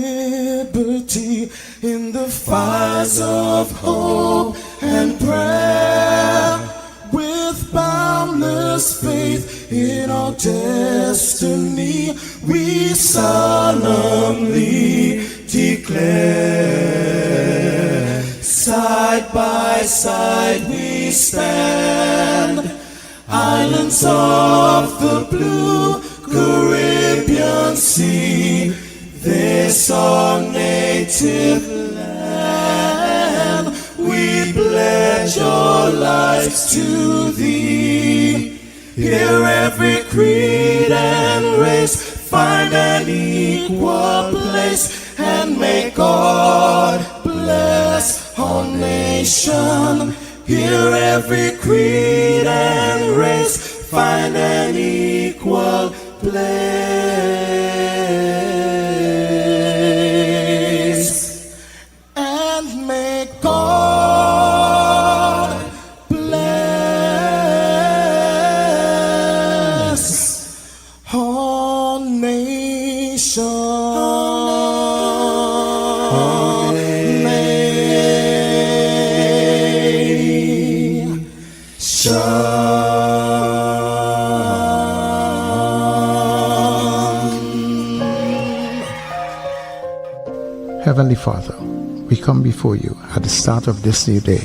liberty in the fires of hope and prayer, with boundless faith in our destiny, we solemnly declare. Side by side we stand, islands of the blue Caribbean Sea, this our native land. We pledge our lives to thee. Here every creed and race find an equal place, and may God bless our nation. Here every creed and race find an equal place, and may God bless our nation. Heavenly Father, we come before you at the start of this new day,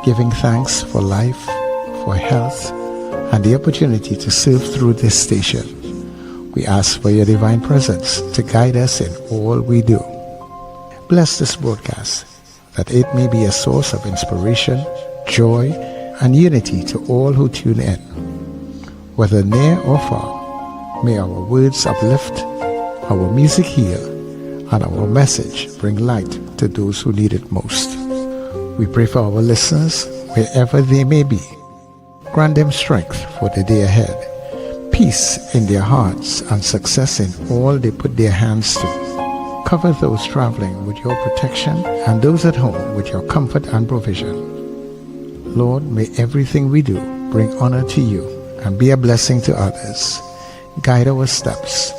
giving thanks for life, for health, and the opportunity to serve through this station. We ask for your divine presence to guide us in all we do. Bless this broadcast, that it may be a source of inspiration, joy, and unity to all who tune in. Whether near or far, may our words uplift, our music heal, and our message bring light to those who need it most. We pray for our listeners wherever they may be. Grant them strength for the day ahead, peace in their hearts, and success in all they put their hands to. Cover those traveling with your protection and those at home with your comfort and provision. Lord, may everything we do bring honor to you and be a blessing to others. Guide our steps,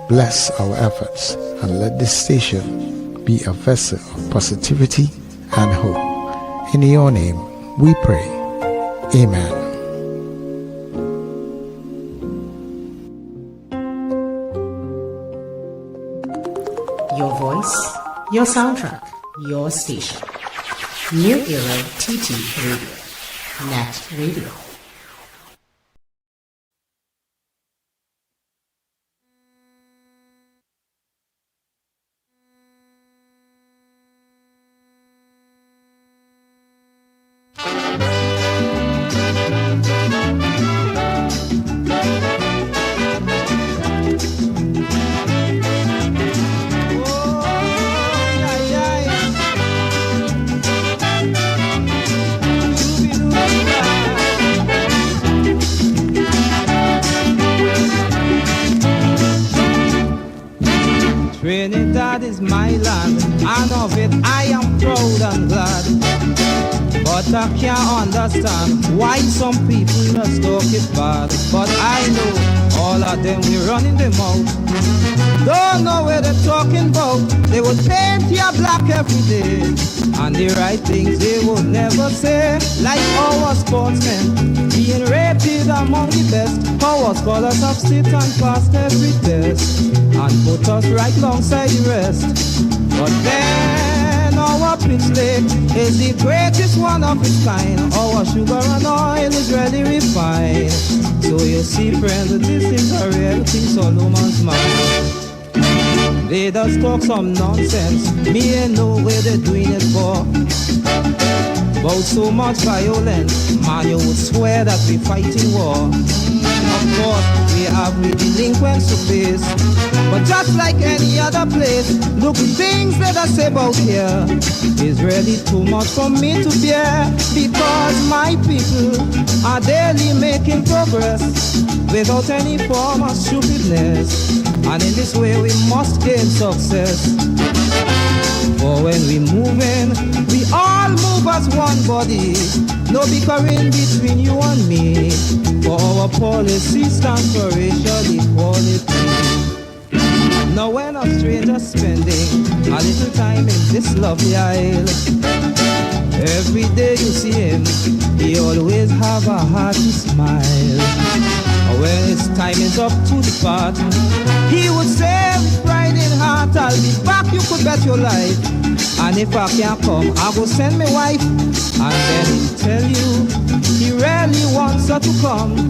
bless our efforts, and let this station be a vessel of positivity and hope. In your name we pray. Amen. Your voice, your soundtrack, your station. New Era TT Radio, NETT Radio. Trinidad is my land, and of it I am proud and glad. But I can't understand why some people just talk it bad. But I know all of them we running them out. Don't know where they're talking about. They would paint you black every day, and the right things they would never say. Like our sportsmen being rated among the best. Our scholars have sit and passed every test and put us right alongside the rest. But then our pitch lake is the greatest one of its kind. Our sugar and oil is really refined. So you see, friends, this is a real thing, so no man's mind. They just talk some nonsense. Me ain't know where they're doing it for. About so much violence, man, you would swear that we fighting war. Of course, we have the delinquents to face, but just like any other place, look, the things that I say about here is really too much for me to bear. Because my people are daily making progress without any form of stupidness, and in this way we must gain success. For when we move in, we all move as one body. No bickering between you and me. For our policy stands for racial equality. Now when a stranger spending a little time in this lovely isle, every day you see him, he always have a hearty smile. When his time is up to depart, he would say with pride in heart, I'll be back, you could bet your life. And if I can't come, I will send my wife. And then he'll tell you, he really wants her to come,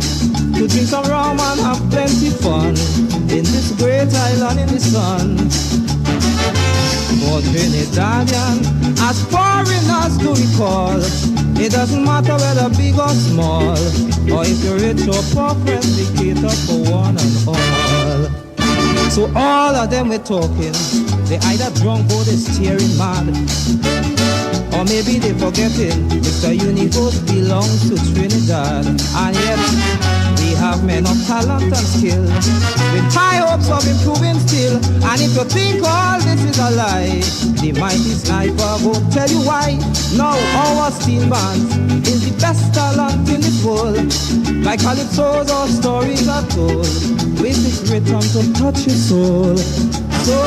to drink some rum and have plenty fun in this great island in the sun. For Trinidadian, as foreigners do recall, it doesn't matter whether big or small, or if you're rich or poor, friends, they cater for one and all. So all of them we're talking, they either drunk or they steering mad, or maybe they forgetting Mr. Universe belongs to Trinidad. And yet we have men of talent and skill, with high hopes of improving still. And if you think all this is a lie, the mighty sniper will tell you why. Now our steel bands is the best talent in the world. Like calypsos or stories are told, with its rhythm to touch your soul. So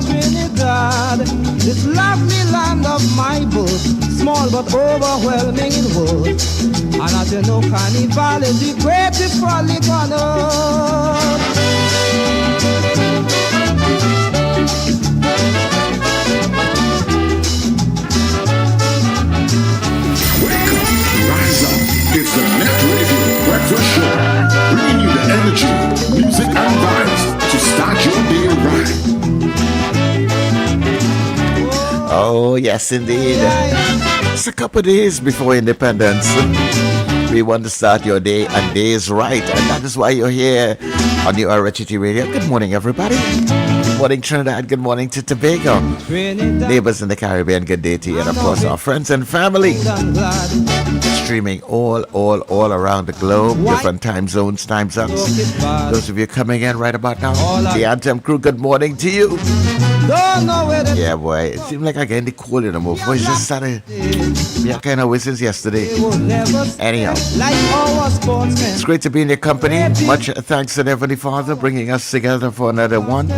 Trinidad, this lovely land of my birth, small but overwhelming in worth. And as you know, Carnival is the greatest frolic on earth. Wake up, rise up. It's the NETT Radio Breakfast Show, bringing you the energy, music, and vibes to start your day right. Oh, yes, indeed. It's a couple of days before independence. We want to start your day and days right. And that is why you're here on your RTT Radio. Good morning, everybody. Good morning, Trinidad. Good morning to Tobago. Neighbors in the Caribbean, good day to you. And of course, our friends and family. Streaming all around the globe. Different time zones, time zones. Those of you coming in right about now. The Anthem crew, good morning to you. Yeah, boy. It seems like I'm getting the cold in the move. Boy, it's just started. Yeah, kind of way since yesterday. Anyhow, it's great to be in your company. Much thanks to Heavenly Father bringing us together for another one.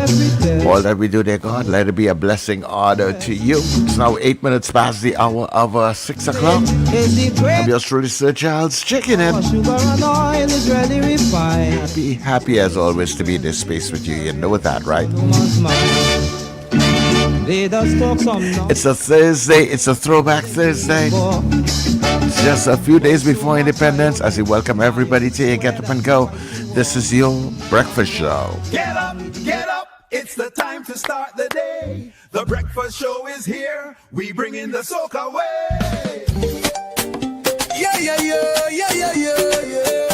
All that we do, dear God, let it be a blessing, honor to you. It's now 8 minutes past the hour of 6 o'clock. I'm yours truly, Sir Charles, checking in. Happy as always to be in this space with you. You know that, right? It's a Thursday. It's a throwback Thursday. It's just a few days before independence. As we welcome everybody to Get Up and Go. This is your breakfast show. Get up, get up. It's the time to start the day. The breakfast show is here. We bring in the soca way. Yeah, yeah, yeah, yeah, yeah, yeah, yeah.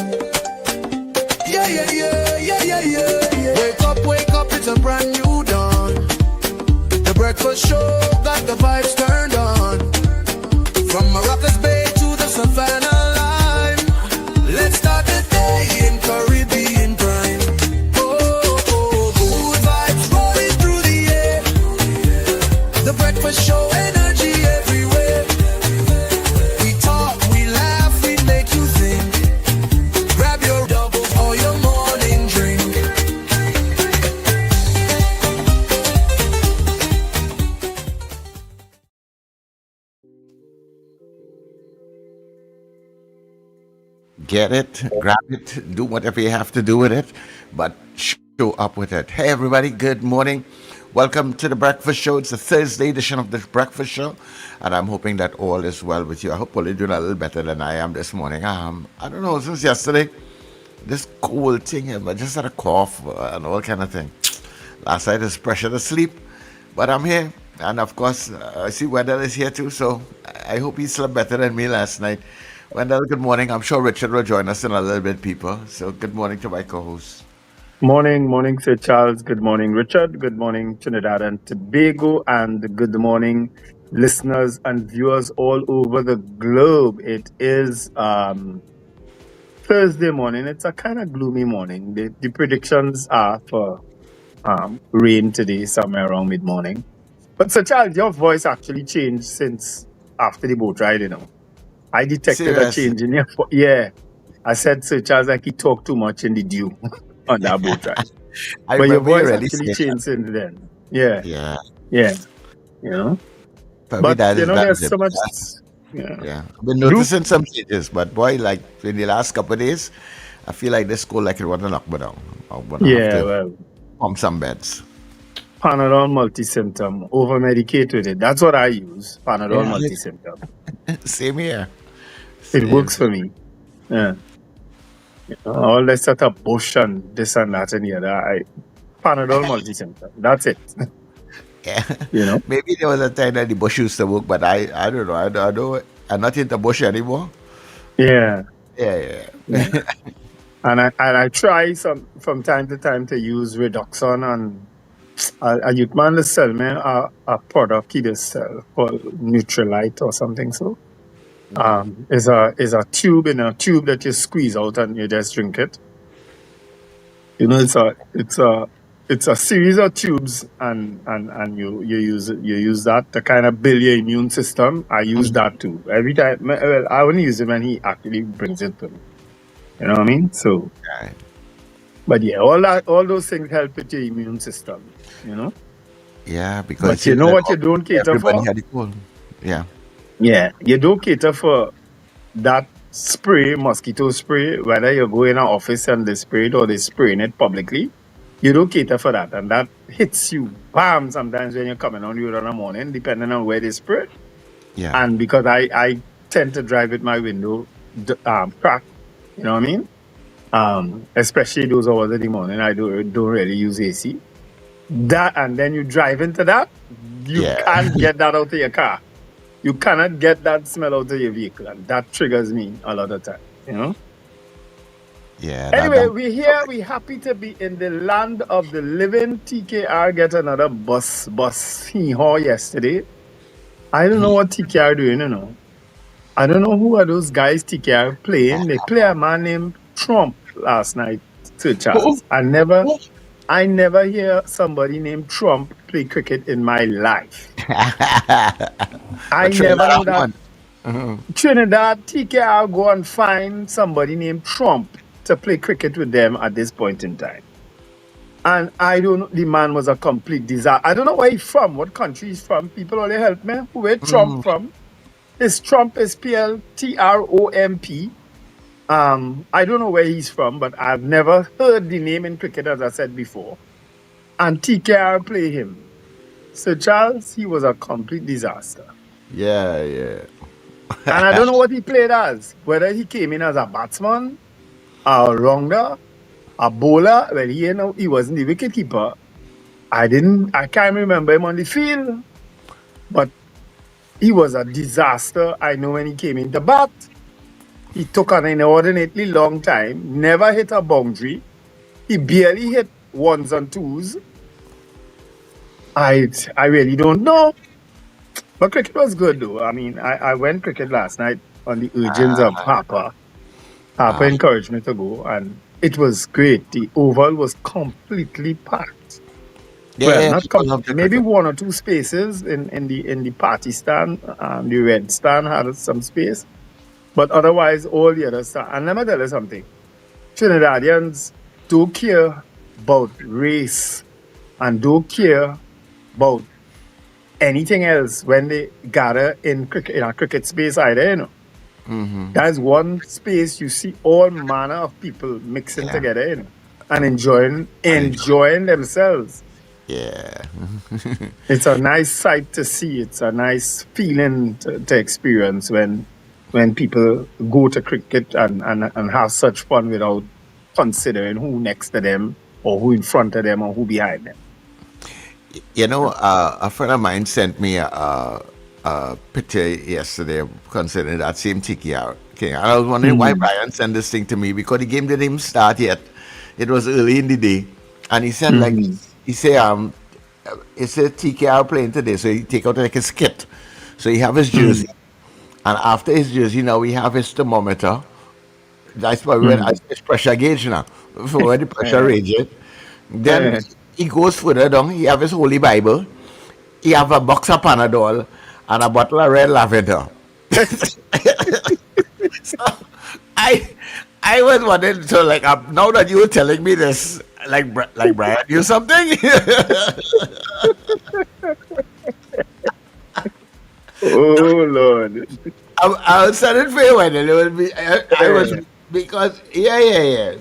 Yeah, yeah, yeah, yeah, yeah, yeah. Wake up, it's a brand new dawn. The breakfast show got the vibes turned on. From Morocco's Bay to the Savannah line. Let's start the day in Caribbean prime. Oh, good vibes rolling through the air. The breakfast show energy everywhere. We talk, we laugh, we make you think. Grab your double or your morning drink. Get it, grab it, do whatever you have to do with it, but show up with it. Hey, everybody, good morning. Welcome to the breakfast show. It's a Thursday edition of the breakfast show, and I'm hoping that all is well with you. I hope you're doing a little better than I am this morning. I don't know, since yesterday, this cold thing, I just had a cough and all kind of thing. Last night is pressure to sleep, but I'm here. And of course, I see Wendell is here too, so I hope he slept better than me last night. Wendell, good morning. I'm sure Richard will join us in a little bit, people. So good morning to my co-host. Morning, Sir Charles. Good morning, Richard. Good morning, Trinidad and Tobago. And good morning, listeners and viewers all over the globe. It is Thursday morning. It's a kind of gloomy morning. The predictions are for rain today, somewhere around mid-morning. But Sir Charles, your voice actually changed since after the boat ride, you know. I detected a change in your voice. Yeah. I said, Sir Charles, like he talked too much in the dew on that boat ride. I But your remember you voice really actually saying that. changed since then. Yeah, Yeah. yeah, you know. Probably But that is that there's is it. so much. Yeah. Yeah. Yeah. I've been Group. noticing some changes, but boy, like in the last couple of days, I feel like this school like it want to knock me down. I'm gonna have Yeah, to well, pump some beds. Panadol multi-symptom, over-medicate with it. That's what I use, Panadol Yeah. multi-symptom. Same here. It Same. works for me. Yeah. All that set up bush and this and that and the other. Panadol multi-symptom. That's it. Yeah. You know? Maybe there was a time that the bush used to work, but I don't know. I don't. I'm not into bush anymore. Yeah. Yeah. And I try from time to time to use Redoxon, and a youth man to sell me a product he does sell called Neutralite or something. So is a tube in a tube that you squeeze out and you just drink it. You know, it's a series of tubes, and you use that to kind of build your immune system. I use that too every time. Well, I only use it when he actually brings it to me. You know what I mean? So, Right. but yeah, all those things help with your immune system. You know. Yeah, because But you know what you don't cater everybody for? had a cold. Yeah. Yeah, you don't cater for that spray, mosquito spray, whether you go in an office and they spray it or they spraying it publicly. You don't cater for that, and that hits you, bam, sometimes when you're coming on the road in the morning, depending on where they spray. Yeah. And because I tend to drive with my window cracked, you know what I mean? Especially those hours in the morning, I don't really use AC. That, and then you drive into that, you Yeah. can't get that out of your car. You cannot get that smell out of your vehicle, and that triggers me a lot of time, you know? Yeah. Anyway, we're here. We're happy to be in the land of the living. TKR get another bus hee-haw yesterday. I don't know what TKR doing, you know. I don't know who are those guys TKR playing. They play a man named Trump last night, Sir Charles. I never hear somebody named Trump play cricket in my life. I never know that. Trinidad, TKR go and find somebody named Trump to play cricket with them at this point in time. And I don't know, the man was a complete disaster. I don't know where he's from, what country he's from. People only help me. Where Trump from? Trump is Tromp. I don't know where he's from, but I've never heard the name in cricket, as I said before. And TKR play him. So Charles, he was a complete disaster. Yeah. And I don't know what he played as. Whether he came in as a batsman, a rounder, a bowler. Well, he wasn't the wicket keeper. I can't remember him on the field. But he was a disaster. I know when he came in the bat, he took an inordinately long time, never hit a boundary. He barely hit ones and twos. I really don't know. But cricket was good, though. I mean, I went cricket last night on the urgings of Harper. Harper encouraged me to go, and it was great. The oval was completely packed. Yeah. Not people love the maybe cricket. one or two spaces in the party stand. The red stand had some space, but otherwise all the other stand. And let me tell you something: Trinidadians don't care about race and don't care about anything else when they gather in a cricket space either, you know. That's one space you see all manner of people mixing together, you know, and enjoying themselves. Yeah. It's a nice sight to see. It's a nice feeling to experience when people go to cricket and have such fun without considering who next to them or who in front of them or who behind them. You know, a friend of mine sent me a picture yesterday concerning that same TKR king. And I was wondering why Brian sent this thing to me, because the game didn't even start yet. It was early in the day. And he said, he said TKR playing today, so he take out like a skit. So he have his jersey. And after his jersey, now we have his thermometer. That's why when his pressure gauge now. For when the pressure rages. Then he goes further down, he have his Holy Bible, he have a box of Panadol and a bottle of red lavender. So I was wondering, so like now that you were telling me this, like Brian you something? Oh Lord. I'll send it for you when it will be. I was because yeah.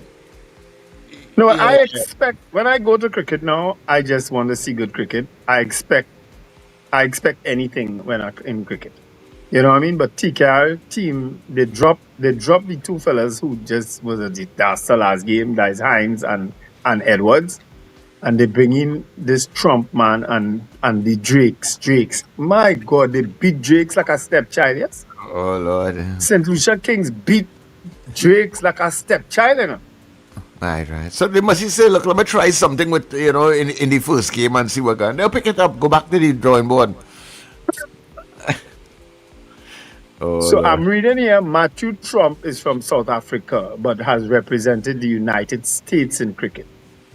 No, I Yeah. expect when I go to cricket now, I just want to see good cricket. I expect anything when I'm in cricket. You know what I mean? But TKR team, they dropped the two fellas who just was a disaster last game, that is Hines and Edwards. And they bring in this Trump man and the Drakes. My God, they beat Drakes like a stepchild, yes? Oh Lord. St. Lucia Kings beat Drakes like a stepchild, you know? Right. So they must say, look, let me try something with in the first game and see what going. They'll pick it up, go back to the drawing board. Oh So Lord. I'm reading here, Matthew Trump is from South Africa, but has represented the United States in cricket.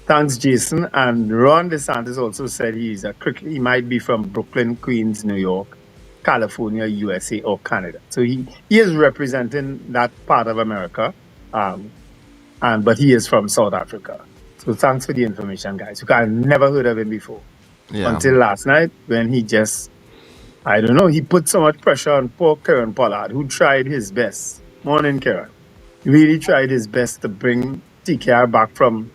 Thanks, Jason. And Ron DeSantis also said he's a cricket. He might be from Brooklyn, Queens, New York, California, USA, or Canada. So he is representing that part of America, but he is from South Africa. So thanks for the information, guys. Because I've never heard of him before Yeah. until last night when he just, I don't know, he put so much pressure on poor Kieran Pollard, who tried his best. Morning, Kieran. He really tried his best to bring TKR back from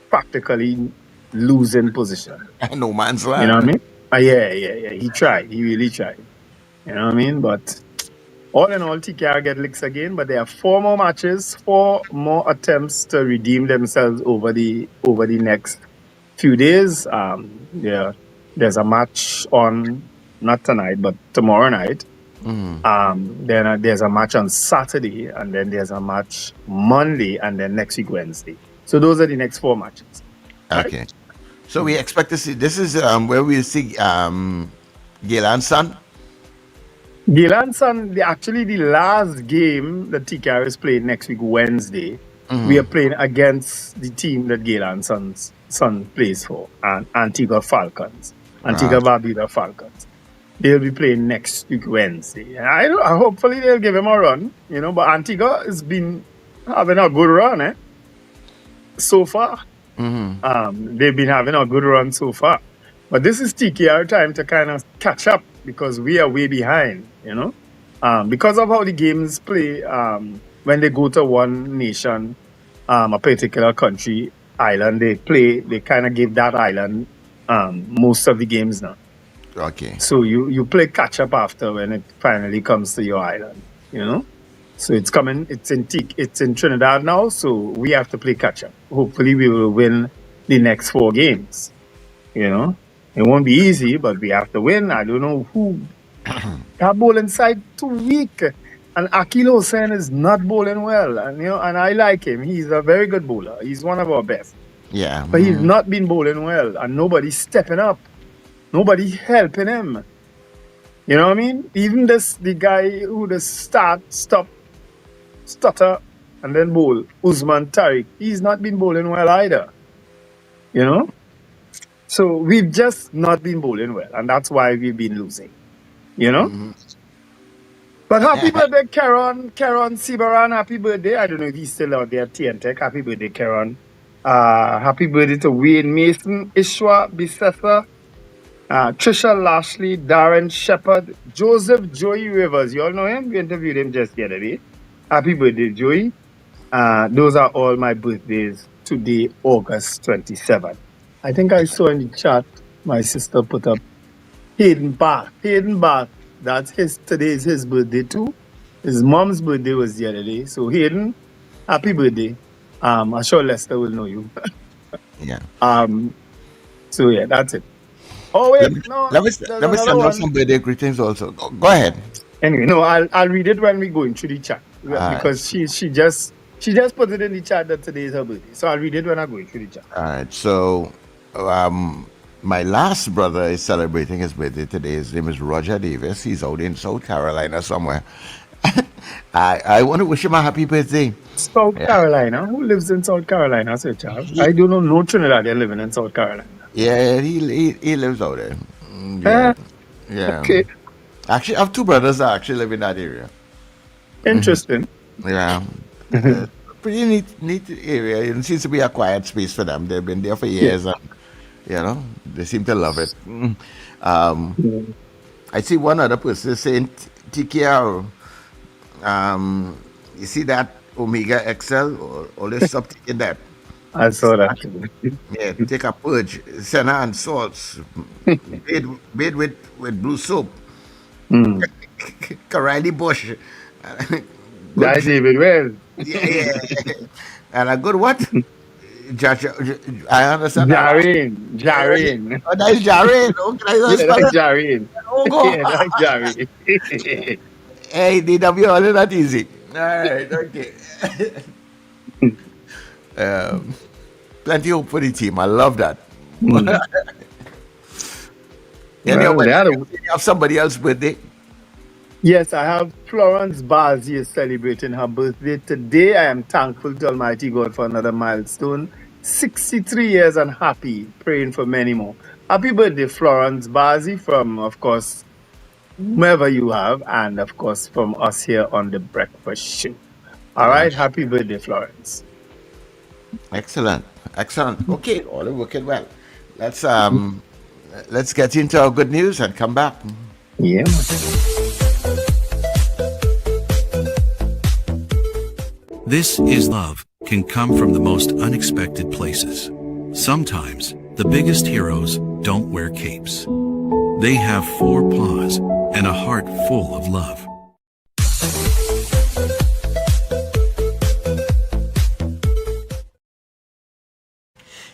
practically losing position. No man's You know land. what I mean? Yeah. He tried. He really tried. You know what I mean? But all in all, TKR get licks again. But there are 4 more matches, 4 more attempts to redeem themselves over the next few days. There's a match on not tonight, but tomorrow night. Then there's a match on Saturday, and then there's a match Monday, and then next week Wednesday. So those are the next 4 matches. Right? Okay. So we expect to see. This is where we'll see Gayelle and Son. Gayelle Son, actually the last game that TKR is playing next week Wednesday, we are playing against the team that Gayelle and son plays for, and Antigua Barbuda Falcons. They'll be playing next week Wednesday. And hopefully they'll give him a run, but Antigua has been having a good run, so far. They've been having a good run so far. But this is TKR time to kind of catch up because we are way behind, because of how the games play when they go to one nation, a particular country, island, they kind of give that island most of the games now. Okay. So you play catch up after when it finally comes to your island, So it's coming. It's in Trinidad now. So we have to play catch up. Hopefully we will win the next 4 games. It won't be easy, but we have to win. I don't know who. That bowling side too weak, and Akil Hussain is not bowling well. And I like him. He's a very good bowler. He's one of our best. Yeah. But he's not been bowling well, and nobody's stepping up. Nobody helping him. You know what I mean? Even the guy who just stop, stutter, and then bowl, Usman Tariq, he's not been bowling well either. So we've just not been bowling well, and that's why we've been losing. But happy birthday, Karen Sibaran. Happy birthday. I don't know if he's still out there, TNTech. Happy birthday, Karen. Happy birthday to Wayne Mason, Ishwa Bisesa, Trisha Lashley, Darren Shepard, Joseph Joey Rivers. You all know him? We interviewed him just the other day. Happy birthday, Joey. Those are all my birthdays today, August 27th. I think I saw in the chat my sister put up Hayden Bath. Today is his birthday too. His mom's birthday was the other day. So Hayden, happy birthday. I'm sure Lester will know you. Yeah. So yeah, that's it. Oh wait, Let me send out some birthday greetings also. Go ahead. Anyway, no, I'll read it when we go into the chat because she just put it in the chat that today is her birthday. So I'll read it when I go into the chat. All right. So, my last brother is celebrating his birthday today. His name is Roger Davis. He's out in South Carolina somewhere. I want to wish him a happy birthday. South Carolina? Who lives in South Carolina, Sir Charles? I do not know Trinidadian living in South Carolina. Yeah, he lives out there. Yeah. Okay. Actually, I have 2 brothers that actually live in that area. Interesting. Yeah. pretty neat area. It seems to be a quiet space for them. They've been there for Yeah. years, and they seem to love it. Um, I see one other person saying TKR. You see that Omega XL? Always stop taking that. I saw that. Yeah, take a purge, senna and salts, bathe with blue soap. Mm. Karali Bush. Good. That David Wells. Yeah. And a good what? I understand that. Jareen. Oh, that's Jaren. Oh, can I Yeah, spell that's it? Jareen. Oh, go. Yeah, that's Jareen. Hey, DW, all that easy. All right, okay. um, Plenty hope for the team. I love that. Mm. Well, they had a, You have somebody else's birthday? yes, I have Florence Bazzi is celebrating her birthday today. I am thankful to Almighty God for another milestone. 63 years and happy, praying for many more. Happy birthday, Florence Bazzi, from, of course, whomever you have, and of course, from us here on the Breakfast Show. All right, happy birthday, Florence. Excellent. Okay, all are working well. Let's get into our good news and come back. Yeah. This is love can come from the most unexpected places. Sometimes the biggest heroes don't wear capes. They have 4 paws and a heart full of love.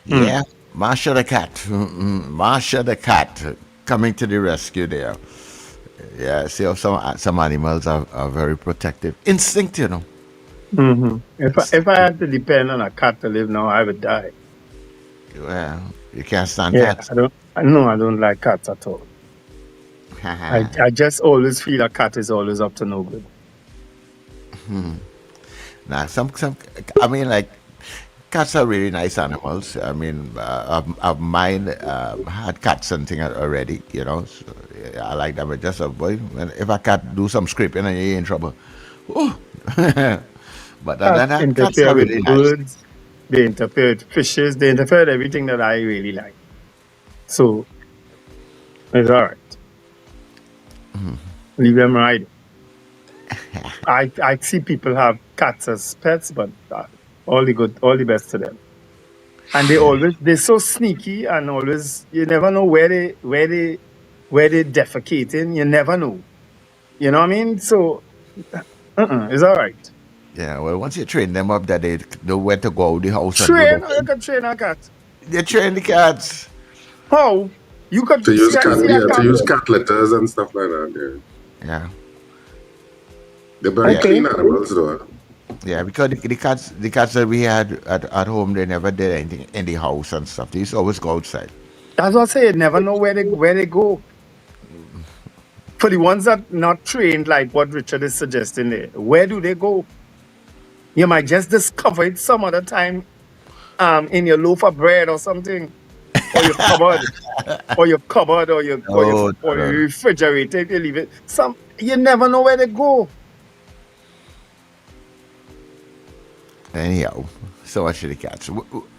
Yeah, Marsha the cat. Marsha the cat coming to the rescue there. Yeah, see how some animals are very protective. Instinct, Mm-hmm. If I had to depend on a cat to live now, I would die. Well, you can't stand Yeah, cats. I don't like cats at all. I just always feel a cat is always up to no good. Nah, I mean, like, cats are really nice animals. I mean, mine had cats and things already, So, yeah, I like them. But just if a cat do some scraping, and you're in trouble. Oh. But other than Cats that, cats interfere are really with nice. birds, they interfere with fishes, they interfere with everything that I really like. So, it's all right. Leave them right. I see people have cats as pets, but all the best to them. And they're so sneaky, and always you never know where they defecating. You never know. You know what I mean? So, it's all right. Yeah, well, once you train them up, that they know where to go out the house and do Train, the you can train a cat. They train the cats. How? You could To use see cat, a to use cat litters and stuff like that. Yeah, They're very Okay. clean animals, though. yeah, because the cats that we had at home, they never did anything in the house and stuff. They used to always go outside. That's what I say. You never know where they go. For the ones that not trained, like what Richard is suggesting there, where do they go? You might just discover it some other time, in your loaf of bread or something, or your cupboard, or your refrigerator. If you leave it, you never know where they go. Anyhow, so much for the cats.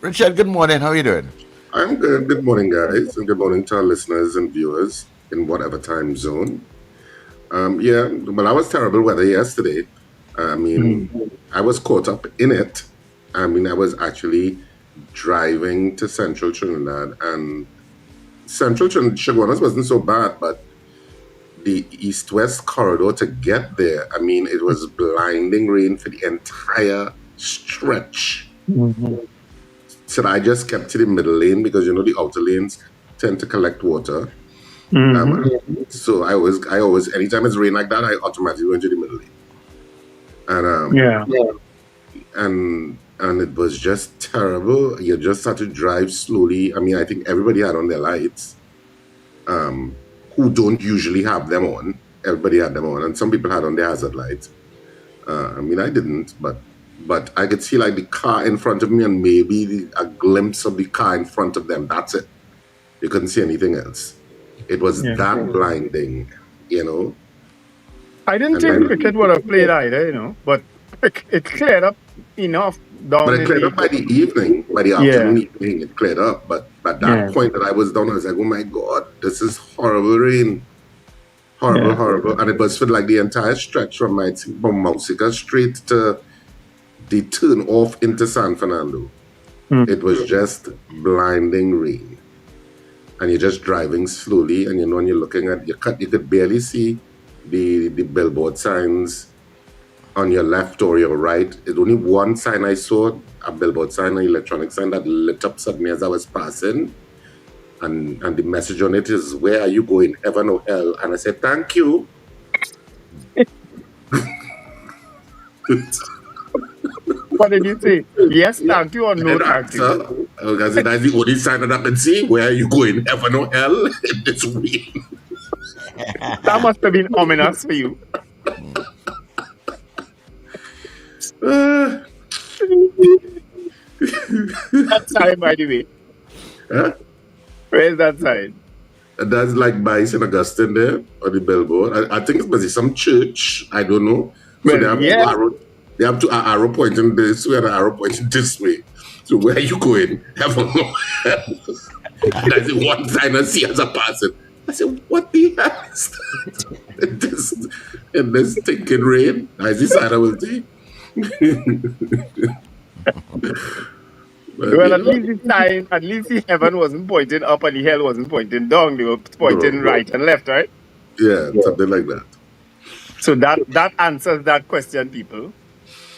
Richard, good morning. How are you doing? I'm good. Good morning, guys, and good morning to our listeners and viewers in whatever time zone. Yeah, well, I was terrible weather yesterday. I mean, I was caught up in it. I mean, I was actually driving to Central Trinidad, and Central Chaguanas wasn't so bad, but the east-west corridor to get there, I mean, it was blinding rain for the entire stretch. So I just kept to the middle lane because the outer lanes tend to collect water. So I always, anytime it's rain like that, I automatically go into the middle lane. And and it was just terrible. You just had to drive slowly. I mean, I think everybody had on their lights, who don't usually have them on. Everybody had them on, and some people had on their hazard lights. I mean, I didn't, but I could see like the car in front of me and maybe a glimpse of the car in front of them. That's it. You couldn't see anything else. It was that blinding, I didn't think cricket would have played either, but it cleared up enough down But it in cleared the up by the evening, by the afternoon evening, it cleared up. But at that point that I was down, I was like, oh my God, this is horrible rain. Horrible. And it was for like the entire stretch from Mausica straight to the turn off into San Fernando. It was just blinding rain. And you're just driving slowly, and when you're looking at you could barely see the billboard signs on your left or your right. It's only one sign I saw, a billboard sign, an electronic sign that lit up suddenly as I was passing. And the message on it is, where are you going, heaven or hell? And I said, thank you. What did you say? Yes, thank you, or no thank you? I said, that's the only sign that I can see. Where are you going, heaven or hell? It's rain. That must have been ominous for you. That sign, by the way. Huh? Where's that sign? That's like by St. Augustine there on the billboard. I think it must be some church. I don't know. So Well, they have two arrow pointing this way and an arrow pointing this way. So where are you going? Heaven or hell? That's the one sign I see as a person. I said, what the hell is that? in this stinking rain? I see sign I will see. Well, at least the heaven wasn't pointing up and the hell wasn't pointing down. They were pointing right and left, right? Yeah, something like that. So that answers that question, people.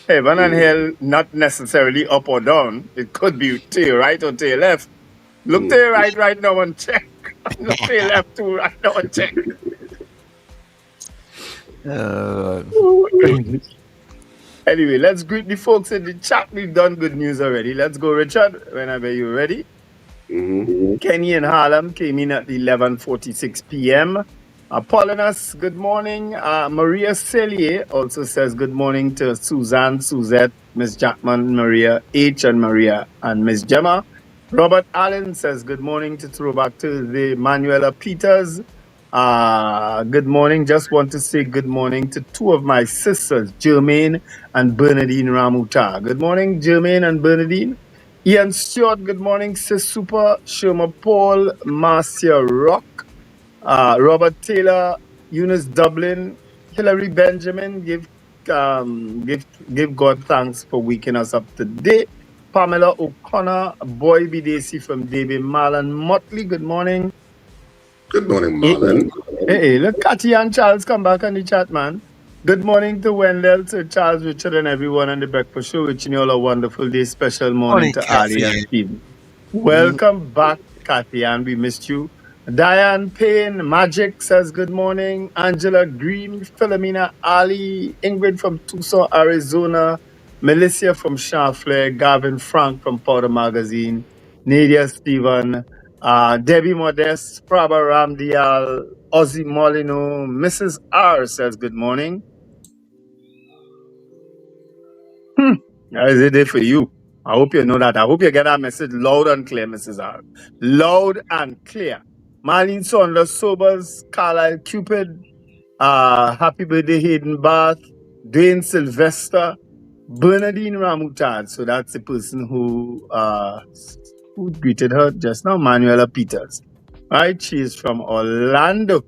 Heaven and hell, not necessarily up or down. It could be to your right or to your left. Look to your right now and check. Look to your left too right now and check. Anyway, let's greet the folks in the chat. We've done good news already. Let's go, Richard, whenever you're ready. Kenny in Harlem came in at 11:46 p.m. Apollonus, good morning. Maria Cellier also says good morning to Suzanne, Suzette, Miss Jackman, Maria H. and Maria and Miss Gemma. Robert Allen says good morning to Throwback to the Manuela Peters. Good morning. Just want to say good morning to two of my sisters, Jermaine and Bernadine Ramuta. Good morning, Jermaine and Bernadine. Ian Stewart, good morning. Sis Super, Sherma Paul, Marcia Rock, Robert Taylor, Eunice Dublin, Hillary Benjamin, give God thanks for waking us up today. Pamela O'Connor, Boy Bidesi from David Marlon Motley, good morning. Good morning, Marlon. Hey, look, Katia and Charles come back on the chat, man. Good morning to Wendell, to Charles, Richard, and everyone on the Breakfast Show. Wishing you all a wonderful day. Special morning to Ali and Steve. Welcome back, Katia, and we missed you. Diane Payne, Magic says good morning. Angela Green, Philomena Ali, Ingrid from Tucson, Arizona, Melissa from Charflair, Gavin Frank from Powder Magazine, Nadia Stephen, Debbie Modest, Prabha Ramdial, Ozzy Molino, Mrs. R says good morning. How is it there for you? I hope you know that. I hope you get that message loud and clear, Mrs. R. Loud and clear. Marlene Saunders, Sobers, Carlisle Cupid, happy birthday, Hayden Bath, Dwayne Sylvester, Bernadine Ramutad. So that's the person who greeted her just now, Manuela Peters. Right? She is from Orlando.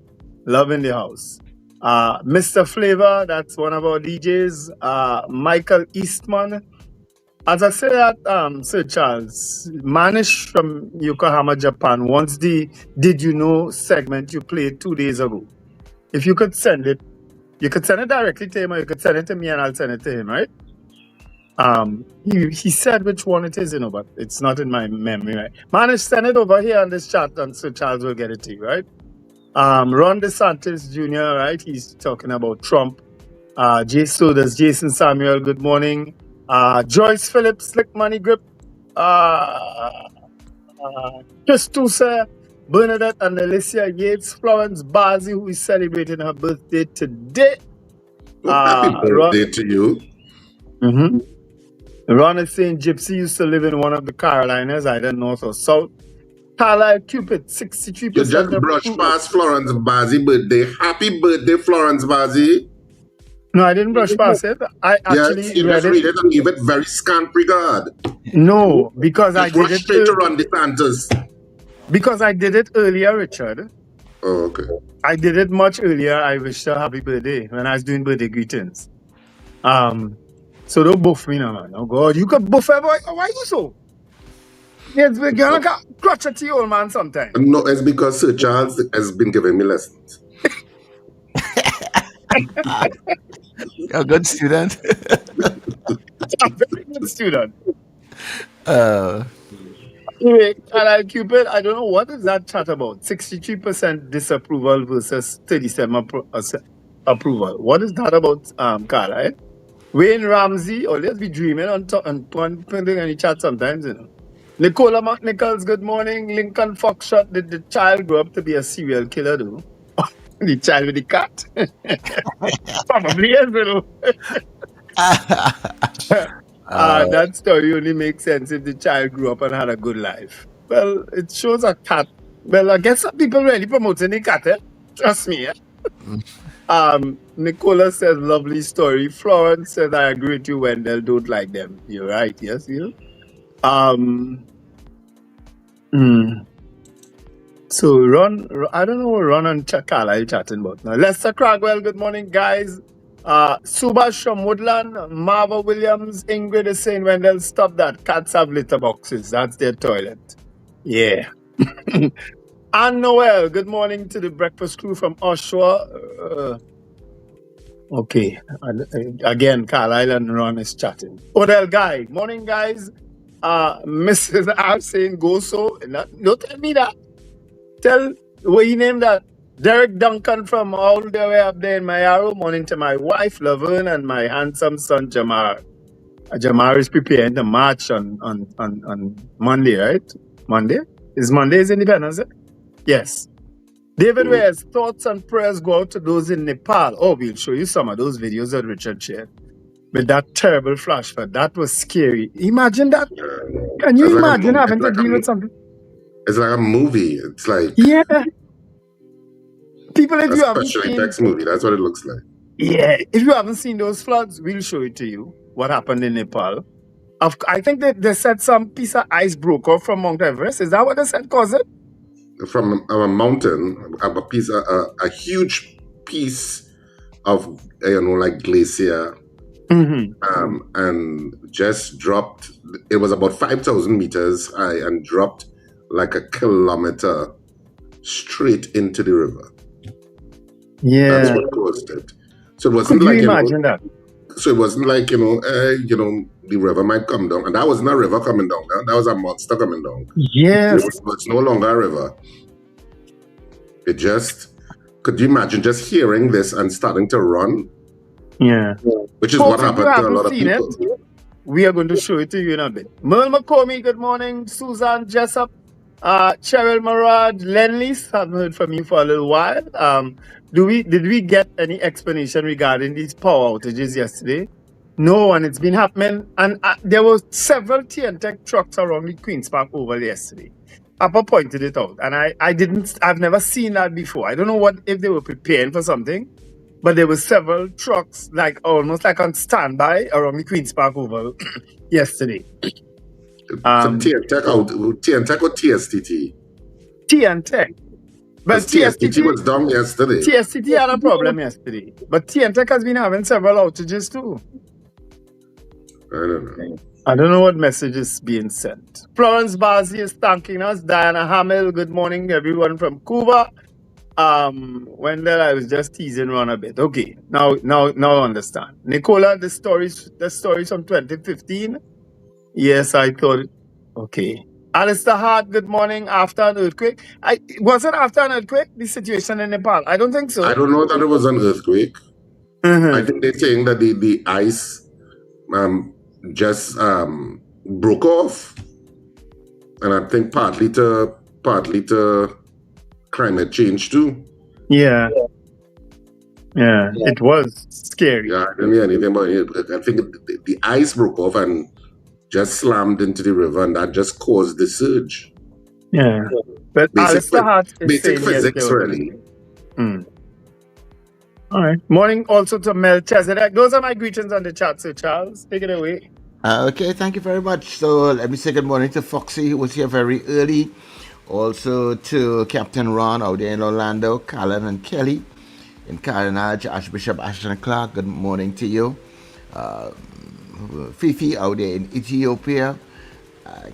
Love in the house. Mr. Flavor, that's one of our DJs. Michael Eastman. As I say that, Sir Charles, Manish from Yokohama, Japan, wants the Did You Know segment you played 2 days ago. If you could send it, you could send it directly to him, or you could send it to me and I'll send it to him, right? He said which one it is, but it's not in my memory, right? Manish, send it over here on this chat and Sir Charles will get it to you, right? Ron DeSantis Jr., right? He's talking about Trump. So does Jason Samuel, good morning. Joyce Phillips, Slick Money Grip, Christusa, Bernadette and Alicia Yates, Florence Bazi, who is celebrating her birthday today. Happy birthday to you. Ron is saying Gypsy used to live in one of the Carolinas, either north or south. Carlisle Cupid, 63%. You just brushed past Florence Bazi birthday. Happy birthday, Florence Bazi. No, I didn't brush past it. I actually Yes, you read just it. read it and give it very scant regard. No, because I Just did rush it. straight to Ron DeSantis. Because I did it earlier, Richard. Oh, okay. I did it much earlier. I wished her happy birthday when I was doing birthday greetings. So don't buff me now, man. Oh God, you could buff everyone. Why you so? Yes, we're gonna clutch at you, old man, sometime. No, it's because Sir Charles has been giving me lessons. You're a good student. I'm a very good student. Uh, Anyway, and Cupid, I don't know what is that chat about. 63% disapproval versus 37% approval. What is that about, Carla? Wayne Ramsey, let's be dreaming on putting any chat sometimes, you know. Nicola McNichols, good morning. Lincoln Foxtrot, did the child grow up to be a serial killer, though? The child with the cat? Probably is, you know. That story only makes sense if the child grew up and had a good life. Well, it shows a cat. Well, I guess some people really promoting the cat, eh? Trust me, eh? Nicola says, lovely story. Florence says, I agree with you, Wendell, don't like them. You're right, yes, you. So Ron, I don't know what Ron and Carla are chatting about now. Lester Cragwell, good morning, guys. Subash from Woodland, Marva Williams, Ingrid is saying, Wendell, stop that. Cats have litter boxes. That's their toilet. Yeah. Anne Noel, good morning to the breakfast crew from Oshawa. Okay. Again, Carlisle and Ron is chatting. Odell Guy, morning, guys. Mrs. R saying, go so. Don't tell me that. Tell what he named that. Derek Duncan from all the way up there in my arrow. Morning to my wife, Laverne, and my handsome son, Jamar. Jamar is preparing to march on Monday, right? Monday? Is Monday's Independence Day? Yes. David Ware's thoughts and prayers go out to those in Nepal. Oh, we'll show you some of those videos that Richard shared. With that terrible flash flood. That was scary. Imagine that. Can you imagine having to deal with something? It's like a movie. It's like... Yeah. People, if you haven't seen... Special movie. That's what it looks like. Yeah. If you haven't seen those floods, we'll show it to you. What happened in Nepal. I think they said some piece of ice broke off from Mount Everest. Is that what they said caused it? From a mountain, a huge piece of, like glacier, and just dropped. It was about 5,000 meters high and dropped like a kilometer straight into the river. Yeah, that's what caused it. So it wasn't like imagine that. So it wasn't like the river might come down, and that wasn't a river coming down. That was a monster coming down. Yes, it's no longer a river. It just, could you imagine just hearing this and starting to run? Yeah, which is what happened to a lot of people. We are going to show it to you in a bit. Merle McCormick, good morning. Susan Jessup, Cheryl Marad, Lenlis, haven't heard from you for a little while. Did we get any explanation regarding these power outages yesterday? No, and it's been happening. And there were several TNTech trucks around the Queen's Park Oval yesterday. Papa pointed it out, and I've never seen that before. I don't know if they were preparing for something, but there were several trucks, almost like on standby around the Queen's Park Oval yesterday. TNTech or TSTT? TNTech. But TSTT was down yesterday. TSTT had a problem yesterday. But TNTech has been having several outages too. I don't know what message is being sent. Florence Bazi is thanking us. Diana Hamill, good morning everyone from Cuba. Wendell, I was just teasing Ron a bit. Okay, now I understand. Nicola, the stories from 2015. Yes, I thought. Okay. Alistair Hart, good morning. After an earthquake. Was it after an earthquake, the situation in Nepal? I don't think so. I don't know that it was an earthquake. I think they're saying that the ice just broke off. And I think partly to climate change too. Yeah. Yeah, it was scary. Yeah, I didn't hear anything about it. I think the ice broke off and just slammed into the river, and that just caused the surge. Yeah, but basic physics, really. All right. Morning also to Melchizedek. Those are my greetings on the chat, Sir Charles. Take it away. Okay, thank you very much. So let me say good morning to Foxy, who was here very early. Also to Captain Ron out there in Orlando, Colin and Kelly in Carnage, Archbishop Ashton Clark. Good morning to you. Fifi out there in Ethiopia.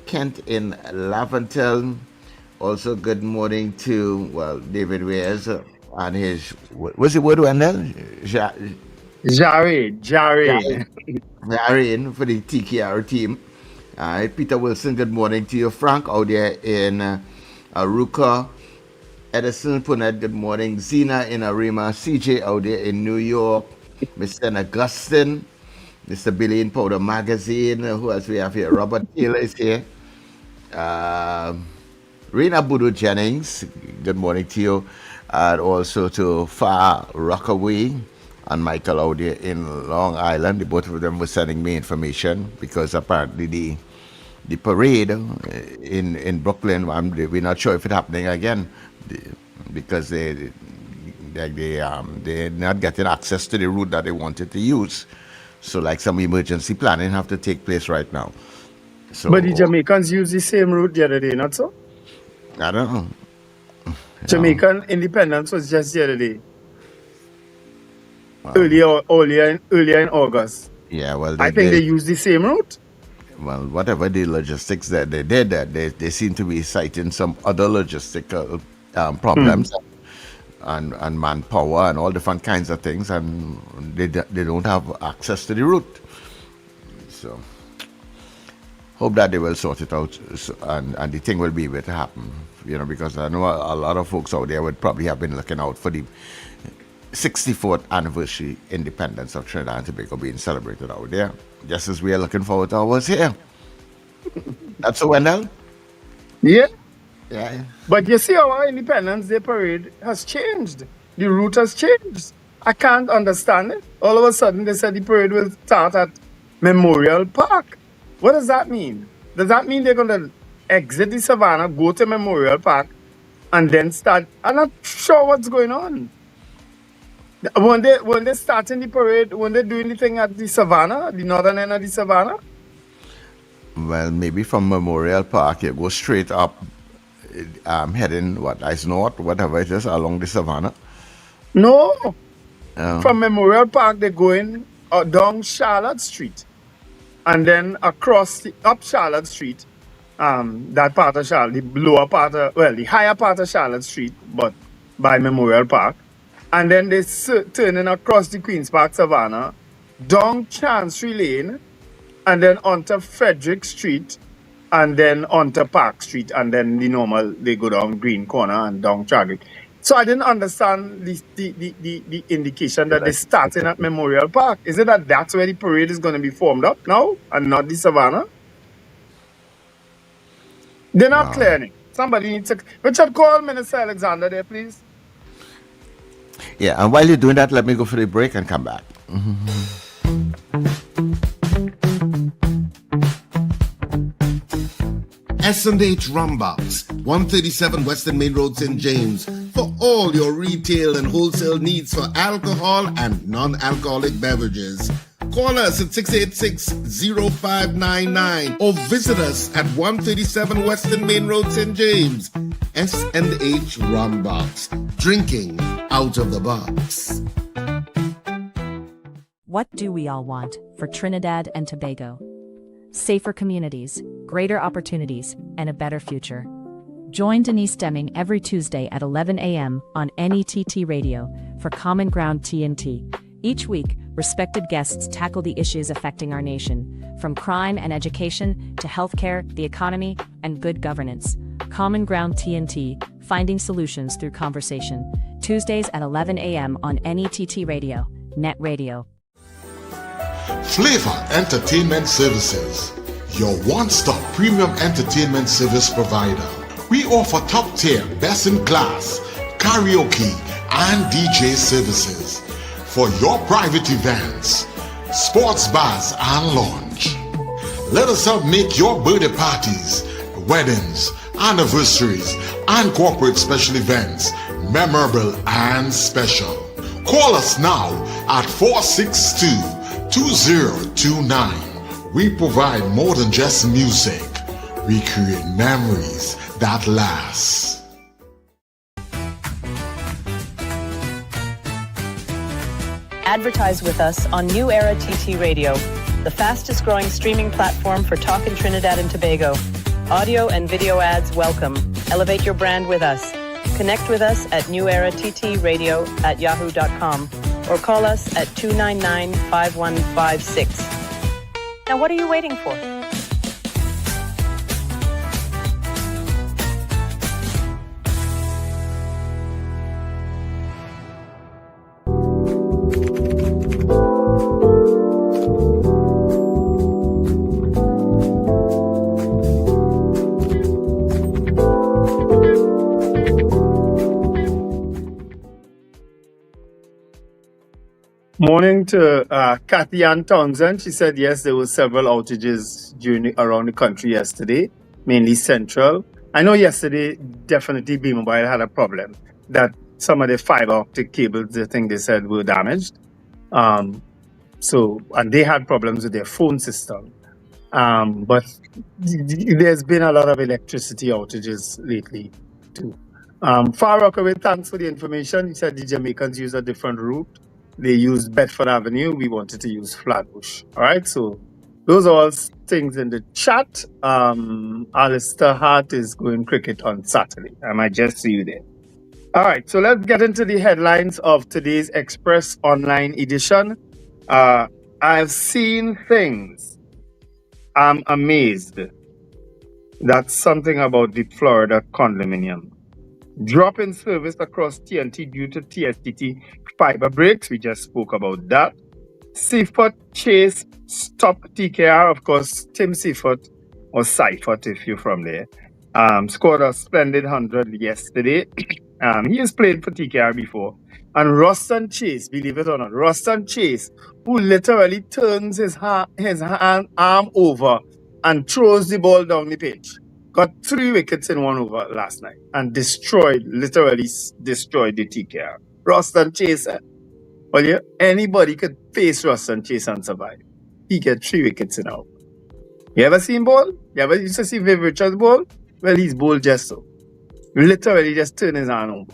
Kent in Laventel. Also, good morning to, David Wears and his, what's the word, Wendell? Jared. Jared for the TKR team. Peter Wilson, good morning to you. Frank out there in Aruka. Edison Punet, good morning. Zena in Arima. CJ out there in New York. Mr. Augustine. Mr. Billy in Powder Magazine. Who else we have here? Robert Taylor is here. Rena Budu Jennings, good morning to you. And also to Far Rockaway and Michael out there in Long Island. The both of them were sending me information because apparently the parade in Brooklyn, we're not sure if it's happening again because they're not getting access to the route that they wanted to use. So like some emergency planning have to take place right now. So, but the Jamaicans use the same route the other day, not so? I don't know. Jamaican independence was just the other day. Earlier in August. Yeah, well, I think they use the same route. Well, whatever the logistics that they did, they seem to be citing some other logistical problems and manpower and all different kinds of things, and they don't have access to the route. So, hope that they will sort it out, and the thing will be able to happen. Because I know a lot of folks out there would probably have been looking out for the 64th anniversary independence of Trinidad and Tobago being celebrated out there, just as we are looking forward to ours here. That's so, Wendell? Yeah. Yeah. But you see, our Independence Day parade has changed. The route has changed. I can't understand it. All of a sudden, they said the parade will start at Memorial Park. What does that mean? Does that mean they're going to exit the Savannah, go to Memorial Park, and then start? I'm not sure what's going on. When they starting the parade, when they're doing the thing at the Savannah, the northern end of the Savannah? Well, maybe from Memorial Park, you go straight up, heading, north, whatever it is, along the Savannah. No. From Memorial Park, they're going down Charlotte Street. And then up Charlotte Street, that part of Charlotte, the higher part of Charlotte Street, but by Memorial Park. And then they turning across the Queen's Park Savannah, down Chancery Lane, and then onto Frederick Street, and then onto Park Street, and then they go down Green Corner and down Chadwick. So I didn't understand the indication that they're starting at Memorial Park. Is it that that's where the parade is going to be formed up now, and not the Savannah? They're not clearing. Somebody needs to... Richard, call Minister Alexander there, please. Yeah, and while you're doing that, let me go for a break and come back. S&H Rumbox, 137 Western Main Road, St. James, for all your retail and wholesale needs for alcohol and non-alcoholic beverages. Call us at 686-0599 or visit us at 137 Western Main Road, St. James. S&H Rumbox, drinking out of the box. What do we all want for Trinidad and Tobago? Safer communities, greater opportunities, and a better future. Join Denise Deming every Tuesday at 11 a.m. on NETT Radio for Common Ground TNT. Each week, respected guests tackle the issues affecting our nation, from crime and education to healthcare, the economy, and good governance. Common Ground TNT, finding solutions through conversation. Tuesdays at 11 a.m. on NETT Radio, NETT Radio. Flavor Entertainment Services, your one-stop premium entertainment service provider. We offer top-tier, best-in-class karaoke and DJ services for your private events, sports bars and lounge. Let us help make your birthday parties, weddings, anniversaries, and corporate special events memorable and special. Call us now at 462-2029. We provide more than just music. We create memories that last. Advertise with us on New Era TT Radio, the fastest growing streaming platform for talk in Trinidad and Tobago. Audio and video ads welcome. Elevate your brand with us. Connect with us at newerattradio@yahoo.com or call us at 299-5156. Now what are you waiting for? Morning to Kathy Ann Townsend. She said, yes, there were several outages around the country yesterday, mainly central. I know yesterday, definitely B-Mobile had a problem that some of the fiber optic cables, I think they said, were damaged. And they had problems with their phone system. But there's been a lot of electricity outages lately, too. Far Rockaway, thanks for the information. He said the Jamaicans use a different route. They used Bedford Avenue. We wanted to use Flatbush. All right. So those are all things in the chat. Alistair Hart is going cricket on Saturday. I might just see you there. All right. So let's get into the headlines of today's Express Online edition. I've seen things. I'm amazed. That's something about the Florida condominium. Drop in service across TNT due to TSTT fiber breaks. We just spoke about that. Seafoot Chase stop TKR. Of course, Tim Seafoot or Seifert if you're from there. Scored a splendid 100 yesterday. He has played for TKR before. And Ruston Chase, believe it or not, Ruston Chase, who literally turns his arm over and throws the ball down the pitch. Got 3 wickets in 1 over last night and literally destroyed the TKR. Ruston Chase. Well, yeah, anybody could face Ruston Chase and survive. He get 3 wickets in a over. You ever seen ball? You ever used to see Viv Richards ball? Well, he's bowled just so. Literally just turn his arm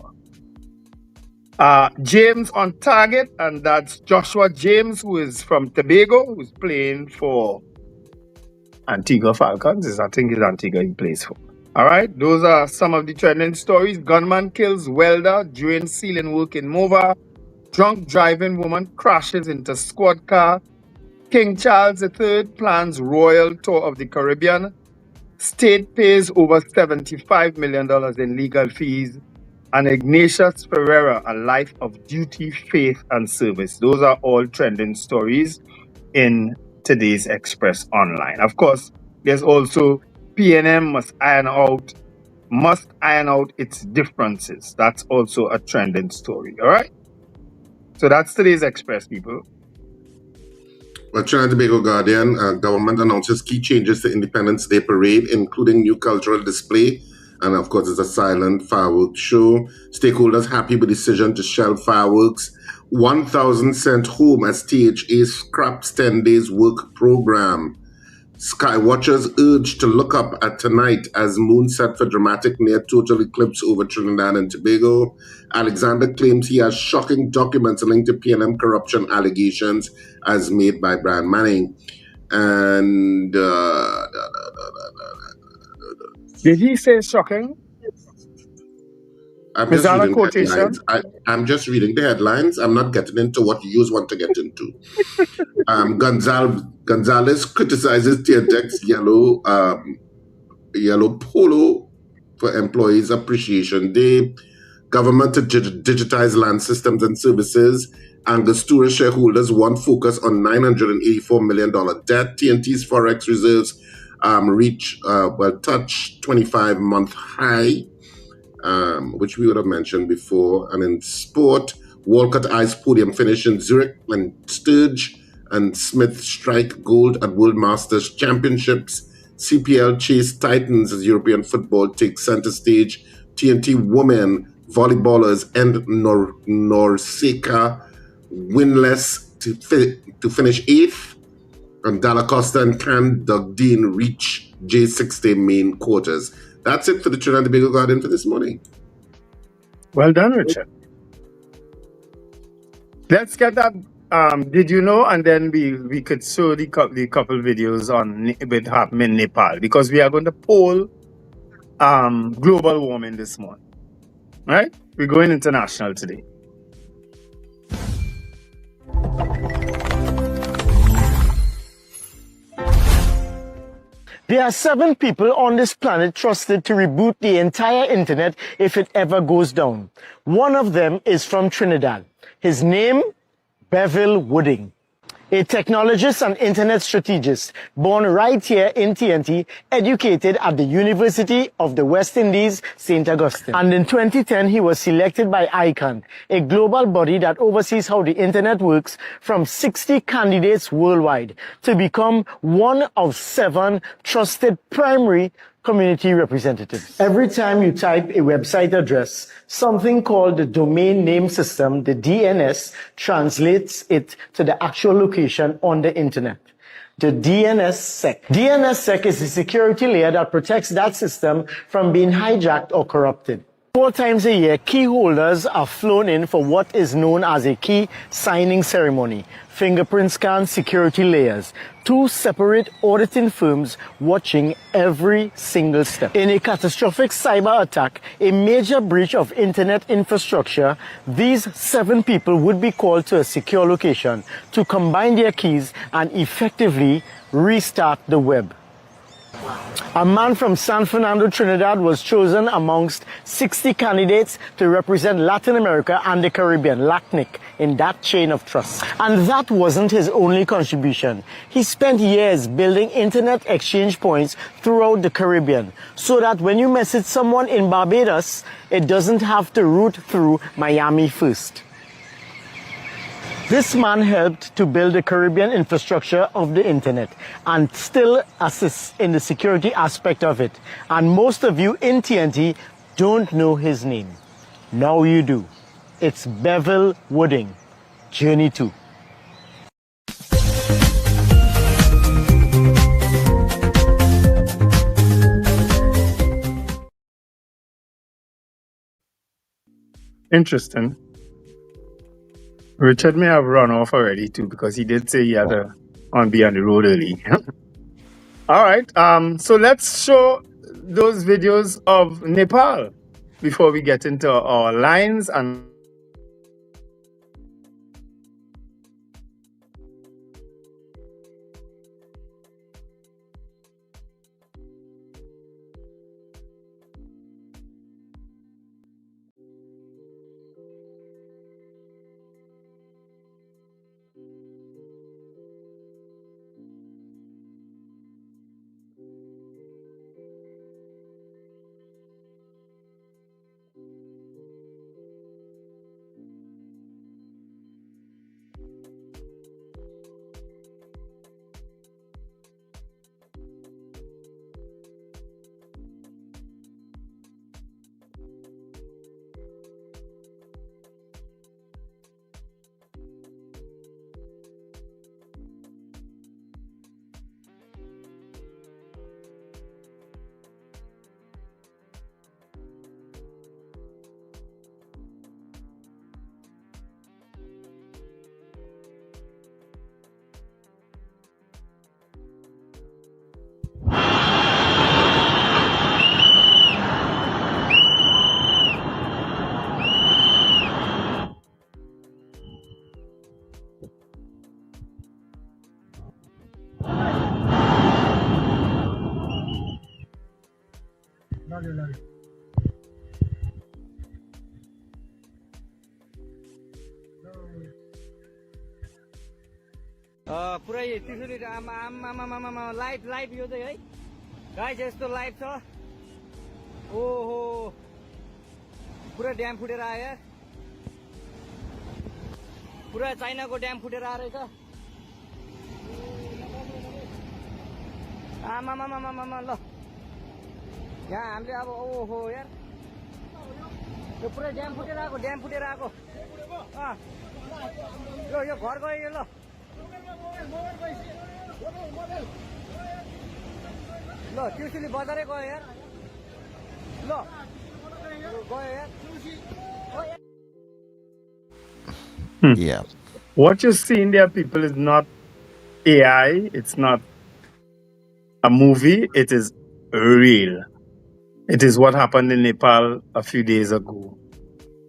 over. James on target, and that's Joshua James, who is from Tobago, who's playing for Antigua Falcons. I think it's Antigua he plays for. All right, those are some of the trending stories. Gunman kills welder during sealing work in Mova. Drunk driving woman crashes into squad car. King Charles III plans royal tour of the Caribbean. State pays over $75 million in legal fees. And Ignatius Ferreira, a life of duty, faith, and service. Those are all trending stories in today's Express Online. Of course, there's also PNM must iron out its differences. That's also a trending story. All right. So that's today's Express, people. Well, Trinidad and Tobago Guardian, government announces key changes to Independence Day parade, including new cultural display. And of course, it's a silent fireworks show. Stakeholders happy with decision to shelve fireworks. 1,000 sent home as THA scraps 10 days work program. Sky watchers urged to look up at tonight as moon set for dramatic near total eclipse over Trinidad and Tobago. Alexander claims he has shocking documents linked to PNM corruption allegations as made by Brian Manning. And did he say shocking? I'm just reading the headlines. I'm just reading the headlines. I'm not getting into what you want to get into. Gonzalez criticizes TNT's yellow polo for Employees Appreciation Day. Government to digitize land systems and services. Angostura shareholders want focus on $984 million debt. TNT's forex reserves touch 25-month high. Which we would have mentioned before. And in sport, Walcott Ice podium finish in Zurich and Sturge and Smith strike gold at World Masters Championships. CPL chase Titans as European football takes center stage. TNT women volleyballers end Norseka winless to finish 8th. And Dalla Costa and Can Dugdeen reach J60 main quarters. That's it for the Trinidad and Tobago Guardian for this morning. Well done, Richard. Let's get that. Did you know? And then we could show the couple videos on what happened in Nepal, because we are going to poll global warming this morning. Right? We're going international today. There are 7 people on this planet trusted to reboot the entire internet if it ever goes down. One of them is from Trinidad. His name, Bevel Wooding. A technologist and internet strategist born right here in TNT, educated at the University of the West Indies, St. Augustine. And in 2010, he was selected by ICANN, a global body that oversees how the internet works, from 60 candidates worldwide to become one of 7 trusted primary community representatives. Every time you type a website address, something called the domain name system, the DNS, translates it to the actual location on the internet. The DNSSEC. DNSSEC is the security layer that protects that system from being hijacked or corrupted. 4 times a year, key holders are flown in for what is known as a key signing ceremony. Fingerprint scan, security layers. 2 separate auditing firms watching every single step. In a catastrophic cyber attack, a major breach of internet infrastructure, these 7 people would be called to a secure location to combine their keys and effectively restart the web. A man from San Fernando, Trinidad was chosen amongst 60 candidates to represent Latin America and the Caribbean, LACNIC, in that chain of trust. And that wasn't his only contribution. He spent years building internet exchange points throughout the Caribbean, so that when you message someone in Barbados, it doesn't have to route through Miami first. This man helped to build the Caribbean infrastructure of the internet and still assists in the security aspect of it. And most of you in TNT don't know his name. Now you do. It's Bevel Wooding, Journey 2. Interesting. Richard may have run off already too, because he did say he had to be on the road early. All right. So let's show those videos of Nepal before we get into our lines and. पुरै त्यसरी आमा live यो चाहिँ है guys यस्तो live छ ओहो पुरा dam फुटेर आयो यार पुरा चाइनाको ड्याम फुटेर आ रहेछ आमा ल यहाँ हामीले अब ओहो यार Yeah. What you're seeing there, people, is not AI. It's not a movie. It is real. It is what happened in Nepal a few days ago.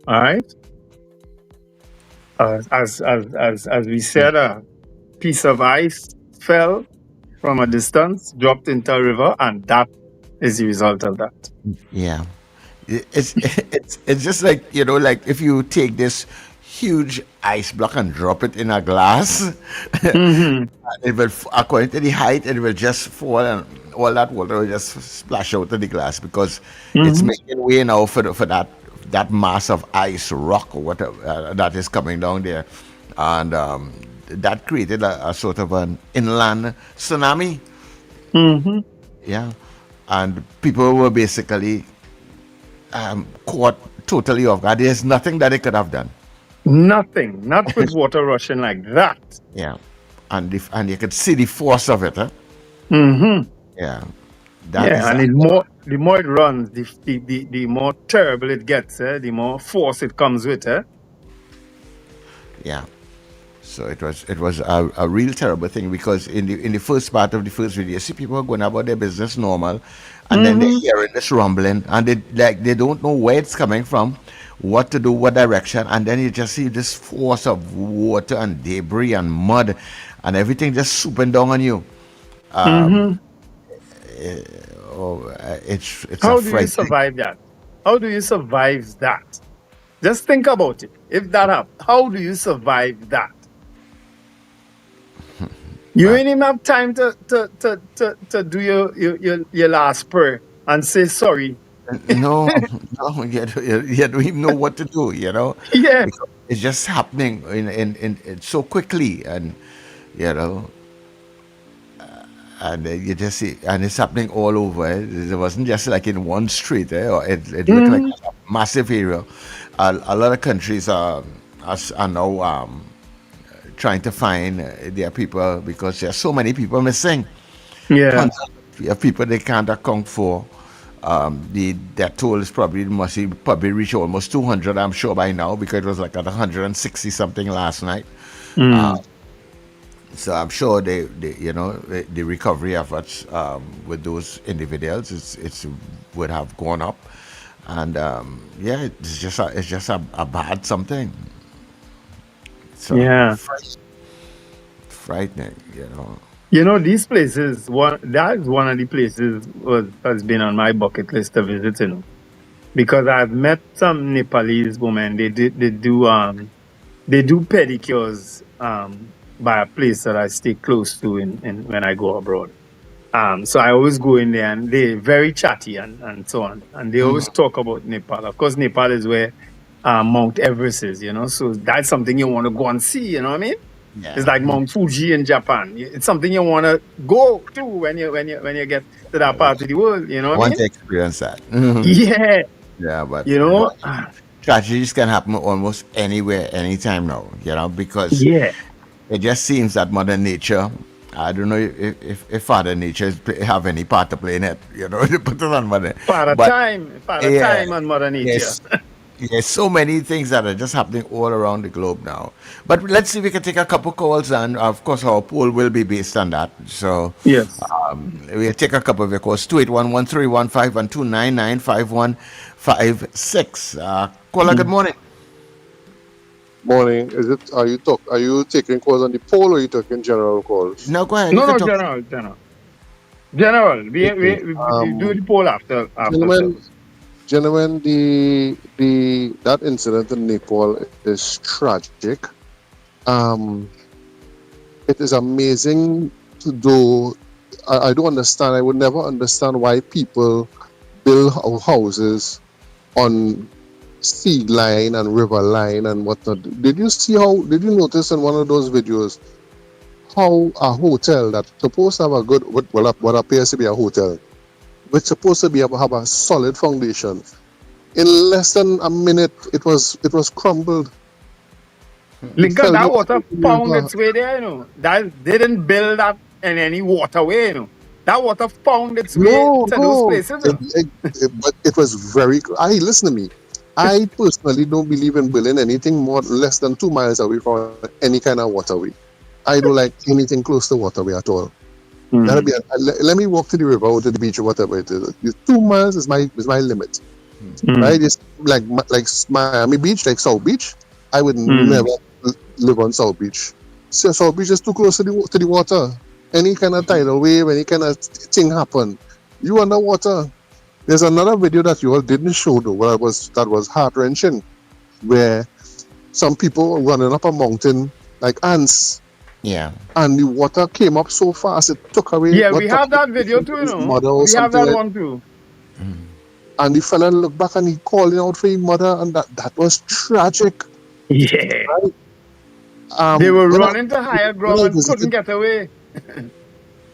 All right. As we said, a piece of ice fell from a distance, dropped into a river, and that is the result of that. Yeah. It's just like, like if you take this huge ice block and drop it in a glass, it will, according to the height, it will just fall and all that water will just splash out of the glass because it's making way now for that mass of ice, rock, or whatever that is coming down there. And that created a sort of an inland tsunami. Yeah. And people were basically caught totally off guard. There's nothing that they could have done. Nothing. Not with water rushing like that. Yeah. And you could see the force of it. Huh? Yeah. And the more it runs, the more terrible it gets. The more force it comes with. Yeah. So it was a real terrible thing because in the first part of the first video, you see people going about their business normal, and then they're hearing this rumbling, and they don't know where it's coming from, what to do, what direction, and then you just see this force of water and debris and mud, and everything just swooping down on you. It's How do you survive that? How do you survive that? Just think about it. If that happens, how do you survive that? You ain't even have time to do your last prayer and say sorry. No, you don't even know what to do, Yeah. Because it's just happening in so quickly, and and you just see, and it's happening all over. It wasn't just like in one street, or it looked like a massive area. A lot of countries are now trying to find their people because there are so many people missing. Yeah. People they can't account for. The death toll is probably reach almost 200, I'm sure, by now, because it was like at 160 something last night. So I'm sure the recovery efforts with those individuals it's would have gone up, and it's just a bad something. So frightening, these places. That is one of the places has been on my bucket list to visit. Because I've met some Nepalese women. They do pedicures by a place that I stay close to when I go abroad. So I always go in there, and they're very chatty and so on. And they always talk about Nepal. Of course, Nepal is where Mount Everest is, so that's something you want to go and see, you know what I mean? Yeah. It's like Mount Fuji in Japan. It's something you want to go to when you get to that part of the world, you know what I want mean? to experience that. Yeah, but tragedies can happen almost anywhere, anytime now, because it just seems that Mother Nature, I don't know if Father Nature have any part to play in it, to put it on Mother. Father time on Mother Nature. Yes. There's so many things that are just happening all around the globe now. But let's see if we can take a couple calls, and of course our poll will be based on that. So yes, we'll take a couple of your calls. 281-1315 and 299-5156. Caller, good morning. Morning. Are you taking calls on the poll, or are you taking general calls? No, go ahead. General. We do the poll after. Gentlemen, that incident in Nepal is tragic. It is amazing to do. I don't understand. I would never understand why people build houses on sea line and river line and whatnot. Did you notice in one of those videos how a hotel that's supposed to have what appears to be a hotel, which supposed to have a solid foundation, In less than a minute, it was crumbled. Lincoln, that water into the found river. its way there, you know. That they didn't build that in any waterway, you know. That water found its way No, to those no. places. You know. But it was very. Listen to me. I personally don't believe in building anything more less than 2 miles away from any kind of waterway. I don't like anything close to waterway at all. That'll be. Let me walk to the river or to the beach or whatever it is. 2 miles is my limit. Right? It's like Miami Beach, like South Beach. I would never live on South Beach. So South Beach is too close to the water. Any kind of tidal wave, any kind of thing happen, you underwater. There's another video that you all didn't show though, that was heart-wrenching, where some people were running up a mountain like ants. Yeah. And the water came up so fast it took away. Yeah, we have that video too, you know. We have that one too. And the fella looked back and he calling out for his mother, and that was tragic. Yeah. Right? They were running to higher ground and couldn't get away.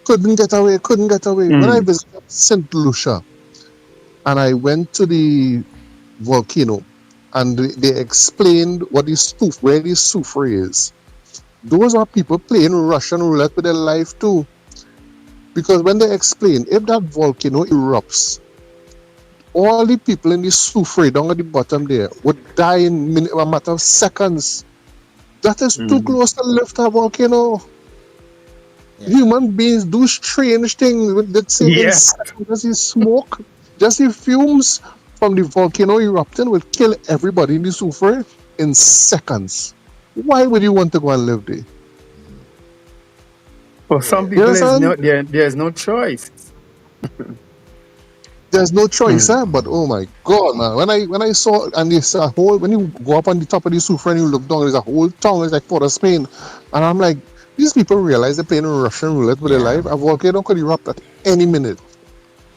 Couldn't get away. When I visited St. Lucia, and I went to the volcano, and they explained where the soufre is. Those are people playing Russian roulette with their life too. Because when they explain, if that volcano erupts, all the people in the soufre down at the bottom there would die in a matter of seconds. That is too close to lift a volcano. Yeah. Human beings do strange things. Let's say just the smoke, just the fumes from the volcano erupting will kill everybody in the soufre in seconds. Why would you want to go and live there? For some people, there's no choice. There's no choice, but oh my God, man! When I saw, and there's a whole, when you go up on the top of the soufre and you look down, there's a whole town, it's like Port of Spain, and I'm like, these people realize they're playing Russian roulette with their life. A volcano could erupt at any minute,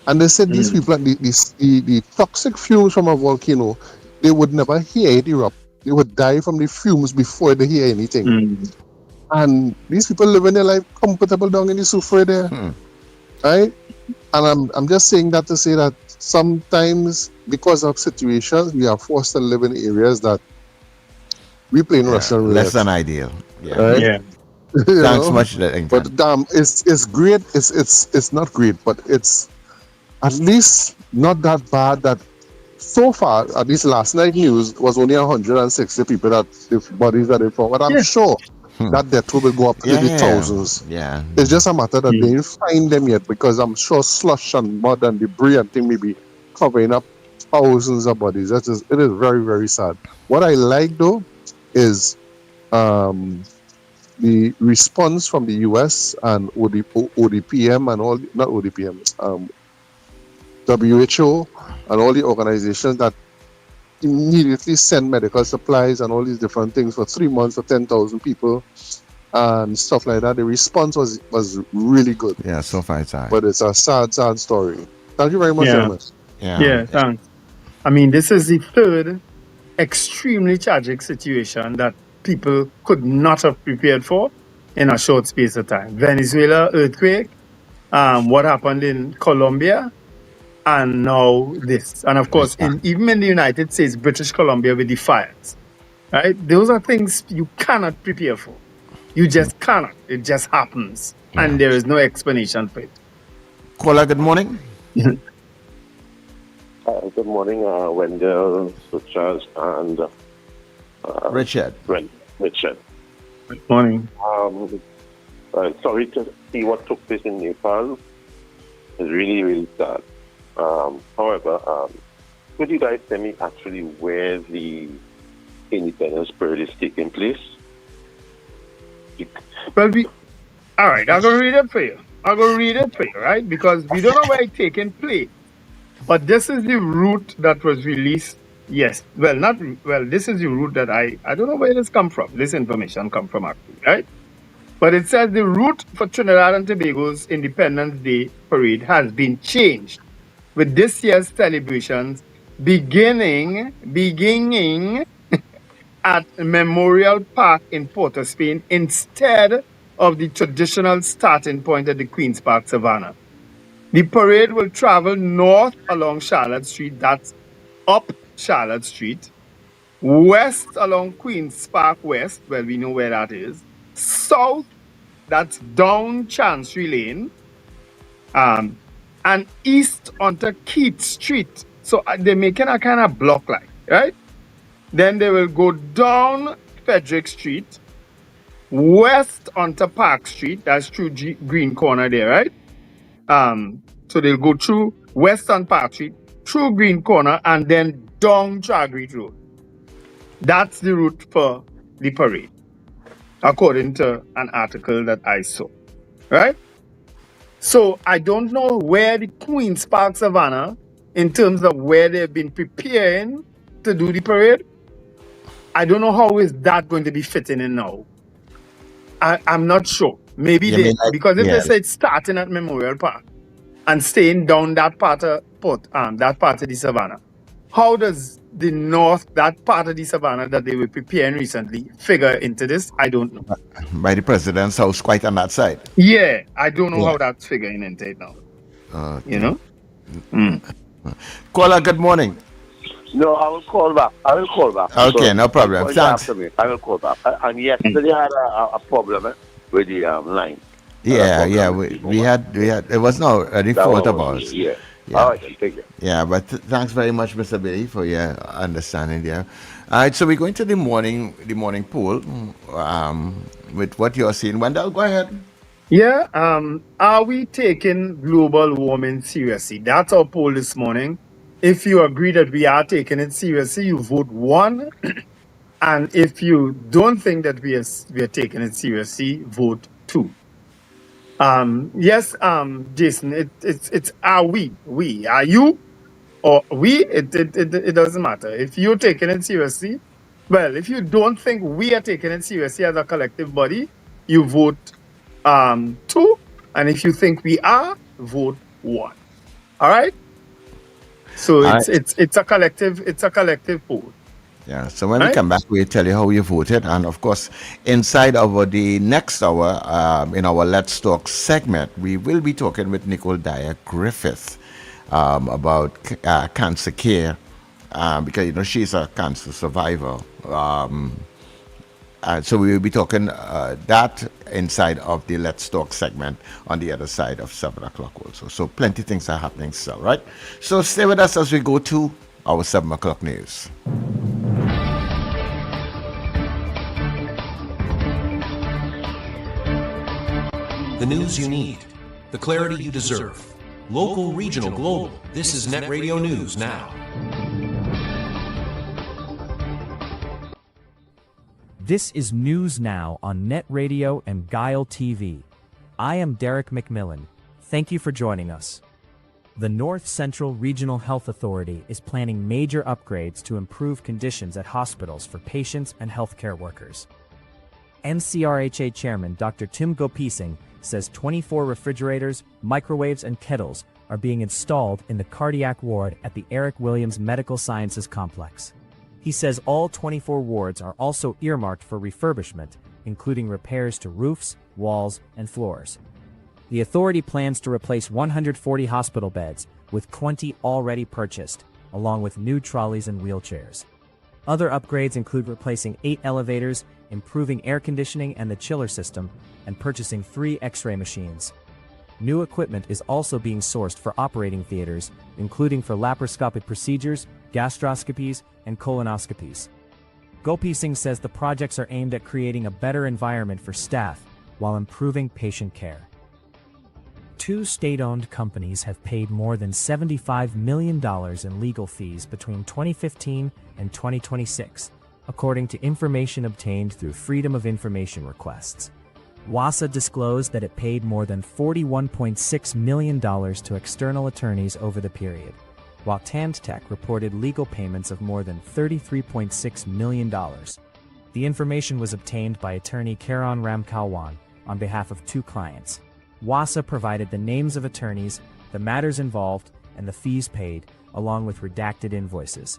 and they said these people, the toxic fumes from a volcano, they would never hear it erupt. They would die from the fumes before they hear anything. And these people living their life comfortable down in the soufre there, right? And I'm just saying that to say that sometimes because of situations, we are forced to live in areas that we play in Russian roulette. Less than ideal. Yeah. Right? Yeah. Thanks much. But it's great. It's not great, but it's at least not that bad. That so far, at least last night news was only 160 people that the bodies that they found. But I'm sure that death will go up to the thousands. Yeah. It's just a matter that they didn't find them yet, because I'm sure slush and mud and debris and thing may be covering up thousands of bodies. It is very, very sad. What I like though is the response from the US and ODPM and all, not ODPM, WHO and all the organizations that immediately send medical supplies and all these different things for 3 months for 10,000 people and stuff like that. The response was really good. Yeah, so far it's sad. But it's a sad story. Thank you very much, gentlemen. Yeah, thanks. I mean, this is the third extremely tragic situation that people could not have prepared for in a short space of time. Venezuela earthquake, what happened in Colombia, and now this. And of course, even in the United States, British Columbia with the fires. Right? Those are things you cannot prepare for. You just cannot. It just happens. Yeah. And there is no explanation for it. Caller, good morning. Good morning, Wendell, Suchas, and Richard. Richard. Good morning. Sorry to see what took place in Nepal. It's really, really sad. However, could you guys tell me actually where the Independence Parade is taking place? Well, all right, I'm going to read it for you. Right? Because we don't know where it's taking place. But this is the route that was released. Yes. This is the route that I don't know where this come from. This information come from actually, right? But it says the route for Trinidad and Tobago's Independence Day Parade has been changed, with this year's celebrations beginning at Memorial Park in Port of Spain instead of the traditional starting point at the Queen's Park Savannah. The parade will travel north along Charlotte Street, that's up Charlotte Street, west along Queen's Park West, well, we know where that is, south, that's down Chancery Lane, and east onto Keith Street. So they're making a kind of block line, right? Then they will go down Frederick Street, west onto Park Street, that's through Green Corner there, right? So they'll go through west on Park Street, through Green Corner, and then down Chagrit Road. That's the route for the parade, according to an article that I saw, right? So I don't know where the Queen's Park Savannah, in terms of where they've been preparing to do the parade, I don't know how is that going to be fitting in now. I'm not sure. Maybe because if they say it's starting at Memorial Park and staying down that part of the Savannah, how does the north, that part of the Savannah that they were preparing recently, figure into this? I don't know. By the president's house, quite on that side. Yeah, I don't know how that's figuring into it now. You know? Caller, good morning. No, I will call back. Okay, no problem. Thanks. I will call back. And yesterday I had a problem with the line. Yeah. We had. It was no any fault of ours. Yeah. All right, thank you. Yeah, but thanks very much, Mr. Billy, for your understanding there. All right, so we're going to the morning poll with what you're seeing. Wendell, go ahead. Yeah. Are we taking global warming seriously? That's our poll this morning. If you agree that we are taking it seriously, you vote 1. And if you don't think that we are taking it seriously, vote 2. Yes, Jason, it's are we, are you, or we, it doesn't matter. If you're taking it seriously, well, if you don't think we are taking it seriously as a collective body, you vote 2. And if you think we are, vote 1. All right? So it's a collective poll. Yeah, so when we come back, we'll tell you how you voted. And of course, inside of the next hour, in our Let's Talk segment, we will be talking with Nicole Dyer-Griffith about cancer care, because, she's a cancer survivor. So we will be talking that inside of the Let's Talk segment on the other side of 7 o'clock also. So plenty of things are happening still, right? So stay with us as we go to our 7 o'clock news. The news you need, the clarity you deserve. Local, regional, global. This is NETT Radio News Now. This is News Now on NETT Radio and Gayelle TV. I am Derek McMillan. Thank you for joining us. The North Central Regional Health Authority is planning major upgrades to improve conditions at hospitals for patients and healthcare workers. NCRHA Chairman Dr. Tim Gopising says 24 refrigerators, microwaves, and kettles are being installed in the cardiac ward at the Eric Williams Medical Sciences Complex. He says all 24 wards are also earmarked for refurbishment, including repairs to roofs, walls, and floors. The authority plans to replace 140 hospital beds, with 20 already purchased, along with new trolleys and wheelchairs. Other upgrades include replacing 8 elevators, improving air conditioning and the chiller system, and purchasing 3 X-ray machines. New equipment is also being sourced for operating theaters, including for laparoscopic procedures, gastroscopies, and colonoscopies. Gopising says the projects are aimed at creating a better environment for staff while improving patient care. 2 state-owned companies have paid more than $75 million in legal fees between 2015 and 2026, according to information obtained through Freedom of Information requests. WASA disclosed that it paid more than $41.6 million to external attorneys over the period, while TandTech reported legal payments of more than $33.6 million. The information was obtained by attorney Karan Ramkalwan on behalf of 2 clients. WASA provided the names of attorneys, the matters involved, and the fees paid, along with redacted invoices.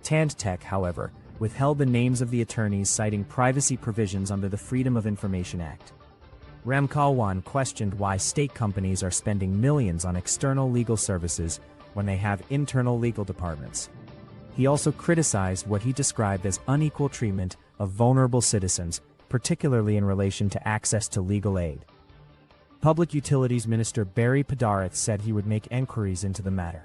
TandTech, however, withheld the names of the attorneys, citing privacy provisions under the Freedom of Information Act. Ramkalwan questioned why state companies are spending millions on external legal services when they have internal legal departments. He also criticized what he described as unequal treatment of vulnerable citizens, particularly in relation to access to legal aid. Public Utilities Minister Barry Padareth said he would make enquiries into the matter.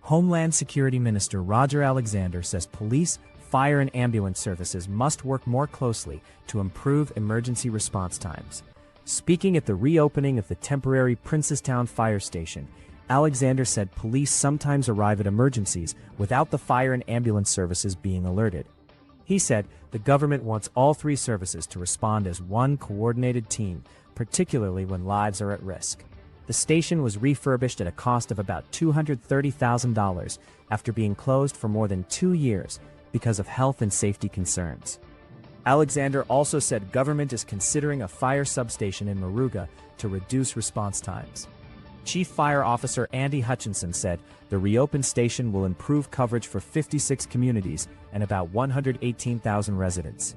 Homeland Security Minister Roger Alexander says police, fire and ambulance services must work more closely to improve emergency response times. Speaking at the reopening of the temporary Princestown Fire Station, Alexander said police sometimes arrive at emergencies without the fire and ambulance services being alerted. He said the government wants all three services to respond as one coordinated team, particularly when lives are at risk. The station was refurbished at a cost of about $230,000 after being closed for more than 2 years because of health and safety concerns. Alexander also said government is considering a fire substation in Moruga to reduce response times. Chief Fire Officer Andy Hutchinson said the reopened station will improve coverage for 56 communities and about 118,000 residents.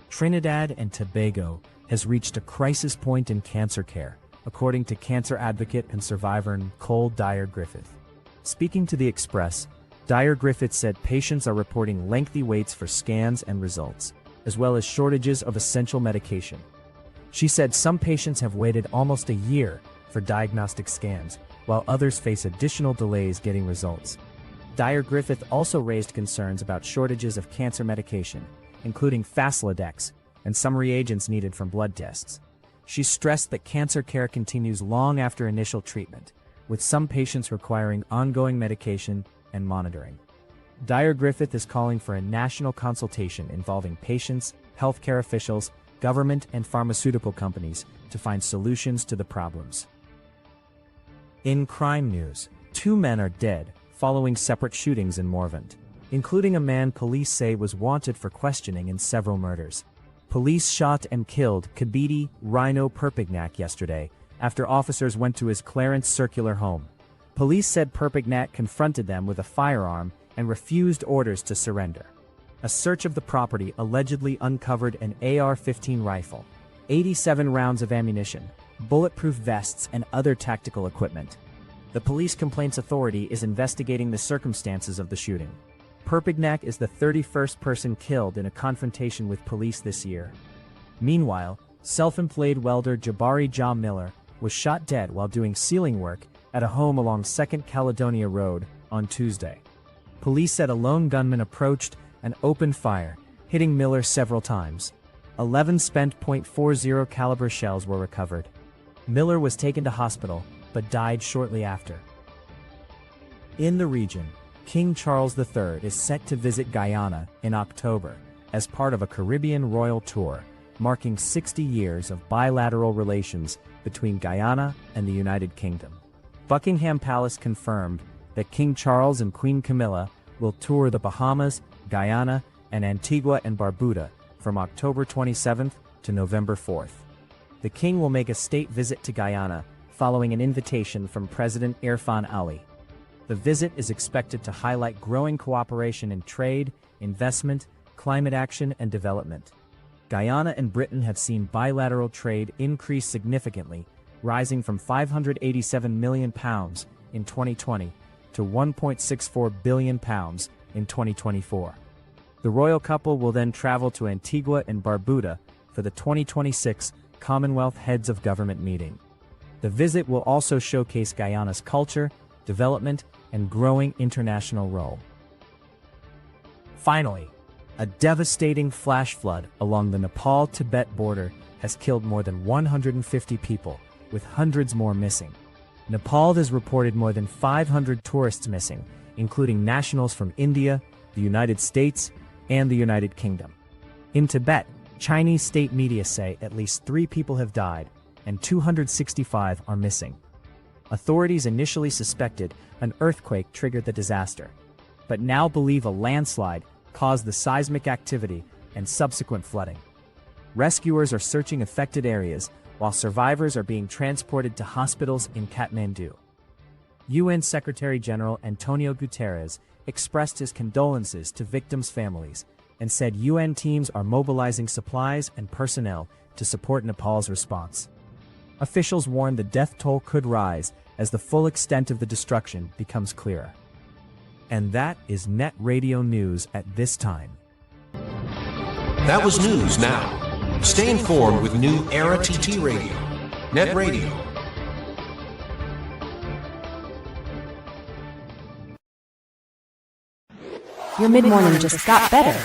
Trinidad and Tobago has reached a crisis point in cancer care, according to cancer advocate and survivor Nicole Dyer-Griffith. Speaking to The Express, Dyer-Griffith said patients are reporting lengthy waits for scans and results, as well as shortages of essential medication. She said some patients have waited almost a year for diagnostic scans, while others face additional delays getting results. Dyer-Griffith also raised concerns about shortages of cancer medication, including Faslodex, and some reagents needed from blood tests. She stressed that cancer care continues long after initial treatment, with some patients requiring ongoing medication and monitoring. Dyer-Griffith is calling for a national consultation involving patients, healthcare officials, government, and pharmaceutical companies to find solutions to the problems. In crime news, 2 men are dead following separate shootings in Morvant, including a man police say was wanted for questioning in several murders. Police shot and killed Kabidi Rhino Perpignac yesterday after officers went to his Clarence Circular home. Police said Perpignac confronted them with a firearm and refused orders to surrender. A search of the property allegedly uncovered an AR-15 rifle, 87 rounds of ammunition, bulletproof vests, and other tactical equipment. The Police Complaints Authority is investigating the circumstances of the shooting. Perpignac is the 31st person killed in a confrontation with police this year. Meanwhile, self-employed welder Jabari Ja Miller was shot dead while doing ceiling work at a home along 2nd Caledonia Road on Tuesday. Police said a lone gunman approached and opened fire, hitting Miller several times. 11 spent .40 caliber shells were recovered. Miller was taken to hospital, but died shortly after. In the region, King Charles III is set to visit Guyana in October as part of a Caribbean royal tour, marking 60 years of bilateral relations between Guyana and the United Kingdom. Buckingham Palace confirmed that King Charles and Queen Camilla will tour the Bahamas, Guyana, and Antigua and Barbuda from October 27th to November 4th. The king will make a state visit to Guyana following an invitation from President Irfan Ali. The visit is expected to highlight growing cooperation in trade, investment, climate action, and development. Guyana and Britain have seen bilateral trade increase significantly, rising from £587 million in 2020 to £1.64 billion in 2024. The royal couple will then travel to Antigua and Barbuda for the 2026 Commonwealth Heads of Government meeting. The visit will also showcase Guyana's culture, development, and growing international role. Finally, a devastating flash flood along the Nepal-Tibet border has killed more than 150 people, with hundreds more missing. Nepal has reported more than 500 tourists missing, including nationals from India, the United States, and the United Kingdom. In Tibet, Chinese state media say at least 3 people have died and 265 are missing. Authorities initially suspected an earthquake triggered the disaster, but now believe a landslide caused the seismic activity and subsequent flooding. Rescuers are searching affected areas while survivors are being transported to hospitals in Kathmandu. UN Secretary-General Antonio Guterres expressed his condolences to victims' families and said UN teams are mobilizing supplies and personnel to support Nepal's response. Officials warned the death toll could rise as the full extent of the destruction becomes clearer. And that is Net Radio News at this time. That was News Now. Stay informed with New Era TT Radio. Net Radio. Your mid-morning just got better.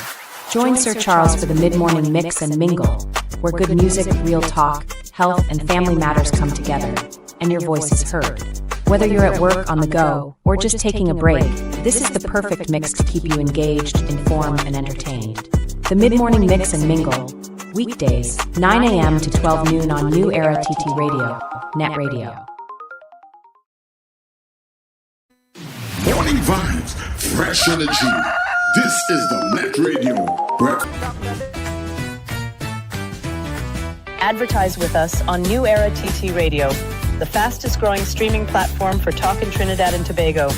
Join Sir Charles for the mid-morning mix and mingle, where good music, real talk, health, and family matters come together, and your voice is heard. Whether you're at work, on the go, or just taking a break, this is the perfect mix to keep you engaged, informed, and entertained. The mid-morning mix and mingle, weekdays, 9 a.m. to 12 noon on New Era TT Radio, Net Radio. Morning vibes, fresh energy. This is the Net Radio. Advertise with us on New Era TT Radio, the fastest growing streaming platform for talk in Trinidad and Tobago.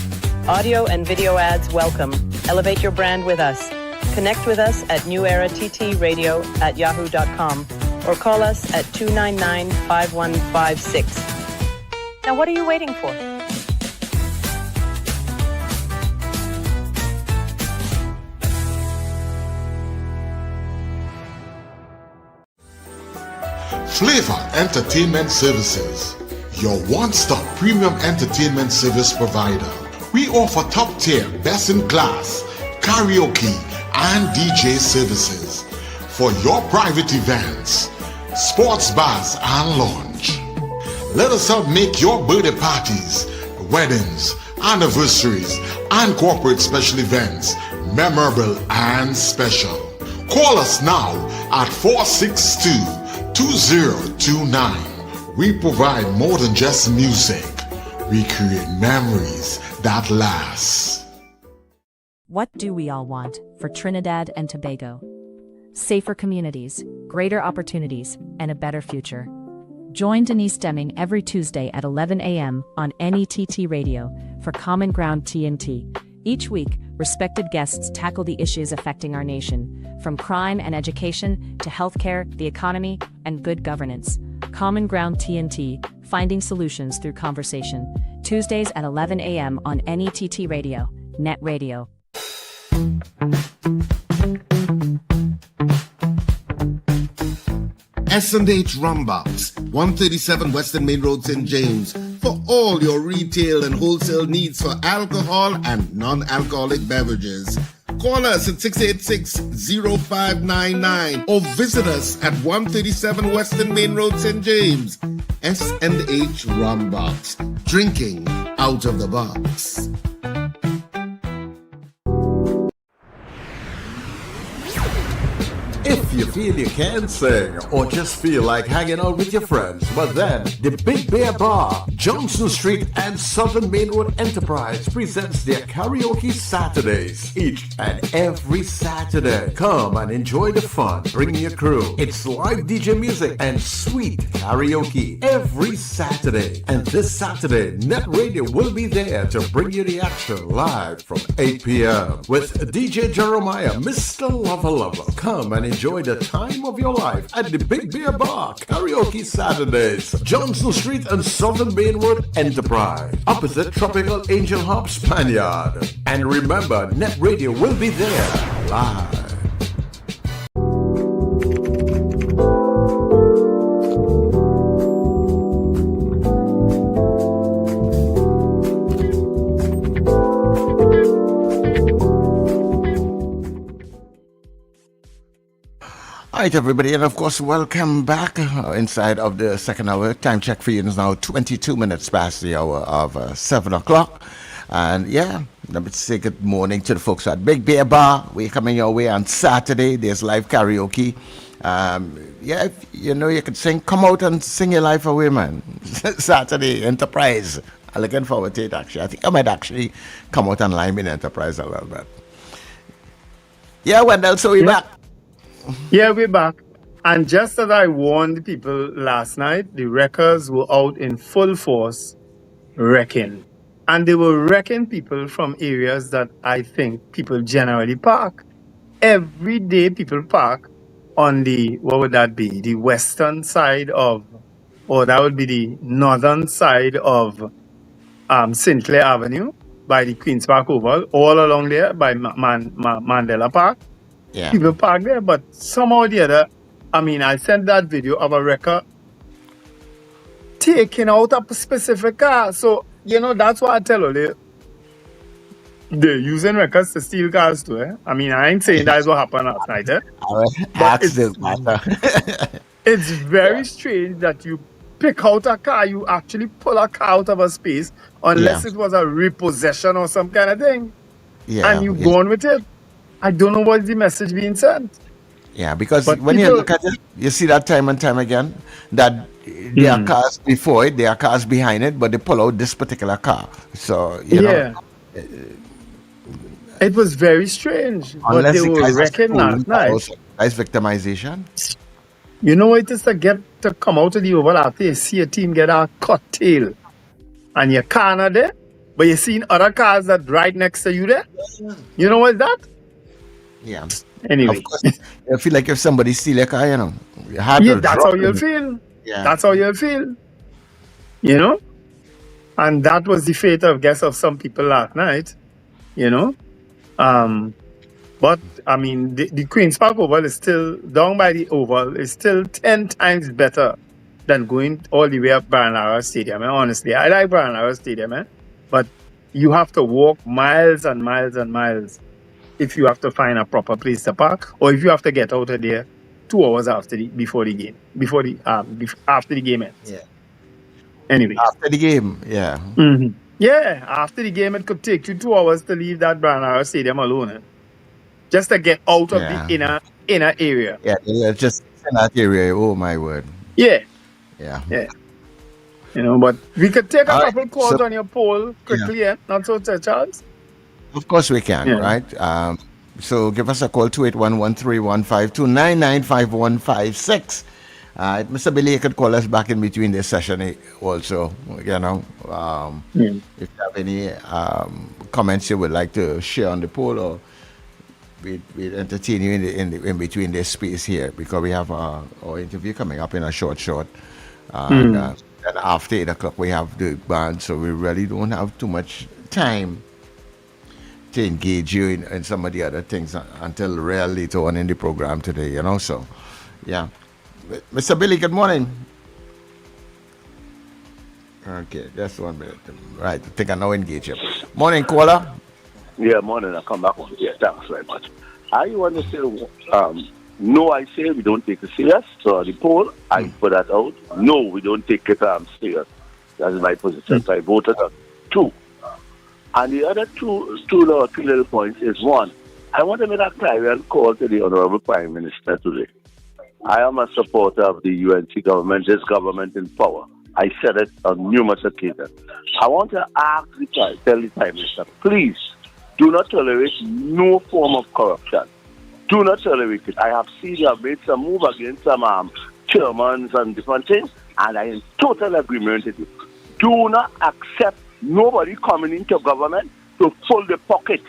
Audio and video ads welcome. Elevate your brand with us. Connect with us at newerattradio@yahoo.com or call us at 299-5156. Now what are you waiting for? Flavor Entertainment Services, your one-stop premium entertainment service provider. We offer top-tier, best-in-class karaoke and DJ services for your private events, sports bars and lounge. Let us help make your birthday parties, weddings, anniversaries, and corporate special events memorable and special. Call us now at 462-2029. We provide more than just music. We create memories that last. What do we all want for Trinidad and Tobago? Safer communities, greater opportunities, and a better future. Join Denise Deming every Tuesday at 11 a.m. on NETT Radio for Common Ground TNT. Each week, respected guests tackle the issues affecting our nation, from crime and education to healthcare, the economy, and good governance. Common Ground TNT, finding solutions through conversation. Tuesdays at 11 a.m. on NETT Radio, Net Radio. S&H Rumbox, 137 Western Main Road, St. James, for all your retail and wholesale needs for alcohol and non-alcoholic beverages. Call us at 686-0599 or visit us at 137 Western Main Road, St. James. S&H Rumbox, drinking out of the box. If you feel you can sing or just feel like hanging out with your friends, but then the Big Bear Bar, Johnson Street and Southern Main Road Enterprise presents their Karaoke Saturdays each and every Saturday. Come and enjoy the fun. Bring your crew. It's live DJ music and sweet karaoke every Saturday. And this Saturday, Net Radio will be there to bring you the action live from 8 p.m. with DJ Jeremiah, Mr. Lover Lover. Come and enjoy the time of your life at the Big Bear Bar, Karaoke Saturdays, Johnson Street and Southern Main Road Enterprise, opposite Tropical Angel Hop Spaniard. And remember, Net Radio will be there live. All right, everybody, and of course, welcome back inside of the second hour. Time check for you is now 22 minutes past the hour of 7 o'clock. And yeah, let me say good morning to the folks at Big Bear Bar. We're coming your way on Saturday. There's live karaoke. Yeah, if you know you can sing, come out and sing your life away, man. Saturday, Enterprise. I'm looking forward to it, actually. I think I might actually come out and lime in Enterprise a little bit. Yeah, Wendell, so we're back. Yeah, we're back. And just as I warned people last night, the wreckers were out in full force wrecking. And they were wrecking people from areas that I think people generally park. Every day people park on the, what would that be? The western side of, or that would be the northern side of St. Clair Avenue. by the Queen's Park Oval, all along there by Mandela Park. Yeah. People park there, but somehow or the other, I mean, I sent that video of a wrecker taking out a specific car. So, you know, that's why I tell you, they're using wreckers to steal cars too. I mean, I ain't saying that's what happened last night. But it's very strange that you pick out a car, you actually pull a car out of a space, unless it was a repossession or some kind of thing. And you go on with it. I don't know what's the message being sent. Yeah, because when you look at it, you see that time and time again, that there are cars before it, there are cars behind it, but they pull out this particular car. So, you know. It was very strange. But they were wrecking last night. Nice victimization. You know what it is to come out of the Oval after you see a team get a cut tail and your car not there, but you seen other cars that right next to you there? You know what's that? Yeah. Anyway. Of course, I feel like if somebody steal a car, you know, that's how you'll feel. Yeah. That's how you'll feel. You know? And that was the fate of some people last night. You know? But I mean, the Queen's Park Oval is still down by the Oval is still 10 times better than going all the way up Baranara Stadium. And honestly, I like Baranara Stadium, but you have to walk miles and miles and miles if you have to find a proper place to park, or if you have to get out of there 2 hours after after the game ends. Yeah. Anyway, after the game, yeah. Mm-hmm. Yeah, after the game, it could take you 2 hours to leave that Baranara Stadium alone, just to get out of the inner area. Yeah, just in that area. Oh my word. Yeah. Yeah. Yeah. You know, but we could take a couple calls on your poll quickly, not so, Charles? Of course we can, right? So give us a call, 281-1315-299-5156. Mr. Billy, you could call us back in between this session also, you know. If you have any comments you would like to share on the poll, or we'd entertain you in between this space here, because we have our interview coming up in a short. And after 8 o'clock we have the band, so we really don't have too much time to engage you in some of the other things until real later on in the program today, you know. So, yeah. Mr. Billy, good morning. Okay, just 1 minute. Right, I think I now engage you. Morning, caller. Yeah, morning. I come back on. Yeah, thanks very much. I want to say, no, I say we don't take it serious. So the poll, I put that out. No, we don't take it serious. That is my position. So I voted on 2. And the other two little points is, 1, I want to make a clarion call to the Honorable Prime Minister today. I am a supporter of the UNC government, this government in power. I said it on numerous occasions. I want to tell the Prime Minister, please, do not tolerate no form of corruption. Do not tolerate it. I have seen you have made some move against some chairmans and different things, and I am in total agreement with you. Do not accept nobody coming into government to fill the pocket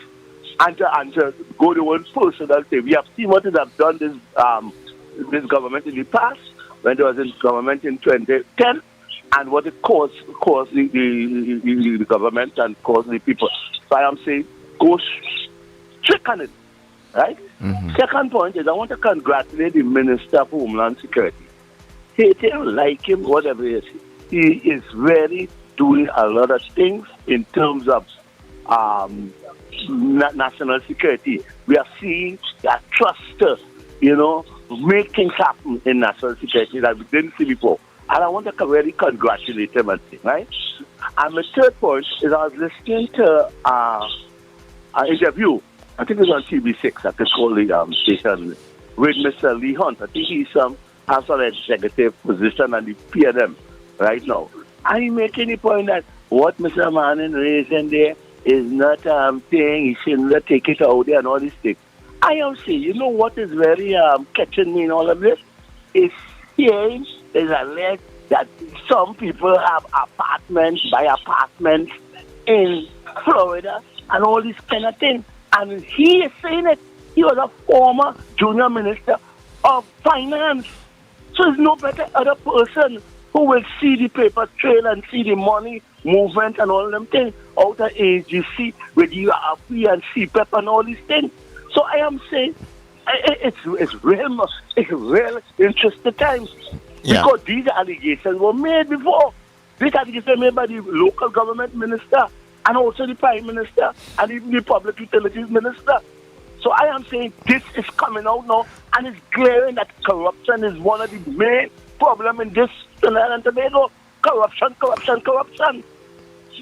and to go the one personal thing. We have seen what it has done this government in the past, when there was in government in 2010, and what it caused the government and caused the people. So I am saying, go strict on it, right? Mm-hmm. Second point is, I want to congratulate the Minister of Homeland Security. Hate him, like him, whatever it is. He is really doing a lot of things in terms of national security. We are seeing that trust, make things happen in national security that we didn't see before. And I want to really congratulate him, right? And the third point is, I was listening to an interview, I think it was on TV6, I could call the station, with Mr. Lee Hunt. I think he's has an executive position on the PNM right now. And he making the point that what Mr. Manning raised in there is not thing, he shouldn't take it out there and all these things. I am saying, you know what is very catching me in all of this? Is hearing there's alleged that some people have apartments in Florida and all this kind of thing. And he is saying it. He was a former junior minister of finance. So there's no better other person who will see the paper trail and see the money movement and all them things out of AGC with URP and CPEP and all these things. So I am saying it's real interesting times. Yeah. Because these allegations were made before. These allegations were made by the local government minister and also the prime minister and even the public utilities minister. So I am saying this is coming out now, and it's glaring that corruption is one of the main problems in this Trinidad and Tobago. Corruption.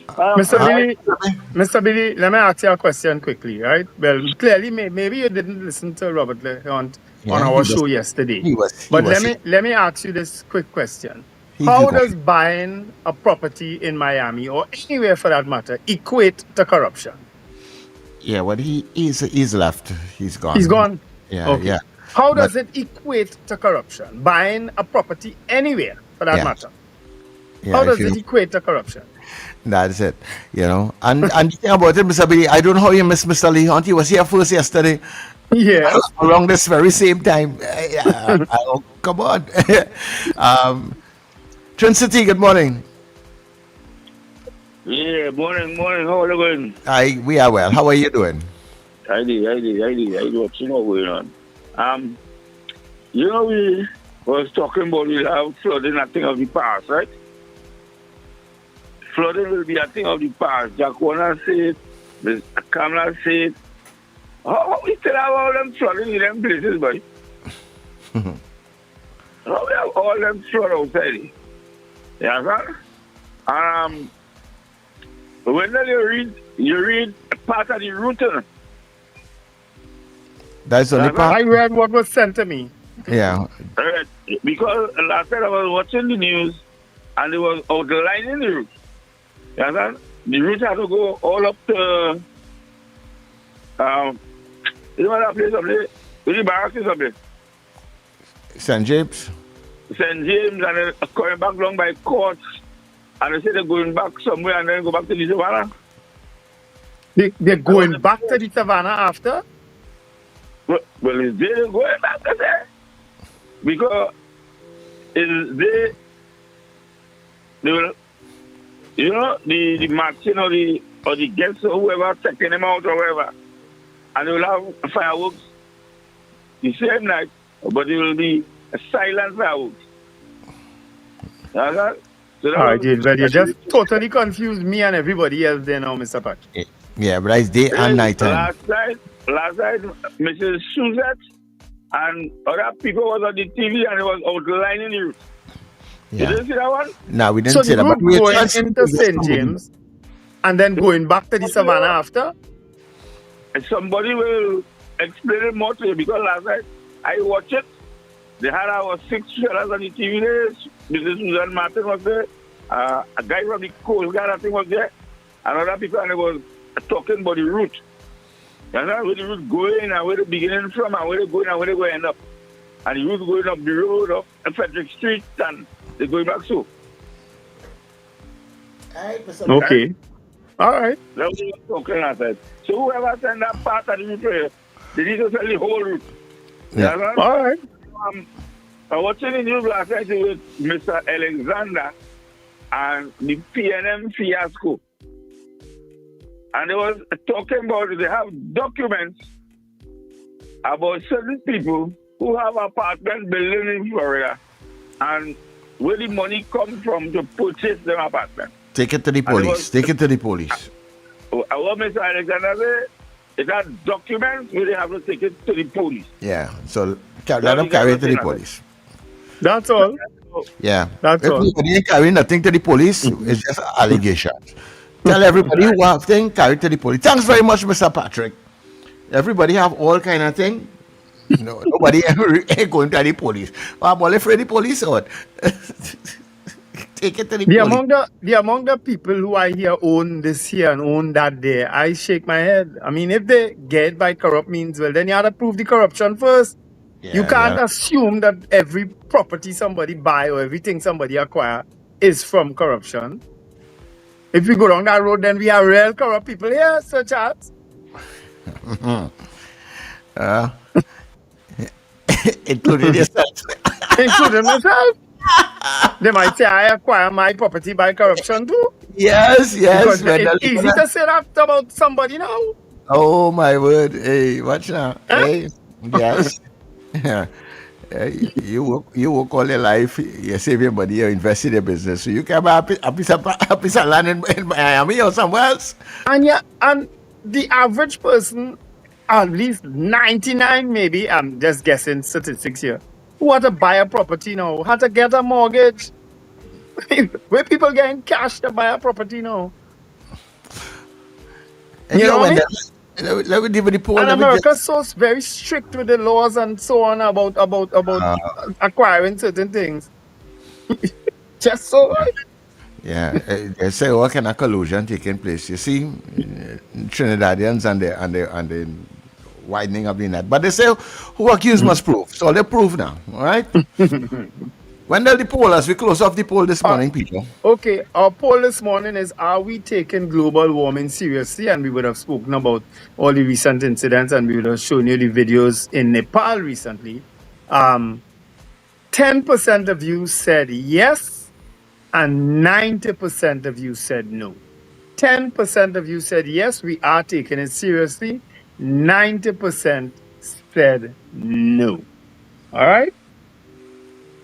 Mr. Billy, let me ask you a question quickly, right? Well, clearly, maybe you didn't listen to Robert Lehunt on our show yesterday. Let me ask you this quick question. How does buying a property in Miami or anywhere for that matter equate to corruption? Yeah, well, he's left. He's gone. He's gone? Yeah, Okay. yeah. How does it equate to corruption? Buying a property anywhere for that matter. Yeah, How does it equate to corruption? That's it, And the thing about it, Mr. Billy, I don't know how you missed Mr. Lehunt. He was here first yesterday. Yeah. Around this very same time. Oh, come on. Trinity, good morning. Yeah, morning. How are you going? We are well. How are you doing? I did. What's going on? We was talking about we have flooding a thing of the past, right? Flooding will be a thing of the past. Jack Warner said, Mr. Kamala said, how we tell about them flooding in them places, boy? How we have all them flood outside? Yeah, sir? When you read a part of the route. That's the only part. I read what was sent to me. Yeah. Because last time I was watching the news and it was outlining the route. Yeah, sir? The route had to go all up to that place up there? The barracks up there? St. James? St. James, and then coming back along by Courts. And they say they're going back somewhere and then go back to the Savannah. They're going back to the Savannah after? Well, is they going back to there? Because they will, the marching or the guests or whoever taking them out or whatever, and they will have fireworks the same night, but it will be a silent fireworks. All right, you just totally confused me and everybody else there now, Mr. Patrick. Yeah, but it's day and night time. Last night, Mrs. Suzette and other people was on the TV and it was outlining the route. Yeah. You didn't see that one? No, we didn't see that. But we're going into St. James and then going back to the Savannah after? And somebody will explain it more to you because last night I watched it. They had our 6 fellas on the TV there. Mrs. Susan Martin was there. A guy from the Coast Guard, I think, was there. And other people, and they was talking about the route. And that's where the route going and where the beginning from and where they're going and where they're going to end up. And the route going up the road up Frederick Street and they're going back so. Okay. All right. That's what we're talking about. So whoever sent that part of the route, they need to sell the whole route. Yeah. All right. I was watching the news last night with Mr. Alexander and the PNM fiasco. And they was talking about they have documents about certain people who have apartment building in Florida and where the money comes from to purchase them apartment. Take it to the police. Take it to the police. What Mr. Alexander said, is that documents where they have to take it to the police. Yeah. So let them carry it to the police. That's all. Yeah. That's all. Everybody ain't carrying nothing to the police. It's just allegations. Tell everybody who have thing, carry it to the police. Thanks very much, Mr. Patrick. Everybody have all kind of thing. No, nobody ain't going to the police. I'm all afraid of the police or what? Take it to the police. Among the people who I hear own this here and own that there, I shake my head. I mean, if they get by corrupt means, well, then you have to prove the corruption first. Yeah, you can't assume that every property somebody buy or everything somebody acquire is from corruption. If we go down that road, then we have real corrupt people here, Sir Charles. Including yourself. Including myself. They might say, I acquire my property by corruption too. Yes, Because when it's easy to say that about somebody now. Oh my word! Hey, watch now. Hey, yes. You work all your life. You save your money. You invest in your business. So you can buy a piece of land in Miami or somewhere else. And the average person, at least 99 maybe, I'm just guessing statistics here, who had to buy a property now, had to get a mortgage. Where people getting cash to buy a property now. And You know what I mean? Let me give you the poll. And America's so very strict with the laws and so on about acquiring certain things. Just so. Yeah, they say all kind of collusion taking place. You see, Trinidadians and the widening of the net. But they say who accused must prove. So they prove now, all right? When they'll the poll as we close off the poll this morning, people. Okay, our poll this morning is, are we taking global warming seriously? And we would have spoken about all the recent incidents, and we would have shown you the videos in Nepal recently. 10% of you said yes, and 90% of you said no. 10% of you said yes, we are taking it seriously. 90% said no. All right?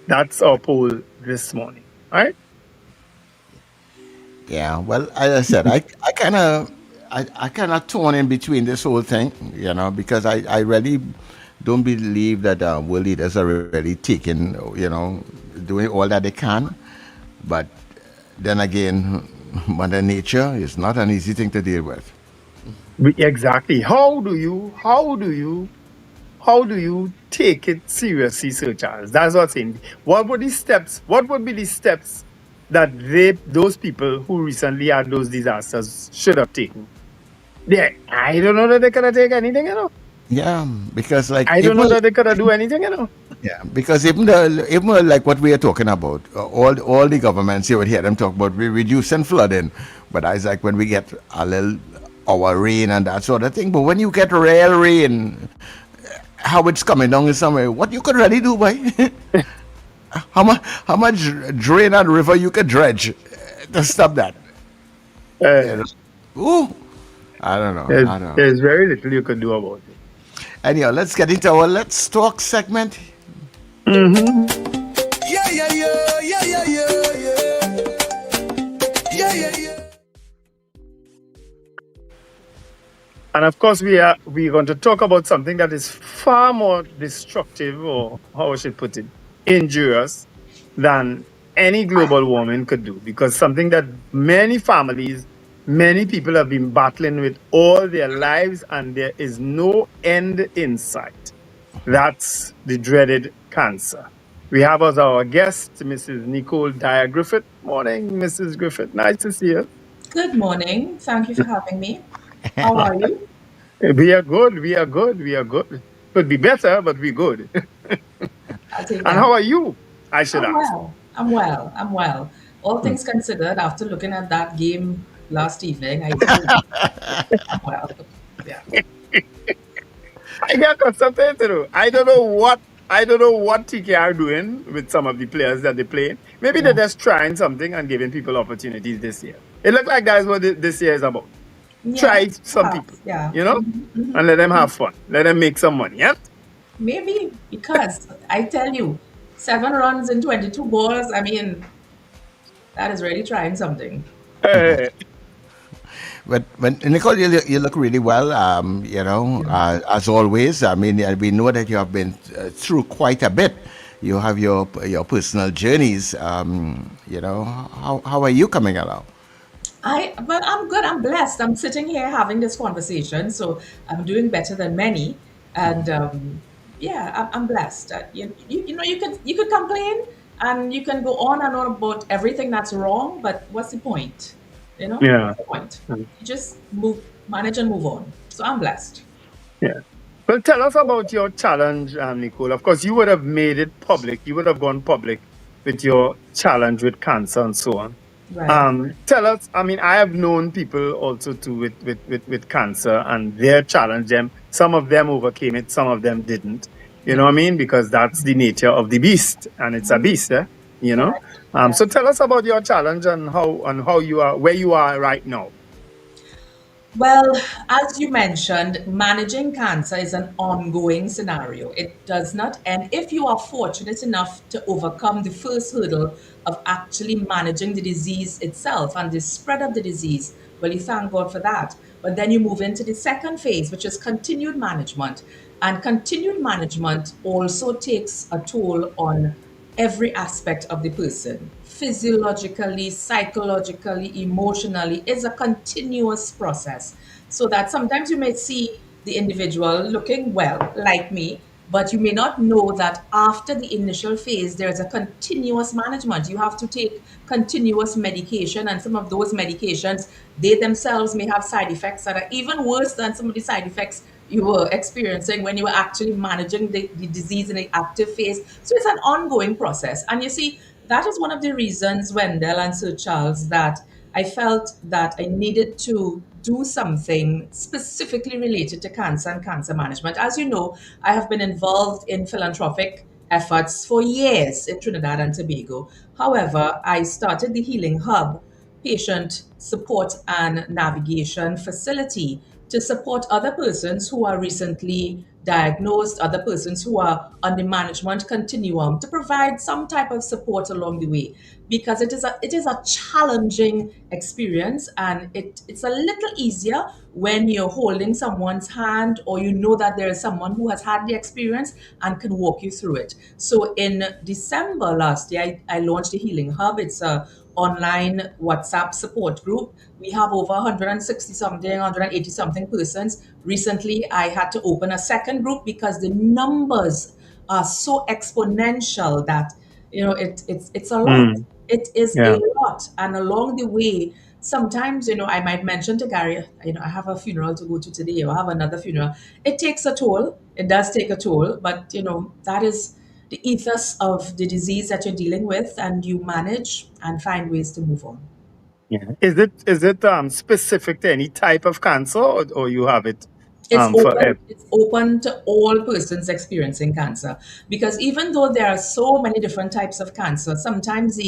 That's our poll this morning. All right? Yeah, well, as I said, I kind of torn in between this whole thing, because I really don't believe that world leaders are really taking, doing all that they can. But then again, Mother Nature is not an easy thing to deal with. Exactly. How do you take it seriously, Sir Charles? That's what I'm saying. What would be the steps that those people who recently had those disasters should have taken? Yeah, I don't know that they could have taken anything, Yeah, because I don't know that they could have do anything, Yeah, because even like what we are talking about, all the governments, you would hear them talk about reducing flooding, but it's like when we get a little our rain and that sort of thing. But when you get real rain, how it's coming down in somewhere, what you could really do, boy? how much drain and river you could dredge to stop that? Ooh, I don't know. There's very little you can do about it. Anyhow, let's get into our Let's Talk segment. Yeah. And of course, we're going to talk about something that is far more destructive, or how I should put it, injurious than any global warming could do. Because something that many families, many people have been battling with all their lives, and there is no end in sight. That's the dreaded cancer. We have as our guest, Mrs. Nicole Dyer-Griffith. Morning, Mrs. Griffith. Nice to see you. Good morning. Thank you for having me. How are you? We are good. Could be better, but we're good. And how are you? I should ask. I'm well. All things considered, after looking at that game last evening, I'm well. Yeah. I got something to do. I don't know what TK are doing with some of the players that they play. Maybe they're just trying something and giving people opportunities this year. It looks like that's what this year is about. Try some people, and let them have fun. Let them make some money, yeah? Maybe, because I tell you, 7 runs in 22 balls, I mean, that is really trying something. But Nicole, you look really well, as always. I mean, we know that you have been through quite a bit. You have your personal journeys. How are you coming along? I'm good. I'm blessed. I'm sitting here having this conversation, so I'm doing better than many. And I'm blessed. You can complain and you can go on and on about everything that's wrong, but what's the point? What's the point? You just manage and move on. So I'm blessed. Yeah. Well, tell us about your challenge, Nicole. Of course, you would have made it public. You would have gone public with your challenge with cancer and so on. Right. Tell us, I mean, I have known people also too with cancer and their challenge. Some of them overcame it, some of them didn't. You know what I mean? Because that's the nature of the beast, and it's a beast. you know. So tell us about your challenge and how you are, where you are right now. Well, as you mentioned, managing cancer is an ongoing scenario. It does not end. If you are fortunate enough to overcome the first hurdle of actually managing the disease itself and the spread of the disease, well, you thank God for that. But then you move into the second phase, which is continued management. And continued management also takes a toll on every aspect of the person, physiologically, psychologically, emotionally. Is a continuous process. So that sometimes you may see the individual looking well, like me, but you may not know that after the initial phase, there's a continuous management. You have to take continuous medication, and some of those medications, they themselves may have side effects that are even worse than some of the side effects you were experiencing when you were actually managing the disease in the active phase. So it's an ongoing process. And you see, that is one of the reasons, Wendell and Sir Charles, that I felt that I needed to do something specifically related to cancer and cancer management. As you know, I have been involved in philanthropic efforts for years in Trinidad and Tobago. However, I started the Healing Hub patient support and navigation facility to support other persons who are recently diagnosed, other persons who are on the management continuum, to provide some type of support along the way, because it is a challenging experience, and it's a little easier when you're holding someone's hand, or you know that there is someone who has had the experience and can walk you through it. So in December last year, I launched the Healing Hub. It's a online WhatsApp support group. We have over 160 something, 180 something persons. Recently, I had to open a second group because the numbers are so exponential that, you know, it's a lot. It is a lot. And along the way, sometimes, you know, I might mention to Gary, you know, I have a funeral to go to today, or I have another funeral. It takes a toll. It does take a toll, but, you know, that is the ethos of the disease that you're dealing with, and you manage and find ways to move on. Yeah. Is it specific to any type of cancer, or you have it It's open to all persons experiencing cancer, because even though there are so many different types of cancer, sometimes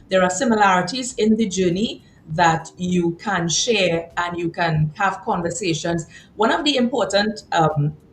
there are similarities in the journey that you can share and you can have conversations. One of the important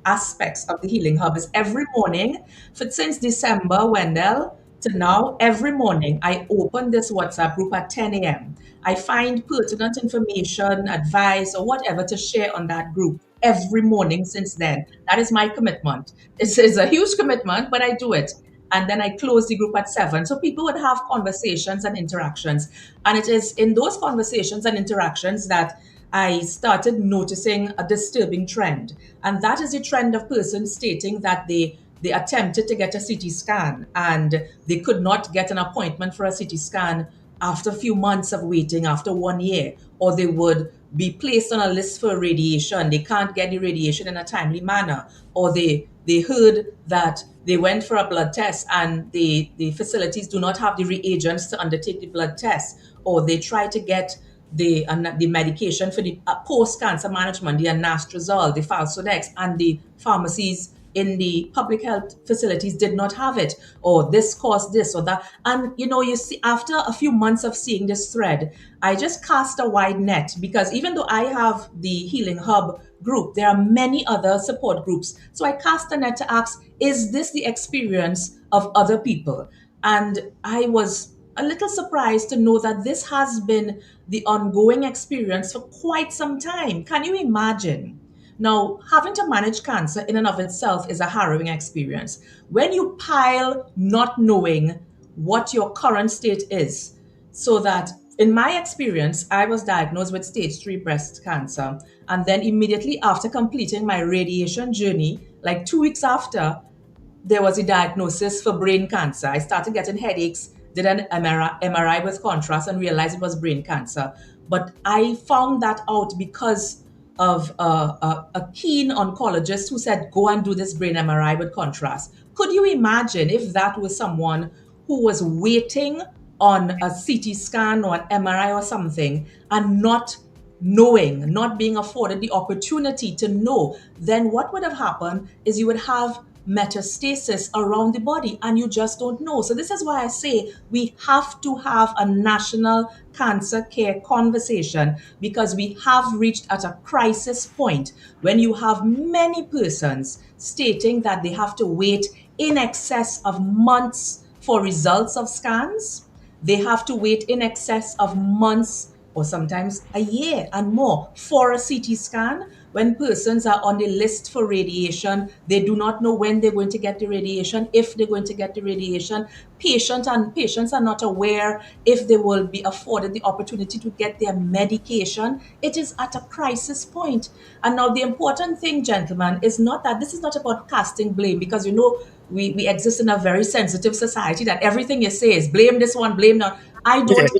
aspects of the Healing Hub is every morning, since December, Wendell, to now, every morning I open this WhatsApp group at 10 a.m. I find pertinent information, advice, or whatever to share on that group every morning since then. That is my commitment. It's a huge commitment, but I do it. And then I close the group at 7. So people would have conversations and interactions. And it is in those conversations and interactions that I started noticing a disturbing trend. And that is the trend of persons stating that they attempted to get a CT scan and they could not get an appointment for a CT scan after a few months of waiting, after 1 year, or they would be placed on a list for radiation. They can't get the radiation in a timely manner, or they heard that they went for a blood test and the facilities do not have the reagents to undertake the blood test, or they try to get the medication for the post-cancer management, the anastrozole, the Falsodex, and the pharmacies in the public health facilities did not have it, or this caused this or that. And, you know, you see, after a few months of seeing this thread, I just cast a wide net, because even though I have the Healing Hub group, there are many other support groups. So I cast a net to ask, is this the experience of other people? And I was a little surprised to know that this has been the ongoing experience for quite some time. Can you imagine? Now, having to manage cancer in and of itself is a harrowing experience. When you pile not knowing what your current state is, so that in my experience, I was diagnosed with stage 3 breast cancer. And then immediately after completing my radiation journey, like 2 weeks after, there was a diagnosis for brain cancer. I started getting headaches, did an MRI with contrast, and realized it was brain cancer. But I found that out because of a keen oncologist who said, go and do this brain MRI with contrast. Could you imagine if that was someone who was waiting on a CT scan or an MRI or something and not knowing, not being afforded the opportunity to know? Then what would have happened is you would have metastasis around the body, and you just don't know. So this is why I say we have to have a national cancer care conversation, because we have reached at a crisis point when you have many persons stating that they have to wait in excess of months for results of scans. They have to wait in excess of months or sometimes a year and more for a CT scan. When persons are on the list for radiation, they do not know when they're going to get the radiation, if they're going to get the radiation. Patients are not aware if they will be afforded the opportunity to get their medication. It is at a crisis point. And now the important thing, gentlemen, is not that this is not about casting blame, because we exist in a very sensitive society that everything you say is blame this one, blame that. I don't.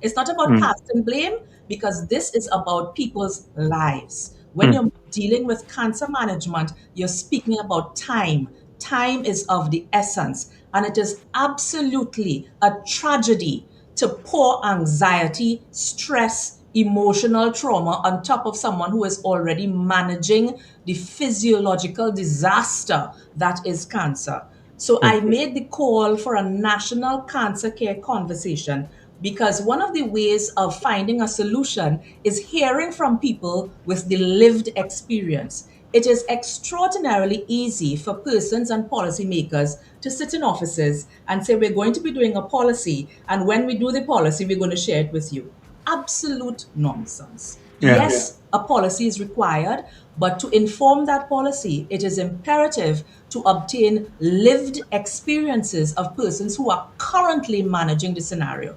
It's not about casting blame, because this is about people's lives. When you're dealing with cancer management, you're speaking about time. Time is of the essence, and it is absolutely a tragedy to pour anxiety, stress, emotional trauma on top of someone who is already managing the physiological disaster that is cancer. So I made the call for a national cancer care conversation, because one of the ways of finding a solution is hearing from people with the lived experience. It is extraordinarily easy for persons and policymakers to sit in offices and say, we're going to be doing a policy, and when we do the policy, we're going to share it with you. Absolute nonsense. Yes, a policy is required, but to inform that policy, it is imperative to obtain lived experiences of persons who are currently managing the scenario.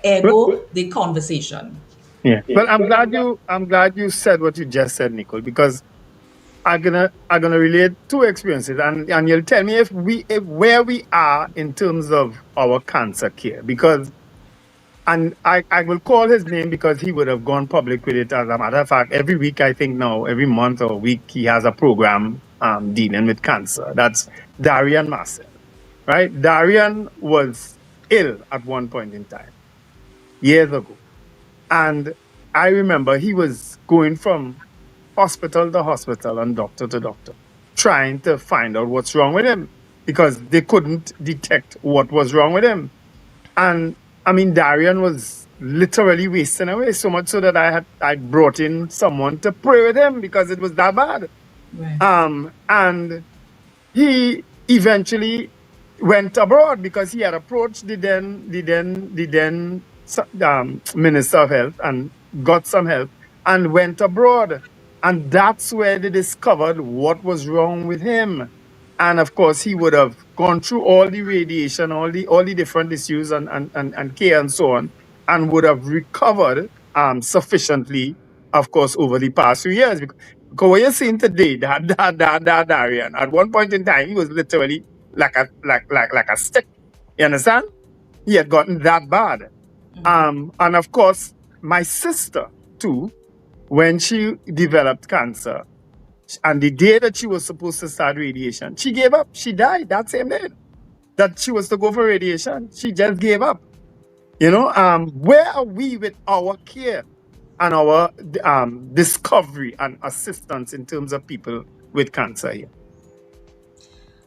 Ergo, the conversation. Yeah. Well, I'm glad you said what you just said, Nicole, because I'm gonna relate two experiences, and you'll tell me if where we are in terms of our cancer care, because, and I will call his name because he would have gone public with it. As a matter of fact, every week, I think now, every month or week, he has a program dealing with cancer. That's Darian Marcel, right? Darian was ill at one point in time, years ago. And I remember he was going from hospital to hospital and doctor to doctor, trying to find out what's wrong with him, because they couldn't detect what was wrong with him. And I mean, Darian was literally wasting away, so much so that I brought in someone to pray with him because it was that bad. Right. And he eventually went abroad because he had approached the then Minister of Health and got some help and went abroad. And that's where they discovered what was wrong with him. And of course, he would have gone through all the radiation, all the different issues and care and so on, and would have recovered sufficiently, of course, over the past few years. Because what you're seeing today, that Darian, at one point in time, he was literally like a stick. You understand? He had gotten that bad. And of course, my sister too, when she developed cancer, and the day that she was supposed to start radiation, she gave up. She died that same day that she was to go for radiation. She just gave up. Where are we with our care and our discovery and assistance in terms of people with cancer here?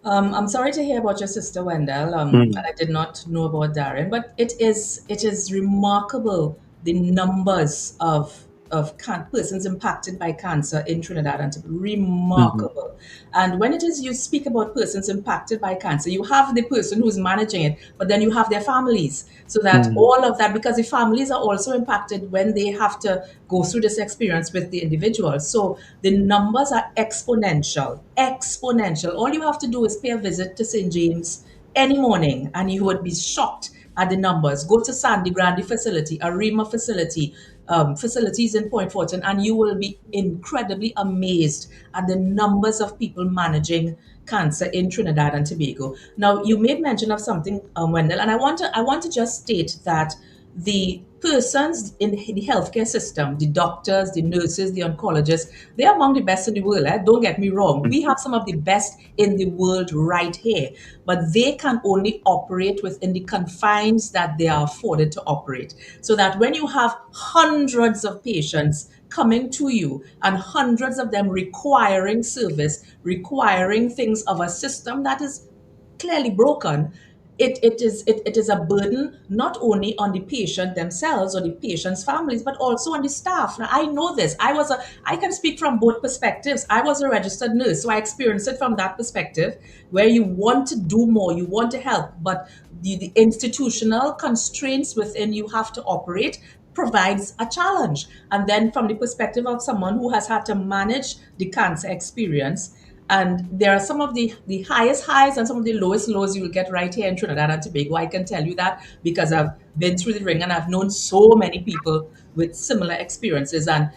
I'm sorry to hear about your sister Wendell, and I did not know about Darren, but it is remarkable the numbers of persons impacted by cancer in Trinidad and Tobago. Remarkable. And when it is you speak about persons impacted by cancer, you have the person who's managing it, but then you have their families. So that all of that, because the families are also impacted when they have to go through this experience with the individual. So the numbers are exponential. All you have to do is pay a visit to St. James any morning, and you would be shocked at the numbers. Go to Sandy Grande facility, Arima facility, facilities in Point Fortin, and you will be incredibly amazed at the numbers of people managing cancer in Trinidad and Tobago. Now, you made mention of something, Wendell, and I want to just state that the persons in the healthcare system, the doctors, the nurses, the oncologists, they're among the best in the world. Don't get me wrong. We have some of the best in the world right here, but they can only operate within the confines that they are afforded to operate. So that when you have hundreds of patients coming to you and hundreds of them requiring service, requiring things of a system that is clearly broken, it is a burden not only on the patient themselves or the patient's families, but also on the staff. Now, I know this. I can speak from both perspectives. I was a registered nurse, so I experienced it from that perspective, where you want to do more, you want to help, but the institutional constraints within you have to operate provides a challenge. And then from the perspective of someone who has had to manage the cancer experience, and there are some of the highest highs and some of the lowest lows you will get right here in Trinidad and Tobago. I can tell you that because I've been through the ring and I've known so many people with similar experiences. And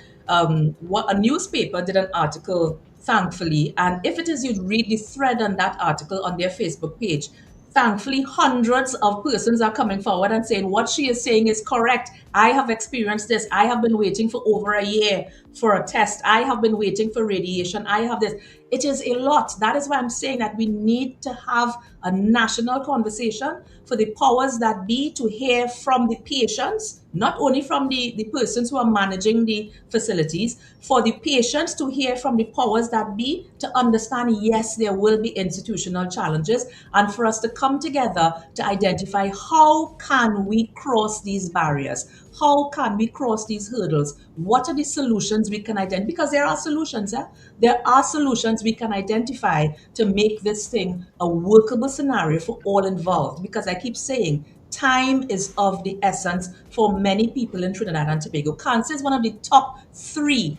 what a newspaper did an article, thankfully, and if it is you read the thread on that article on their Facebook page, thankfully, hundreds of persons are coming forward and saying what she is saying is correct. I have experienced this. I have been waiting for over a year for a test. I have been waiting for radiation. I have this. It is a lot. That is why I'm saying that we need to have a national conversation for the powers that be to hear from the patients, not only from the persons who are managing the facilities, for the patients to hear from the powers that be to understand, yes, there will be institutional challenges, and for us to come together to identify how can we cross these barriers, how can we cross these hurdles, what are the solutions we can identify, because there are solutions. There are solutions we can identify to make this thing a workable scenario for all involved, because I keep saying time is of the essence for many people in Trinidad and Tobago. Cancer is one of the top 3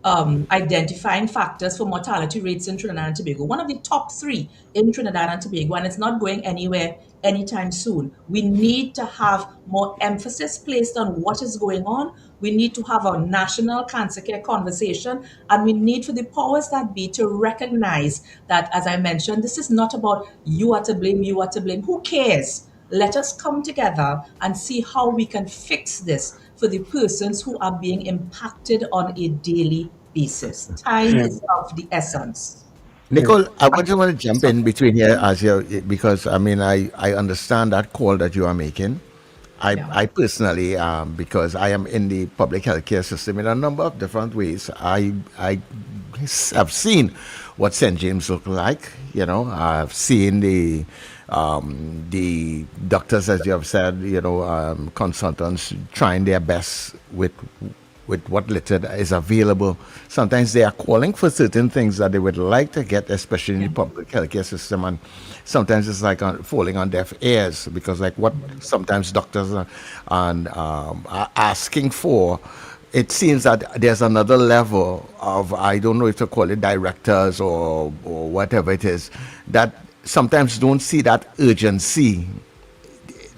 identifying factors for mortality rates in Trinidad and Tobago. One of the top 3 in Trinidad and Tobago, and it's not going anywhere anytime soon. We need to have more emphasis placed on what is going on. We need to have a national cancer care conversation, and we need for the powers that be to recognize that, as I mentioned, this is not about you are to blame, you are to blame. Who cares? Let us come together and see how we can fix this for the persons who are being impacted on a daily basis. Time is of the essence. Nicole, I just want to jump in between here because I mean I understand that call that you are making. I personally, because I am in the public healthcare system in a number of different ways, I have seen what St. James look like. You know, I've seen the doctors, as you have said, consultants trying their best with what little is available. Sometimes they are calling for certain things that they would like to get, especially in the public healthcare system, and sometimes it's like falling on deaf ears, because like what sometimes doctors are asking for, it seems that there's another level of, I don't know if to call it directors or whatever it is, that sometimes don't see that urgency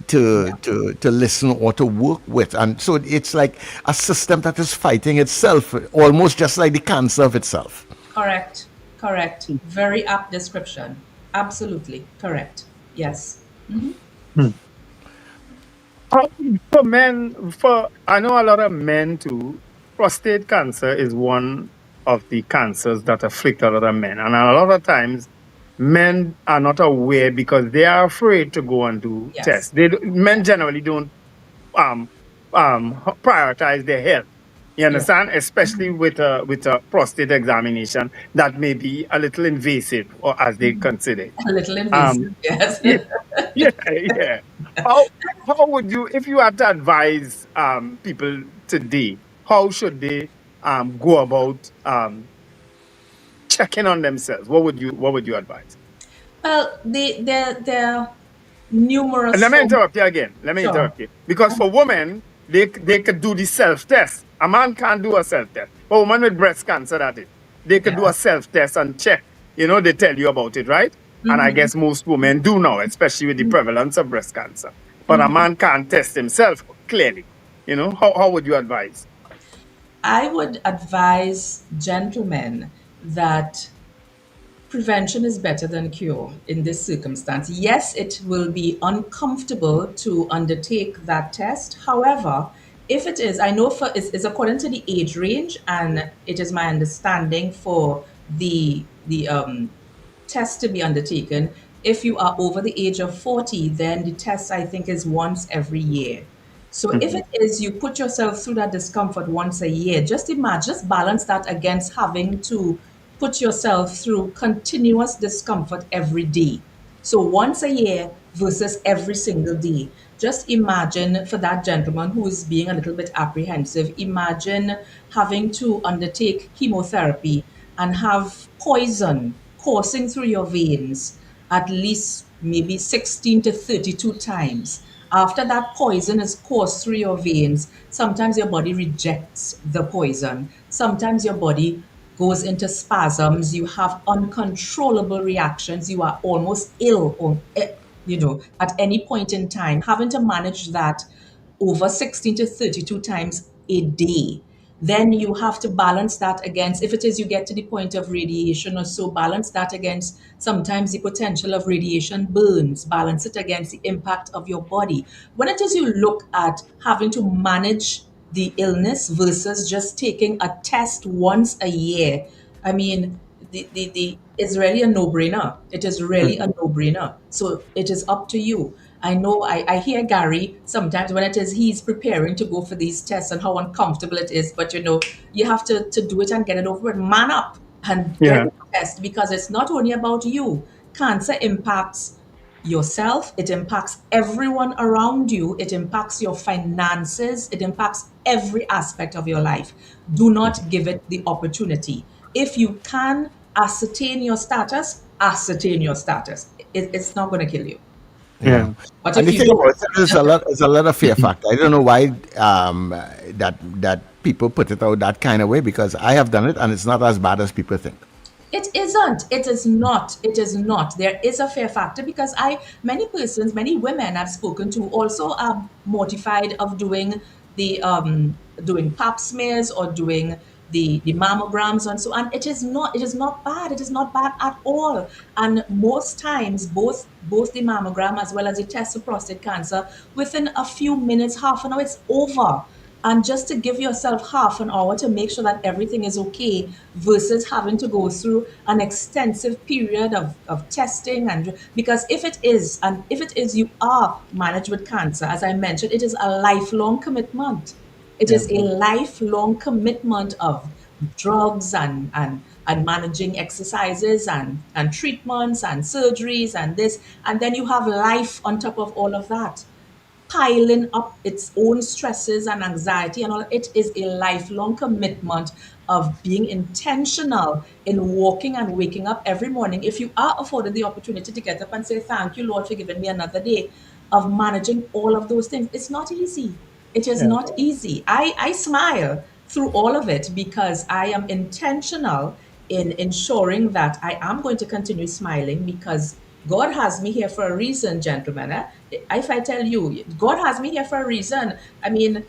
to listen or to work with. And so it's like a system that is fighting itself, almost just like the cancer of itself. Correct. Very apt description. Absolutely correct. Yes. Mm-hmm. For men, I know a lot of men too, prostate cancer is one of the cancers that afflict a lot of men. And a lot of times, men are not aware because they are afraid to go and do tests. Men generally don't prioritize their health. You understand? Especially with a prostate examination that may be a little invasive, or as they consider it. A little invasive, yes. Yeah. How would you, if you had to advise people today, how should they go about checking on themselves? What would you advise? Well, there are numerous. And let me interrupt you again. Interrupt you, because for women, they could do the self-test. A man can't do a self-test. For a woman with breast cancer, that is, they could do a self-test and check. They tell you about it, right? Mm-hmm. And I guess most women do now, especially with the prevalence of breast cancer. But a man can't test himself clearly. How would you advise? I would advise gentlemen that prevention is better than cure in this circumstance. Yes, it will be uncomfortable to undertake that test. However, if it is, I know for it's according to the age range, and it is my understanding for the test to be undertaken. If you are over the age of 40, then the test I think is once every year. So if it is you put yourself through that discomfort once a year, just imagine, just balance that against having to put yourself through continuous discomfort every day. So once a year versus every single day. Just imagine for that gentleman who is being a little bit apprehensive, imagine having to undertake chemotherapy and have poison coursing through your veins at least maybe 16 to 32 times. After that poison is coursed through your veins, sometimes your body rejects the poison. Sometimes your body goes into spasms. You have uncontrollable reactions. You are almost ill, or, at any point in time. Having to manage that over 16 to 32 times a day. Then you have to balance that against, if it is you get to the point of radiation or so, balance that against sometimes the potential of radiation burns, balance it against the impact of your body. When it is you look at having to manage the illness versus just taking a test once a year, I mean, it's really a no-brainer. It is really a no-brainer. So it is up to you. I know I hear Gary sometimes when it is he's preparing to go for these tests and how uncomfortable it is, but you have to do it and get it over with. Man up and get the test, because it's not only about you. Cancer impacts yourself, it impacts everyone around you, it impacts your finances, it impacts every aspect of your life. Do not give it the opportunity. If you can ascertain your status, ascertain your status. It's not going to kill you. Yeah. But And if the you thing don't, is, there's a lot of fear factor. I don't know why that people put it out that kind of way, because I have done it and it's not as bad as people think. it isn't. It is not. It is not. There is a fear factor because many women I've spoken to also are mortified of doing doing pap smears or doing the mammograms and so on. It is not bad. It is not bad at all. And most times, both the mammogram as well as the test for prostate cancer, within a few minutes, half an hour, it's over. And just to give yourself half an hour to make sure that everything is okay versus having to go through an extensive period of testing. And because if it is you are managed with cancer, as I mentioned, it is a lifelong commitment. It is a lifelong commitment of drugs and managing exercises and treatments and surgeries and this. And then you have life on top of all of that, piling up its own stresses and anxiety and all. It is a lifelong commitment of being intentional in walking and waking up every morning. If you are afforded the opportunity to get up and say, thank you, Lord, for giving me another day, of managing all of those things, it's not easy. It is not easy. I smile through all of it because I am intentional in ensuring that I am going to continue smiling, because God has me here for a reason, gentlemen. If I tell you, God has me here for a reason. I mean,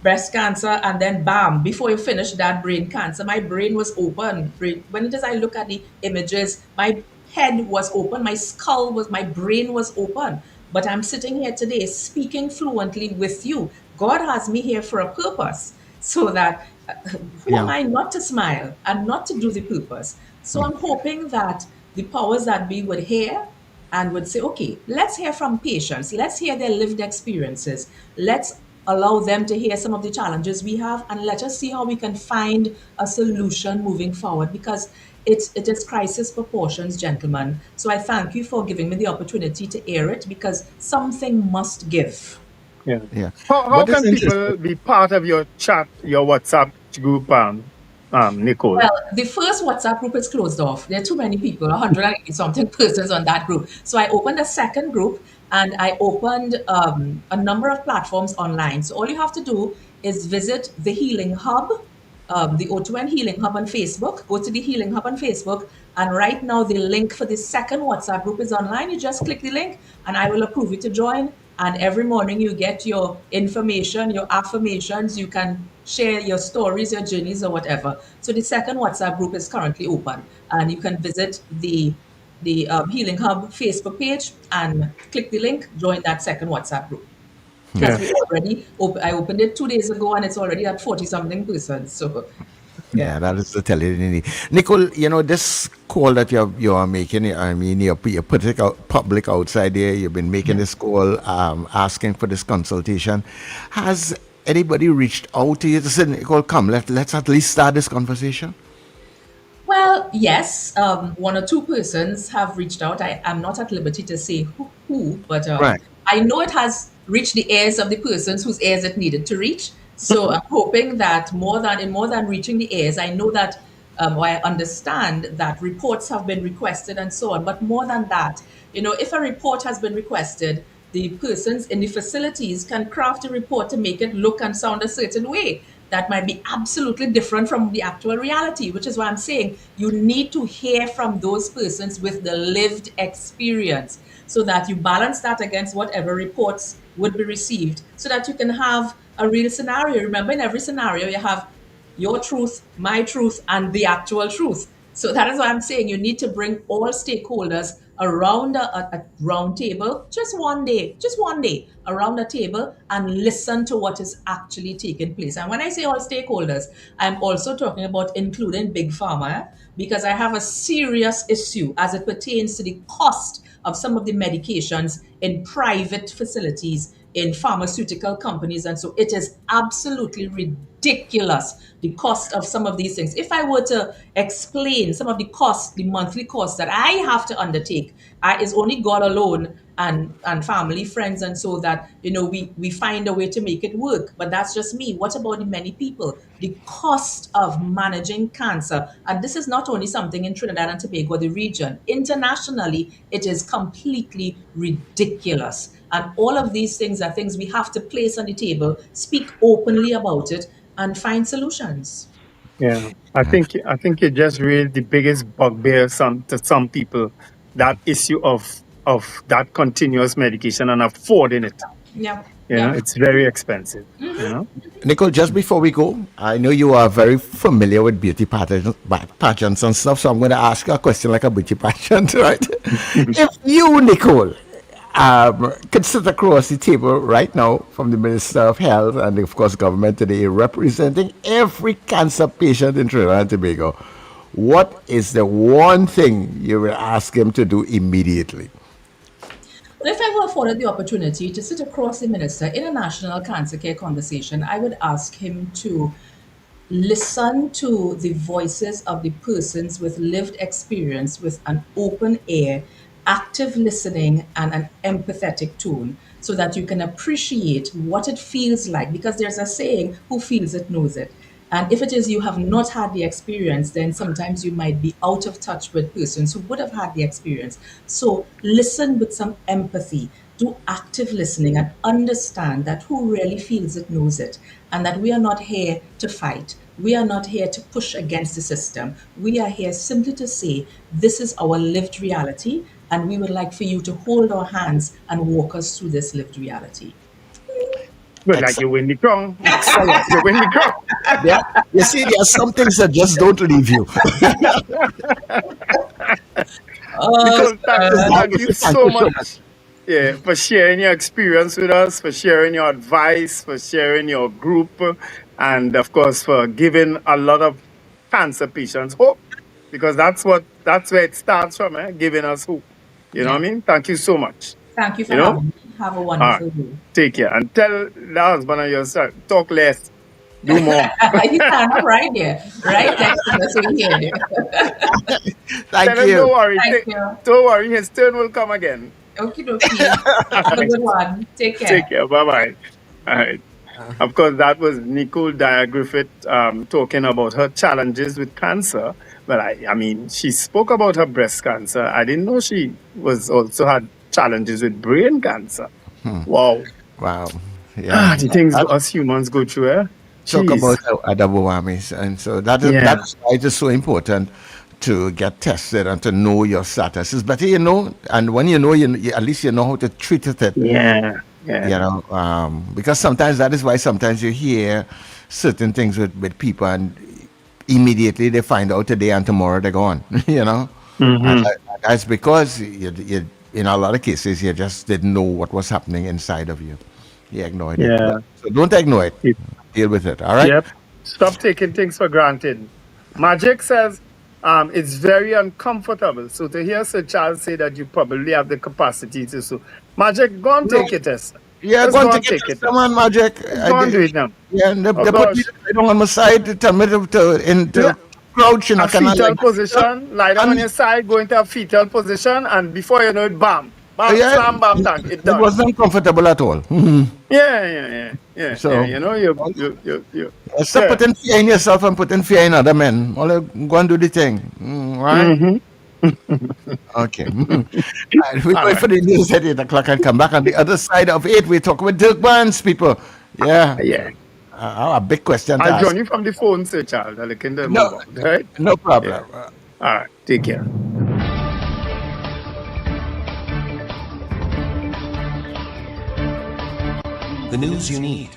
breast cancer, and then bam, before you finish that, brain cancer. My brain was open. When it is I look at the images, my head was open, my brain was open. But I'm sitting here today speaking fluently with you. God has me here for a purpose, so that who am I not to smile and not to do the purpose? So I'm hoping that the powers that be would hear and would say, okay, let's hear from patients. Let's hear their lived experiences. Let's allow them to hear some of the challenges we have, and let us see how we can find a solution moving forward, because it is crisis proportions, gentlemen. So I thank you for giving me the opportunity to air it, because something must give. Yeah. How can people be part of your chat, your WhatsApp group, Nicole? Well, the first WhatsApp group is closed off. There are too many people, 180 something persons on that group. So I opened a second group, and I opened a number of platforms online. So all you have to do is visit the Healing Hub, the O2N Healing Hub on Facebook. Go to the Healing Hub on Facebook, and right now the link for the second WhatsApp group is online. You just click the link and I will approve you to join. And every morning you get your information, your affirmations, you can share your stories, your journeys, or whatever. So the second WhatsApp group is currently open, and you can visit the Healing Hub Facebook page and click the link, join that second WhatsApp group. Because we already, I opened it 2 days ago, and it's already at 40 something persons. So yeah, that is the tell you. Nicole, this call that you are making, I mean, you're putting it out public outside there. You've been making this call, asking for this consultation. Has anybody reached out to you to say, Nicole, come, let's at least start this conversation? Well, yes, one or two persons have reached out. I am not at liberty to say who, but Right. I know it has reached the ears of the persons whose ears it needed to reach. So I'm hoping that more than reaching the ears, I know that, or I understand that reports have been requested and so on. But more than that, if a report has been requested, the persons in the facilities can craft a report to make it look and sound a certain way that might be absolutely different from the actual reality, which is why I'm saying you need to hear from those persons with the lived experience so that you balance that against whatever reports would be received so that you can have a real scenario. Remember, in every scenario, you have your truth, my truth, and the actual truth. So that is why I'm saying you need to bring all stakeholders around a round table, just one day around a table and listen to what is actually taking place. And when I say all stakeholders, I'm also talking about including Big Pharma, because I have a serious issue as it pertains to the cost of some of the medications in private facilities, in pharmaceutical companies. And so it is absolutely ridiculous, the cost of some of these things. If I were to explain some of the costs, the monthly costs that I have to undertake, is only God alone and family, friends, and so that, we find a way to make it work. But that's just me. What about the many people? The cost of managing cancer. And this is not only something in Trinidad and Tobago, the region. Internationally, it is completely ridiculous. And all of these things are things we have to place on the table, speak openly about it, and find solutions. Yeah, I think it just really the biggest bugbear to some people, that issue of that continuous medication and affording it. Yeah. It's very expensive. Nicole, just before we go, I know you are very familiar with beauty pageants and stuff, so I'm going to ask you a question like a beauty pageant, right? If you, Nicole, could sit across the table right now from the Minister of Health and, of course, government today, representing every cancer patient in Trinidad and Tobago, what is the one thing you will ask him to do immediately? Well, if I were afforded the opportunity to sit across the minister in a national cancer care conversation, I would ask him to listen to the voices of the persons with lived experience, with an open ear, active listening, and an empathetic tone, so that you can appreciate what it feels like. Because there's a saying, who feels it knows it. And if it is you have not had the experience, then sometimes you might be out of touch with persons who would have had the experience. So listen with some empathy, do active listening, and understand that who really feels it knows it, and that we are not here to fight. We are not here to push against the system. We are here simply to say, this is our lived reality, and we would like for you to hold our hands and walk us through this lived reality. Well, like you win the crown. Excellent. You win the crown. Yeah. You see, there are some things that just don't leave you. Thank you so much. Yeah, for sharing your experience with us, for sharing your advice, for sharing your group, and of course for giving a lot of cancer patients hope, because that's where it starts from, giving us hope. You know what I mean? Thank you so much. Thank you for having me. Have a wonderful day. Take care and tell the husband of yourself, talk less, do more. You stand right there, right next to us in here. Thank Tell you. him, don't worry. Thank you. Don't worry, his turn will come again. Okie dokie. Have a good one. Take care. Take care. Bye-bye. All right. Of course, that was Nicole Dyer-Griffith talking about her challenges with cancer. Well, I mean, she spoke about her breast cancer. I didn't know she also had challenges with brain cancer. Wow. Yeah. The things us humans go through, Talk about other whammies. And so that's why it is so important to get tested and to know your status. It's better, and when you know, at least you know how to treat it. Yeah. Yeah. You know, because sometimes that is why sometimes you hear certain things with people and immediately they find out today and tomorrow they're gone. You know, and that's because you in a lot of cases you just didn't know what was happening inside of you. You ignored it. Yeah. So don't ignore it. Deal with it. All right. Yep. Stop taking things for granted. Magic says it's very uncomfortable. So to hear Sir Charles say that you probably have the capacity to so Magic, go and take it, test. Yeah, Just go and take it. Come on, Magic. Go and do it now. Yeah, and they Oh, put me on my side to tell me to crouch in a a canal. fetal position, lie down on your side, go into a fetal position, and before you know it, bam, bam, slam, bam, done. It It done. wasn't comfortable at all. Yeah. So- you know, you. Stop putting fear in yourself and putting fear in other men. All go and do the thing. Right? Okay. Right, we wait for the news at 8 o'clock and come back on the other side of 8. We talk with Dirk Barnes, people. Yeah. A big question to I'll ask. join you from the phone, Sir Charles. I'll look in the No, mobile, right? No problem. All right, take care. The news you need,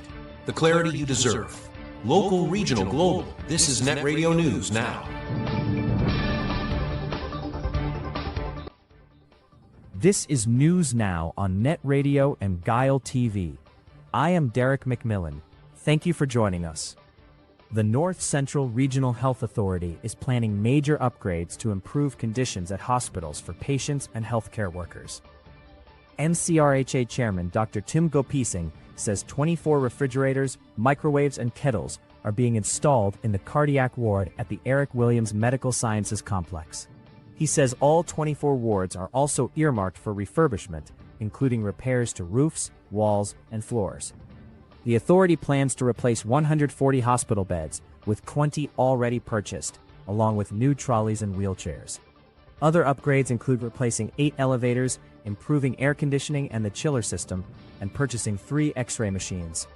the clarity you deserve. Local, regional, global. This is Net Radio News Now. This is News Now on Net Radio and Gayelle TV. I am Derek McMillan. Thank you for joining us. The North Central Regional Health Authority is planning major upgrades to improve conditions at hospitals for patients and healthcare workers. NCRHA Chairman Dr. Tim Gopising says 24 refrigerators, microwaves, and kettles are being installed in the cardiac ward at the Eric Williams Medical Sciences Complex. He says all 24 wards are also earmarked for refurbishment, including repairs to roofs, walls, and floors. The authority plans to replace 140 hospital beds, with 20 already purchased, along with new trolleys and wheelchairs. Other upgrades include replacing 8 elevators, improving air conditioning and the chiller system, and purchasing 3 X-ray machines.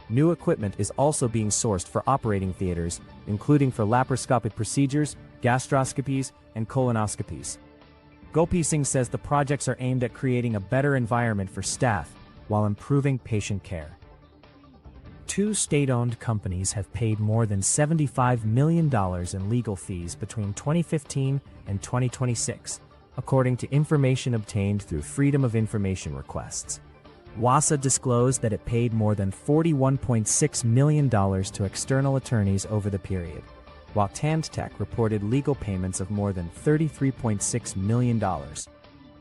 New equipment is also being sourced for operating theaters, including for laparoscopic procedures, gastroscopies, and colonoscopies. Gopising says the projects are aimed at creating a better environment for staff while improving patient care. 2 state-owned companies have paid more than $75 million in legal fees between 2015 and 2026, according to information obtained through Freedom of Information requests. WASA disclosed that it paid more than $41.6 million to external attorneys over the period, while TandTech reported legal payments of more than $33.6 million.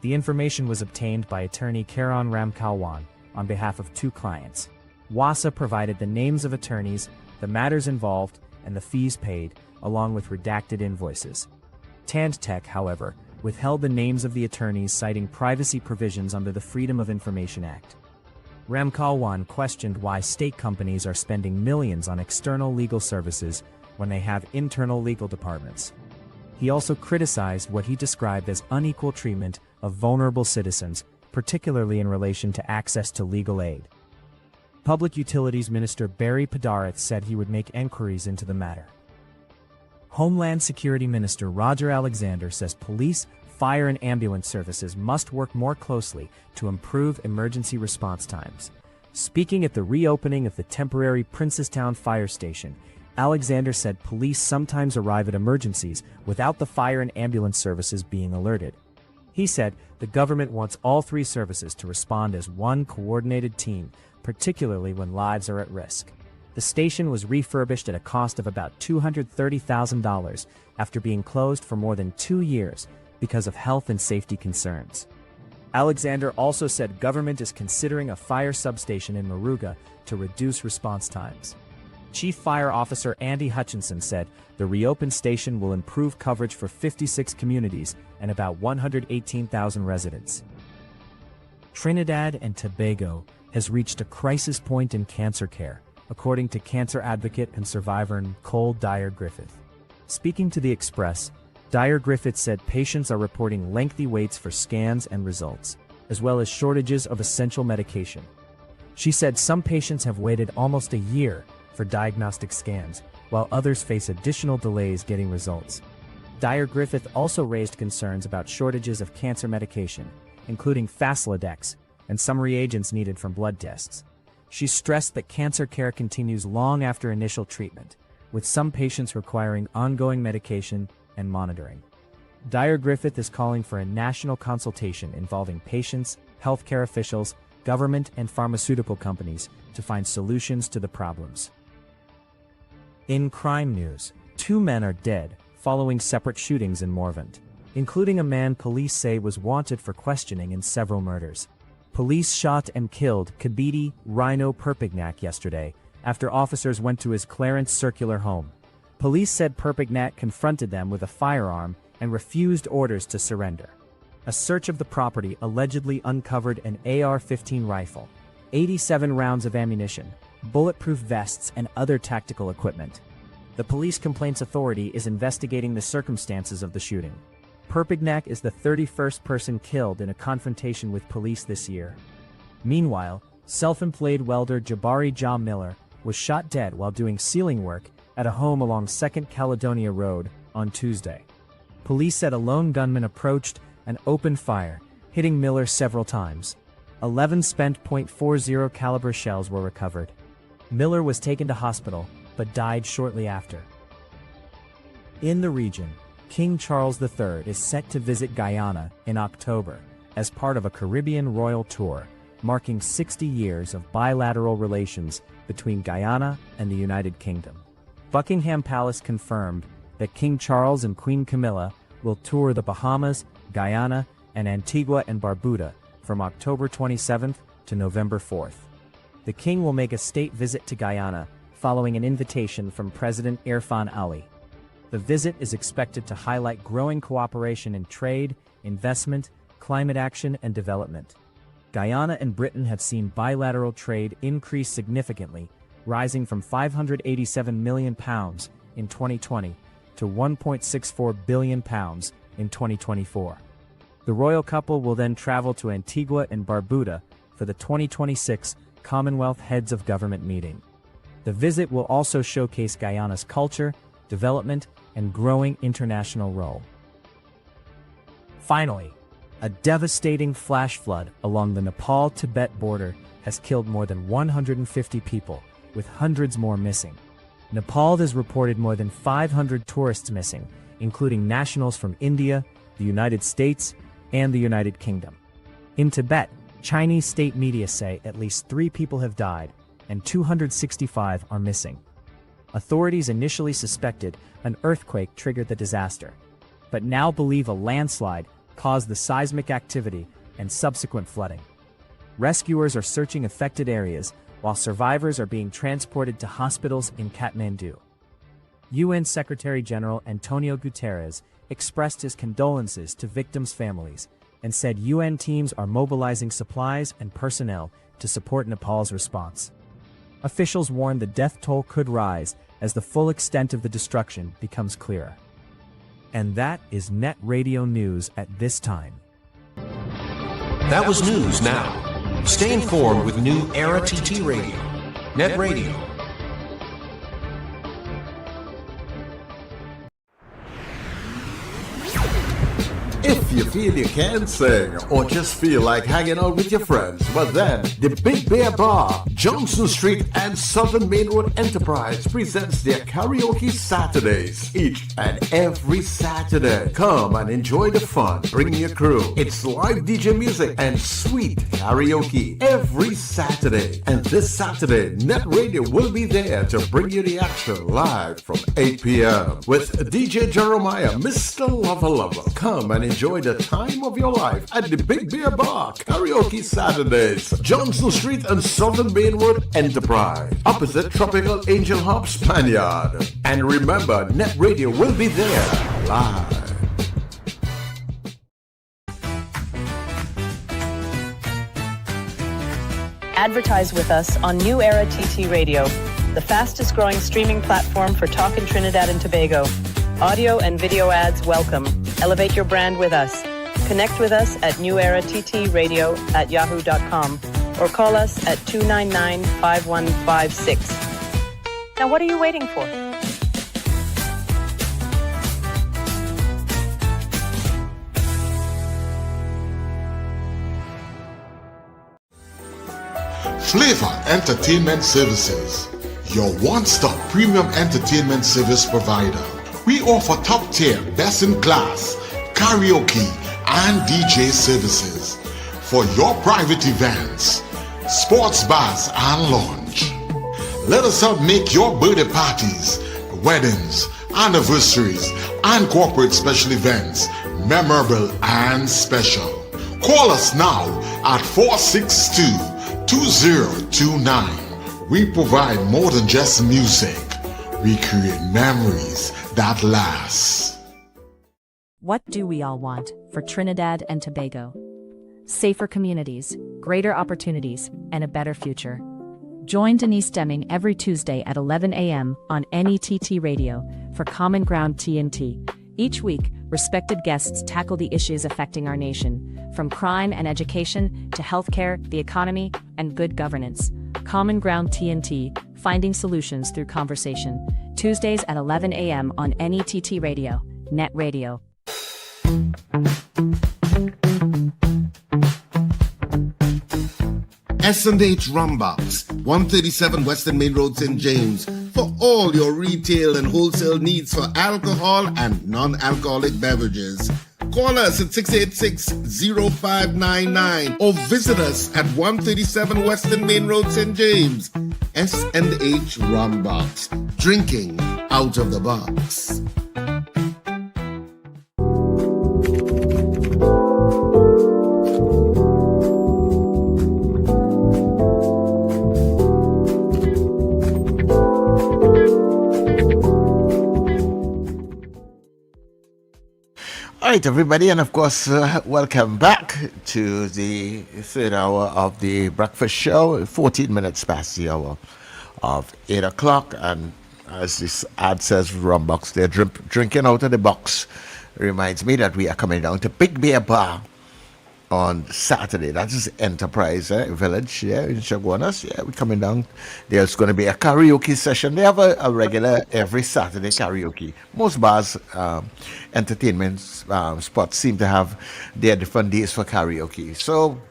The information was obtained by attorney Karan Ramkalwan on behalf of 2 clients. WASA provided the names of attorneys, the matters involved, and the fees paid, along with redacted invoices. TandTech, however, withheld the names of the attorneys, citing privacy provisions under the Freedom of Information Act. Ramkalwan questioned why state companies are spending millions on external legal services when they have internal legal departments. He also criticized what he described as unequal treatment of vulnerable citizens, particularly in relation to access to legal aid. Public Utilities Minister Barry Padareth said he would make enquiries into the matter. Homeland Security Minister Roger Alexander says police, fire, and ambulance services must work more closely to improve emergency response times. Speaking at the reopening of the temporary Princestown Fire Station, Alexander said police sometimes arrive at emergencies without the fire and ambulance services being alerted. He said the government wants all 3 services to respond as one coordinated team, particularly when lives are at risk. The station was refurbished at a cost of about $230,000 after being closed for more than 2 years because of health and safety concerns. Alexander also said government is considering a fire substation in Moruga to reduce response times. Chief Fire Officer Andy Hutchinson said the reopened station will improve coverage for 56 communities and about 118,000 residents. Trinidad and Tobago has reached a crisis point in cancer care, according to cancer advocate and survivor Nicole Dyer-Griffith. Speaking to The Express, Dyer-Griffith said patients are reporting lengthy waits for scans and results, as well as shortages of essential medication. She said some patients have waited almost a year for diagnostic scans, while others face additional delays getting results. Dyer-Griffith also raised concerns about shortages of cancer medication, including Faslodex, and some reagents needed from blood tests. She stressed that cancer care continues long after initial treatment, with some patients requiring ongoing medication and monitoring. Dyer-Griffith is calling for a national consultation involving patients, healthcare officials, government, and pharmaceutical companies to find solutions to the problems. In crime news, 2 men are dead following separate shootings in Morvant, including a man police say was wanted for questioning in several murders. Police shot and killed Kabidi Rhino Perpignac yesterday after officers went to his Clarence Circular home. Police said Perpignac confronted them with a firearm and refused orders to surrender. A search of the property allegedly uncovered an AR-15 rifle, 87 rounds of ammunition, bulletproof vests, and other tactical equipment. The Police Complaints Authority is investigating the circumstances of the shooting. Perpignac is the 31st person killed in a confrontation with police this year. Meanwhile, self-employed welder Jabari Ja Miller was shot dead while doing ceiling work at a home along 2nd Caledonia Road on Tuesday. Police said a lone gunman approached and opened fire, hitting Miller several times. 11 spent .40 caliber shells were recovered. Miller was taken to hospital, but died shortly after. In the region, King Charles III is set to visit Guyana in October as part of a Caribbean royal tour, marking 60 years of bilateral relations between Guyana and the United Kingdom. Buckingham Palace confirmed that King Charles and Queen Camilla will tour the Bahamas, Guyana, and Antigua and Barbuda from October 27th to November 4th. The King will make a state visit to Guyana following an invitation from President Irfan Ali. The visit is expected to highlight growing cooperation in trade, investment, climate action, and development. Guyana and Britain have seen bilateral trade increase significantly, rising from £587 million in 2020 to £1.64 billion in 2024. The royal couple will then travel to Antigua and Barbuda for the 2026 Commonwealth Heads of Government meeting. The visit will also showcase Guyana's culture, development, and growing international role. Finally, a devastating flash flood along the Nepal-Tibet border has killed more than 150 people, with hundreds more missing. Nepal has reported more than 500 tourists missing, including nationals from India, the United States, and the United Kingdom. In Tibet, Chinese state media say at least 3 people have died and 265 are missing. Authorities initially suspected an earthquake triggered the disaster, but now believe a landslide caused the seismic activity and subsequent flooding. Rescuers are searching affected areas while survivors are being transported to hospitals in Kathmandu. UN Secretary-General Antonio Guterres expressed his condolences to victims' families and said UN teams are mobilizing supplies and personnel to support Nepal's response. Officials warned the death toll could rise as the full extent of the destruction becomes clearer. And that is NETT Radio News at this time. That was News Now. Stay informed with New Era TT Radio. NETT Radio. If you feel you can sing or just feel like hanging out with your friends, well then, the Big Bear Bar, Johnson Street and Southern Main Road Enterprise presents their Karaoke Saturdays each and every Saturday. Come and enjoy the fun. Bring your crew. It's live DJ music and sweet karaoke every Saturday. And this Saturday, NETT Radio will be there to bring you the action live from 8 p.m. with DJ Jeremiah, Mr. Lover Lover. Come and enjoy the time of your life at the Big Bear Bar, Karaoke Saturdays, Johnson Street and Southern Main Road Enterprise, opposite Tropical Angel Hop Spaniard. And remember, NETT Radio will be there live. Advertise with us on New Era TT Radio, the fastest growing streaming platform for talk in Trinidad and Tobago. Audio and video ads welcome. Elevate your brand with us. Connect with us at newerattradio@yahoo.com or call us at 299-5156. Now what are you waiting for? Flavor Entertainment Services, your one-stop premium entertainment service provider. We offer top-tier, best-in-class karaoke and DJ services for your private events, sports bars and lounge. Let us help make your birthday parties, weddings, anniversaries, and corporate special events memorable and special. Call us now at 462-2029. We provide more than just music. We create memories that last. What do we all want for Trinidad and Tobago? Safer communities, greater opportunities, and a better future. Join Denise Deming every Tuesday at 11 a.m. on NETT Radio for Common Ground TNT. Each week, respected guests tackle the issues affecting our nation, from crime and education to healthcare, the economy, and good governance. Common Ground TNT, finding solutions through conversation. Tuesdays at 11 a.m. on NETT Radio, NETT Radio. S&H Rumbox, 137 Western Main Road, St. James, for all your retail and wholesale needs for alcohol and non-alcoholic beverages. Call us at 686-0599 or visit us at 137 Western Main Road, St. James. S&H Rumbox, drinking out of the box. All right, everybody, and of course, welcome back to the third hour of the breakfast show, 14 minutes past the hour of 8 o'clock. And as this ad says, Rumbox, they're drinking out of the box. Reminds me that we are coming down to Big Bear Bar on Saturday. That is Enterprise Village, in Chaguanas. Yeah, we're coming down. There's going to be a karaoke session. They have a regular every Saturday karaoke. Most bars, entertainment spots seem to have their different days for karaoke. So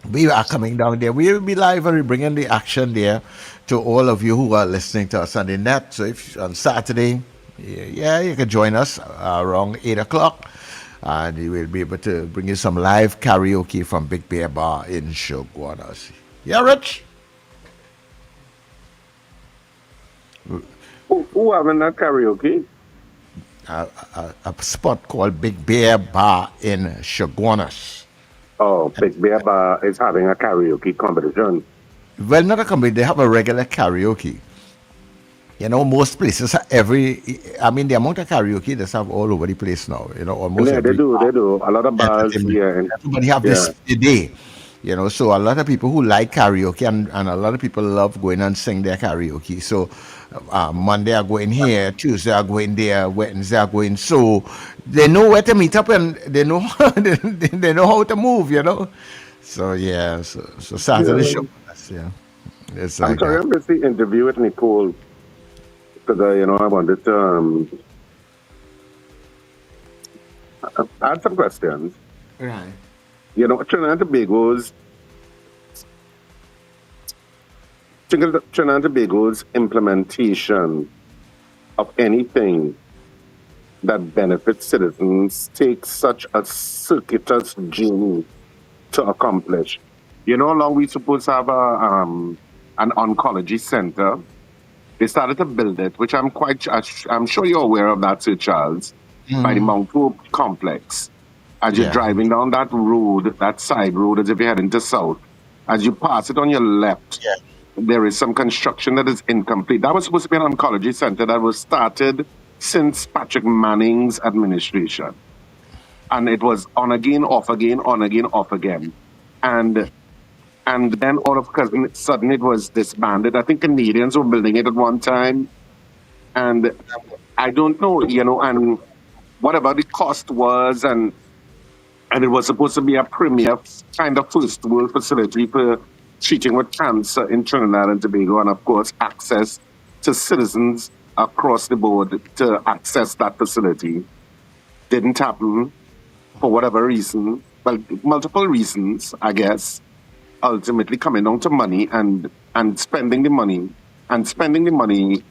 we are coming down there. We will be live and we're bringing the action there to all of you who are listening to us on the net. So if on Saturday, you can join us around 8 o'clock. And we will be able to bring you some live karaoke from Big Bear Bar in Chaguanas. Yeah, Rich? Who having that karaoke? A spot called Big Bear Bar in Chaguanas. Oh, Big Bear Bar is having a karaoke competition. Well, not a competition. They have a regular karaoke. You know, most places, the amount of karaoke they have all over the place now. You know, almost they do. A lot of bars here. Everybody have this day. You know, so a lot of people who like karaoke and a lot of people love going and sing their karaoke. So Monday are going here, Tuesday are going there, Wednesday are going. So they know where to meet up and they know they know how to move. You know, so yeah. So Saturday show. Yeah, it's I'm sorry, I missed the interview with Nicole. Because, I wanted to add some questions. Right. Trinidad and Tobago's implementation of anything that benefits citizens takes such a circuitous journey to accomplish. How long we supposed to have an oncology center? They started to build it, which I'm sure you're aware of that, Sir Charles, by the Mount Hope complex. As you're driving down that road, that side road, as if you're heading to south, as you pass it on your left, there is some construction that is incomplete. That was supposed to be an oncology center that was started since Patrick Manning's administration. And it was on again, off again, on again, off again. And then all of a sudden it was disbanded. I think Canadians were building it at one time. And I don't know, and whatever the cost was, and it was supposed to be a premier kind of first world facility for treating with cancer in Trinidad and Tobago, and of course access to citizens across the board to access that facility. Didn't happen for whatever reason. Well, multiple reasons, I guess. ultimately coming down to money and spending the money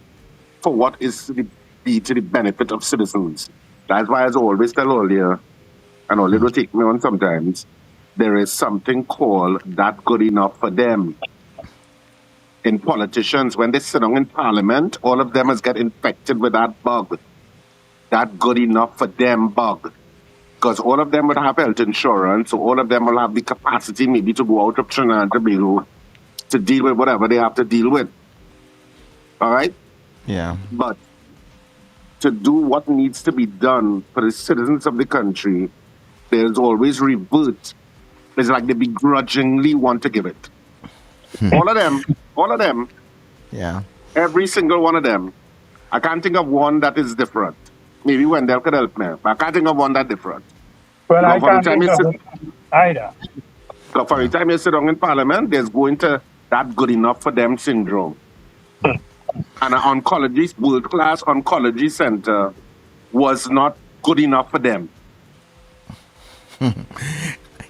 for what is to be to the benefit of citizens. That's why, as I always tell earlier, and all it will take me on sometimes, there is something called that good enough for them. In politicians, when they sit down in parliament, all of them has get infected with that bug. That good enough for them bug. Because all of them would have health insurance, so all of them will have the capacity maybe to go out of Trinidad and Tobago to deal with whatever they have to deal with. All right? Yeah. But to do what needs to be done for the citizens of the country, there's always revert. It's like they begrudgingly want to give it. All of them. Yeah. Every single one of them. I can't think of one that is different. Maybe Wendell could help me, but I can't think of one that different. Well, I can't think of it either. So for the time you sit down in Parliament, there's going to that good enough for them syndrome. And an oncology, world-class oncology center was not good enough for them.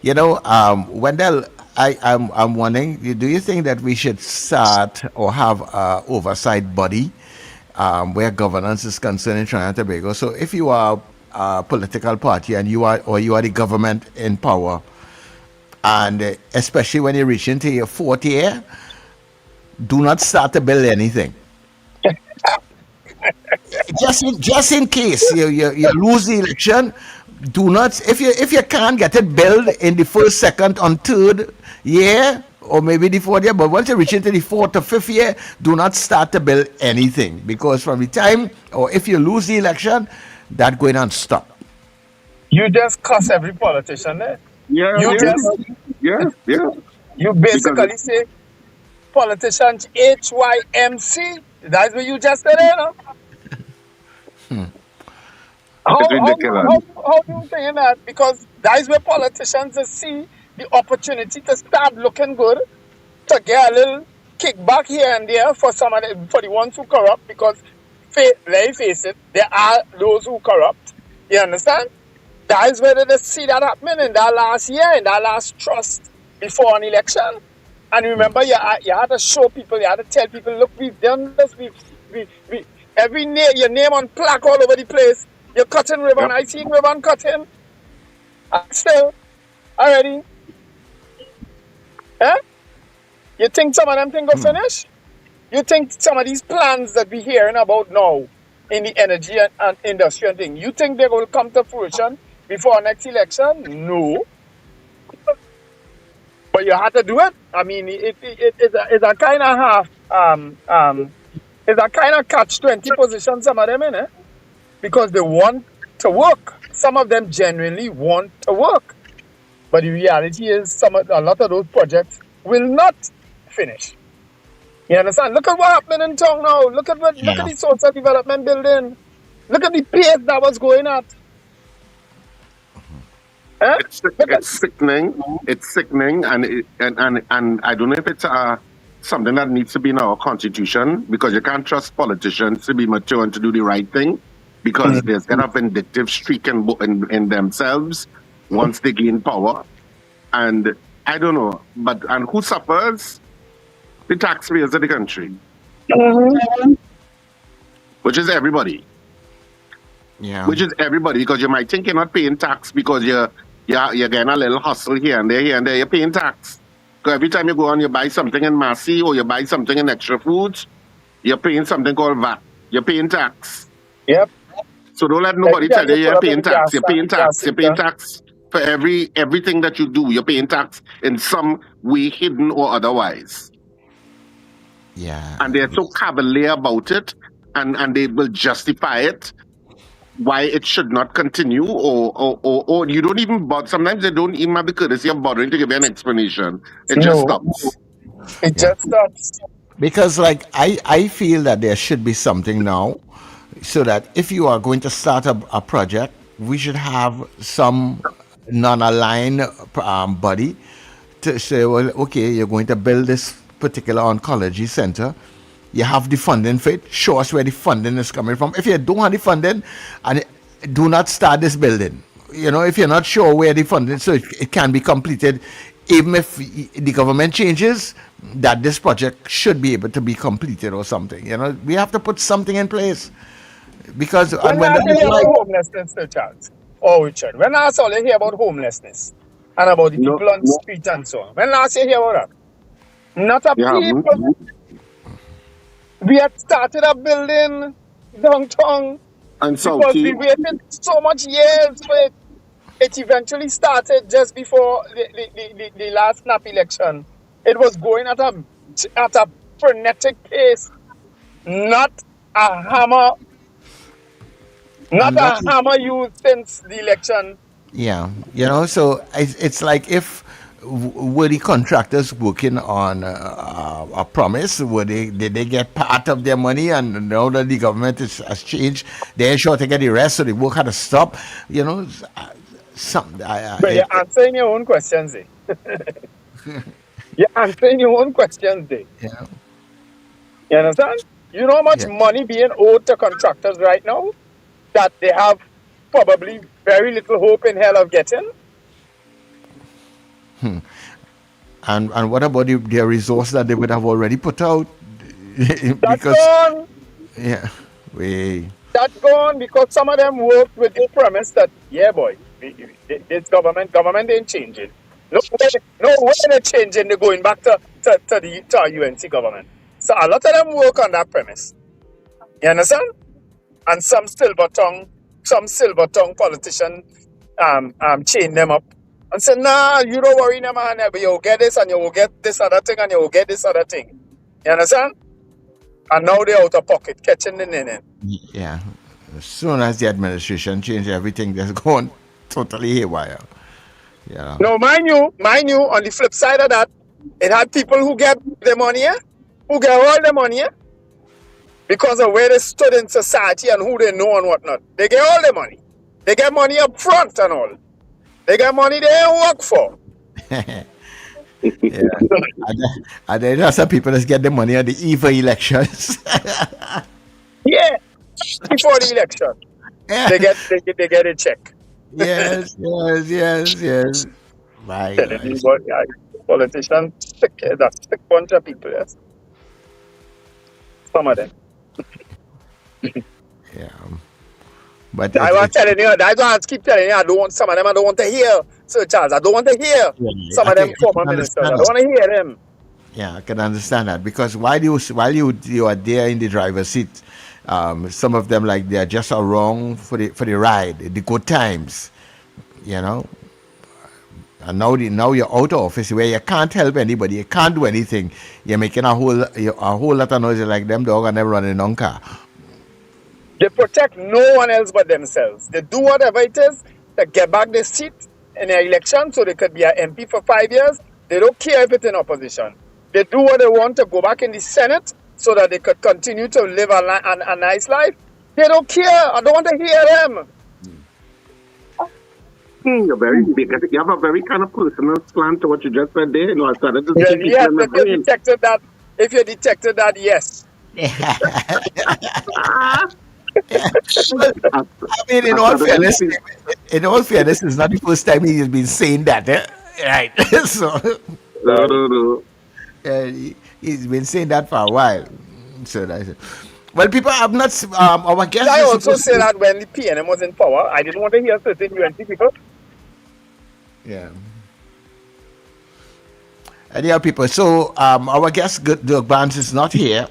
You know, Wendell, I'm wondering, do you think that we should start or have an oversight body where governance is concerned in Trinidad and Tobago? So if you are a political party and you are the government in power, and especially when you reach into your fourth year, do not start to build anything. just in case you lose the election, do not, if you can't get it built in the first, second, and third year, or maybe the fourth year, but once you reach into the fourth or fifth year, do not start to build anything, because from the time, or if you lose the election, that's going on stop. You just cuss every politician there. Yeah. You basically say politicians HYMC. That's what you just said, you know? How do you think that? Because that is where politicians see the opportunity to start looking good, to get a little kickback here and there for for the ones who corrupt, because let's face it, there are those who corrupt. You understand? That is where they see that happening in that last year, in that last trust before an election. And remember, you had to show people, you had to tell people, look, we've done this, your name on plaque all over the place. You're cutting ribbon, I seen ribbon cutting. Still, already. Eh? You think some of them things will finish? You think some of these plans that we're hearing about now in the energy and industry and thing, you think they will come to fruition before next election? No. But you have to do it. I mean, it's a kind of half, it's a kind of catch-20 position, some of them in it, because they want to work. Some of them genuinely want to work. But the reality is a lot of those projects will not finish. You understand? Look at what happened in town now. Look at the social development building. Look at the pace that was going at. Huh? It's sickening. It's sickening, and I don't know if it's something that needs to be in our constitution, because you can't trust politicians to be mature and to do the right thing, because there's kind of vindictive streak in themselves once they gain power. And I don't know, and who suffers? The taxpayers of the country, which is everybody. Yeah. Which is everybody, because you might think you're not paying tax because you're getting a little hustle here and there, you're paying tax. Because every time you go on, you buy something in Massey or you buy something in Extra Foods, you're paying something called VAT. You're paying tax. Yep. So don't let nobody tell you you're paying tax. You're paying tax. You're paying tax for everything that you do. You're paying tax in some way, hidden or otherwise. Yeah. And they're so cavalier about it, and they will justify it, why it should not continue, or you don't even bother. Sometimes they don't even have the courtesy of bothering to give you an explanation. It just stops. It just stops. Because I feel that there should be something now, so that if you are going to start a project, we should have some non-aligned body to say, well, okay, you're going to build this particular oncology center. You have the funding for it. Show us where the funding is coming from. If you don't have the funding, and do not start this building. You know, if you're not sure where the funding, so it can be completed even if the government changes, that this project should be able to be completed or something. We have to put something in place because When I hear about homelessness, Sir Charles, or Richard, when I saw you hear about homelessness and about the people on the street and so on, when last you hear about that? Not a people. We had started a building downtown And because we waited so much years for it. It eventually started just before the last snap election. It was going at a frenetic pace. Not a hammer used since the election. Yeah, so it's like if were the contractors working on a promise, did they get part of their money, and now that the government has changed, they're sure to get the rest, so the work had to stop. But you're answering your own questions, eh? You're answering your own questions, eh? Yeah. You understand? You know how much money being owed to contractors right now that they have probably very little hope in hell of getting? And what about their resource that they would have already put out? That's gone. Yeah. That's gone because some of them worked with the premise that, yeah, boy, this government ain't changing. No way they're changing. They're going back to our UNC government. So a lot of them work on that premise. You understand? And some silver tongue politician chain them up and say, nah, you don't worry, no man, but you'll get this and you'll get this other thing and you'll get this other thing. You understand? And now they're out of pocket, catching the nene. Yeah. As soon as the administration changed everything, they're going totally haywire. Yeah. No, mind you, on the flip side of that, it had people who get the money, who get all the money, because of where they stood in society and who they know and whatnot. They get all the money. They get money up front and all. They get money they ain't work for. Yeah. And then there are some people that get the money on the eve of elections. Yeah. Before the election. Yeah. They get a check. Yes. My politicians, that's a bunch of people, yes. Some of them. Yeah. But I was telling you, that's why I keep telling you, some of them I don't want to hear, Sir Charles. I don't want to hear some of them former ministers. I don't want to hear them. Yeah, I can understand that because while you are there in the driver's seat, some of them like they are just along for the ride, the good times, And now you're out of office where you can't help anybody, you can't do anything. You're making a whole lot of noise like them dog and them running on car. They protect no one else but themselves. They do whatever it is to get back their seat in an election so they could be an MP for 5 years. They don't care if it's in opposition. They do what they want to go back in the Senate so that they could continue to live a nice life. They don't care. I don't want to hear them. You're very big. I think you have a very kind of personal slant to what you just said there. I started to yes, if you detected that, yes. I mean, in all fairness, it's not the first time he's been saying that, right? So, no. He's been saying that for a while. So that's it. Well, people have not. Our guest. I also say that when the PNM was in power, I didn't want to hear certain UNC people. Yeah. Anyhow, people. So our guest, Dirk Barnes, is not here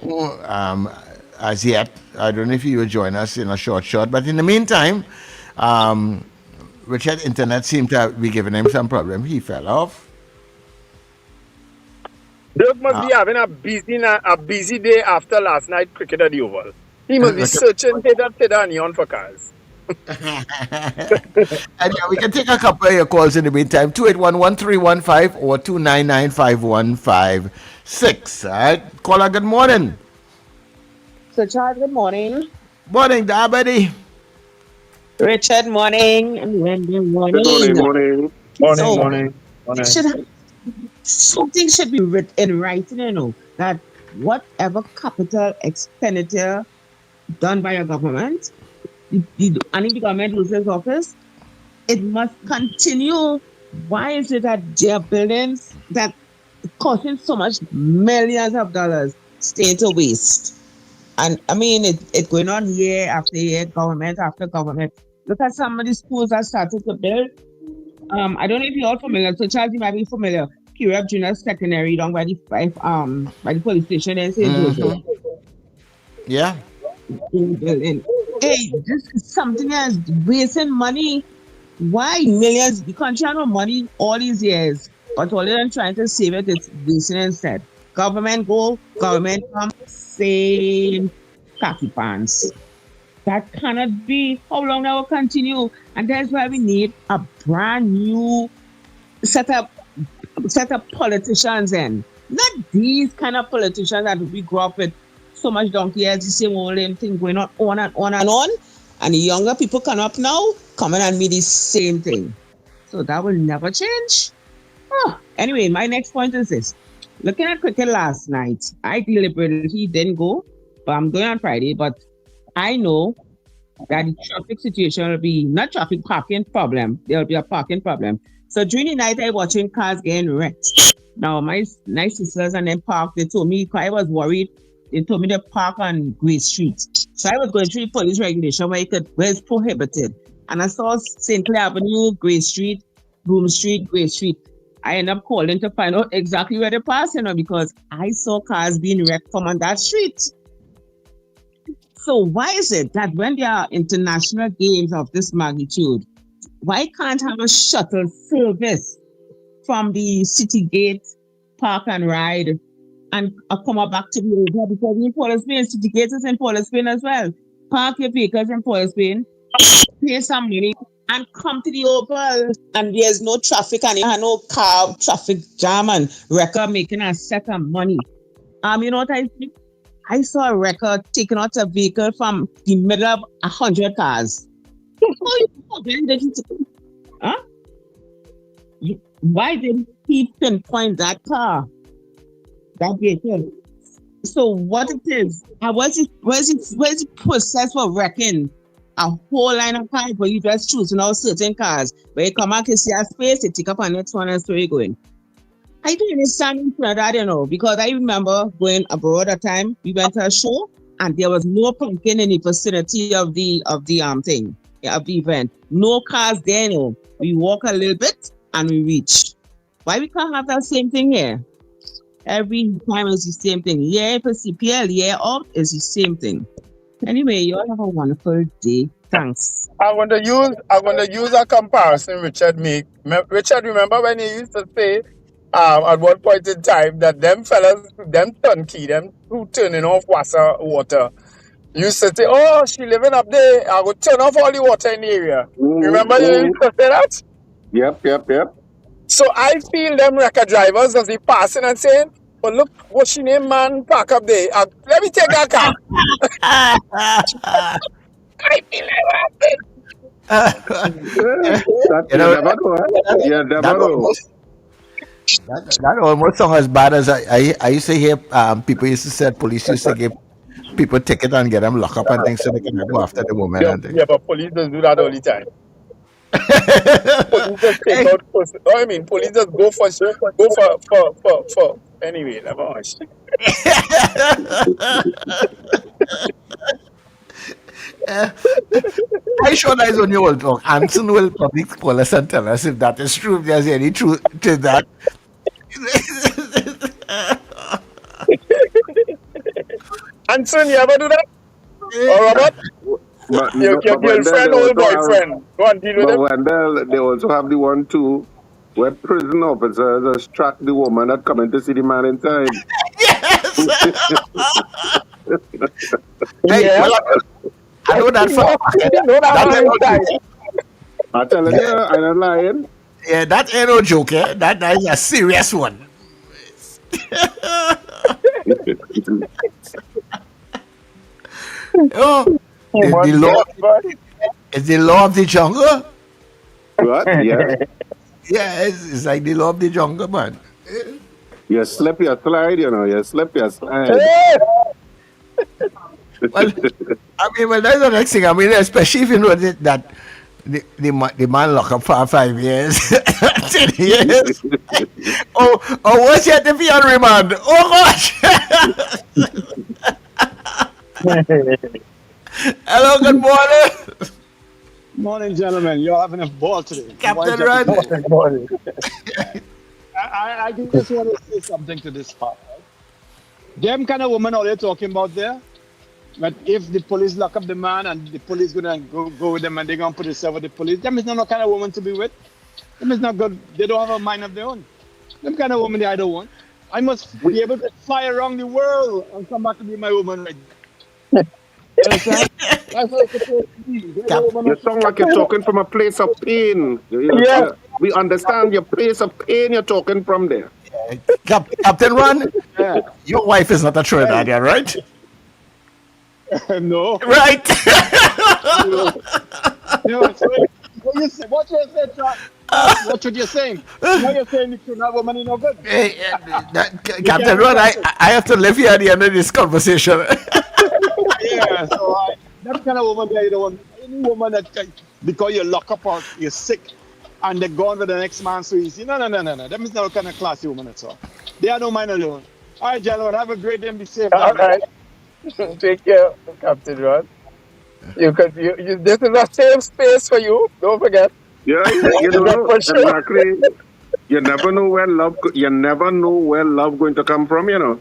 as yet. I don't know if he will join us in a short. But in the meantime, Richard's internet seemed to be giving him some problem. He fell off. Dirk must be having a busy day after last night cricket at the Oval. He must be searching Teda and Neon for cars. And we can take a couple of your calls in the meantime. 281-1315 or 299-5156. All right. Caller, good morning. So, Charles, good morning. Morning, Dabadi. Richard, morning. And Wendy, morning. Morning. Something should be written in writing, that whatever capital expenditure done by a government, and if the government loses office, it must continue Why is it that there are buildings that costing so much millions of dollars stay to waste? And I mean, it going on year after year, government after government. Look at some of the schools that started to build. I don't know if you're all familiar. So Charles, you might be familiar. Kirab Junior Secondary down by the police station in St. Joseph. Yeah. Building. Hey, this is something else. Wasting money. Why millions? The country had no money all these years, but all they're trying to save it is wasting instead. Government go, government come, same khaki pants. That cannot be. How long that will continue? And that's why we need a brand new set of politicians in. Not these kind of politicians that we grew up with so much donkey heads, the same old thing going on and on and on. And the younger people come up now, coming and me the same thing. So that will never change. Anyway, my next point is this. Looking at cricket last night, I deliberately didn't go, but I'm going on Friday. But I know that the traffic situation will be not traffic parking problem. There will be a parking problem. So during the night, I watching cars getting wrecked. Now my nice sisters and then park. They told me I was worried. They told me to park on Grace Street. So I was going through the police regulation where it's prohibited. And I saw St. Clair Avenue, Grace Street, Broome Street, Grace Street. I ended up calling to find out exactly where they're passing on because I saw cars being wrecked from on that street. So why is it that when there are international games of this magnitude, why can't have a shuttle service from the City Gate, park and ride, and come back to the over? Because in Port of Spain, City Gate is in Port of Spain as well. Park your vehicles in Port of Spain, pay some money, and come to the Oval. And there's no traffic and you have no car traffic jam and record making a set of money. You know what I think? I saw a record taking out a vehicle from the middle of 100 cars. Why didn't he pinpoint that car? That vehicle. So what it is? Where's the process for wrecking a whole line of cars where you just choosing out certain cars? Where you come out and see a space, you take up a next one and so you going. I don't understand in Trinidad, because I remember going abroad at a time. We went to a show and there was no pumpkin in the vicinity of the event. No cars there, We walk a little bit and we reach. Why we can't have that same thing here? Every time it's the same thing. Yeah, for CPL, yeah, up is the same thing. Anyway, you all have a wonderful day. Thanks. I'm gonna use a comparison Richard make. Richard, remember when he used to say at one point in time that them fellas, them turnkey, them who turning off water, used to say, oh, she living up there, I would turn off all the water in the area. Remember you used to say that? Yep. So I feel them record drivers as they passing and saying, oh, look, what's she name, man, park up there. Let me take that car. I feel that almost sounds as bad as I used to hear people used to say police used to give people ticket and get them locked up and things so they can go after the woman. Yeah, but police don't do that all the time. Police just take out police just go for anyway, never mind. I sure that is when you will talk. Anson will probably call us and tell us if that is true, if there's any truth to that. Anson, you ever do that? Or Robert? Your girlfriend or boyfriend? Go on, deal with it. Wendell, they also have the one too, where prison officers just track the woman that coming to see the man inside. Yes! Hey, well, I know that for I'm telling you, I'm not lying. Yeah, that ain't no joke, eh? That is a serious one. Is the law of the jungle? What? Yeah. Yeah, it's like the law of the jungle, man. You slip your slide, you slip your slide. Well, that's the next thing. Especially if you know that the man locked up for 5 years, 10 years. Oh, what's yet if he on remand? Oh gosh. Hello, good morning. Morning, gentlemen. You're having a ball today. Captain Run. Good morning. I just want to say something to this part. Right? Them kind of women all they're talking about there, but if the police lock up the man and the police gonna go with them and they're gonna put themselves with the police, them is not no kind of woman to be with. Them is not good. They don't have a mind of their own. Them kind of woman I don't want. I must be able to fly around the world and come back to be my woman right now. You understand? That's what it's supposed to be. You sound like you're talking from a place of pain. Yeah. We understand your place of pain you're talking from there. Captain Ron, your wife is not a Trinidadian, right? No. Right. No, so what you say, Charles? What should you saying? Now you're saying the Trinidad woman is no good. Captain Ron, I have to live here at the end of this conversation. Yeah, so that kind of woman there, you don't want any woman that because you lock up or you're sick and they're gone with the next man so easy. No. That is not a kind of classy woman at all. They are no mind alone. All right, gentlemen, have a great day and be safe. All right. Take care, Captain Ron. This is a safe space for you. Don't forget. Yeah, you know, exactly. You never know where love. You never know where love going to come from. You know.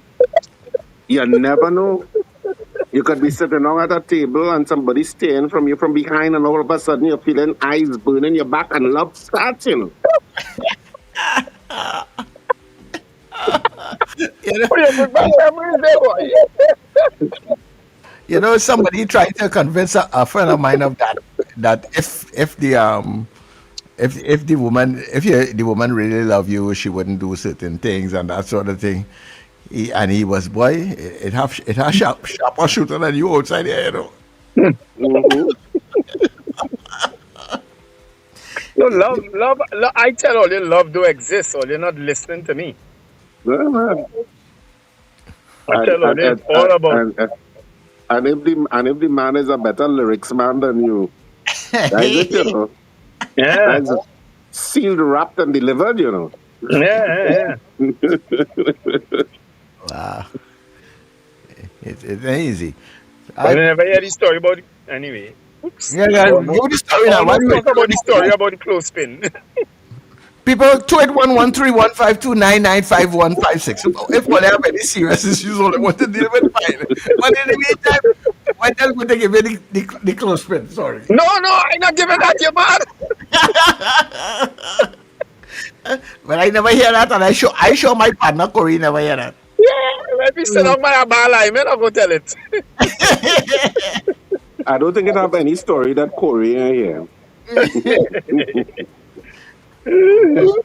You never know. You could be sitting down at a table and somebody staring from you from behind, and all of a sudden you're feeling eyes burning your back, and love starts. You know. You know, somebody tried to convince a friend of mine of that if the woman really love you, she wouldn't do certain things and that sort of thing. He was, boy, it has sharper shooter than you outside here, you know. No, love, I tell all you, love do exist, or you're not listening to me. Well, man. I tell all you, all about. And if the man is a better lyrics man than you, that's it, you know. Yeah. That's sealed, wrapped, and delivered, you know. Yeah. Wow. It's easy. I never hear the story about it. Anyway. Oops. Yeah, go the story now. Talk about the story about the clothespin. People, 281-131-529-9156. If one have any serious issues, all they want to deal with, fine. But in the meantime, why tell me to give you the clothespin? Sorry. No, I'm not giving that, you man. But I never hear that, and I show my partner Corey never hear that. Yeah, let me sit on my bar man, I'll go tell it. I don't think it have any story that Corey here.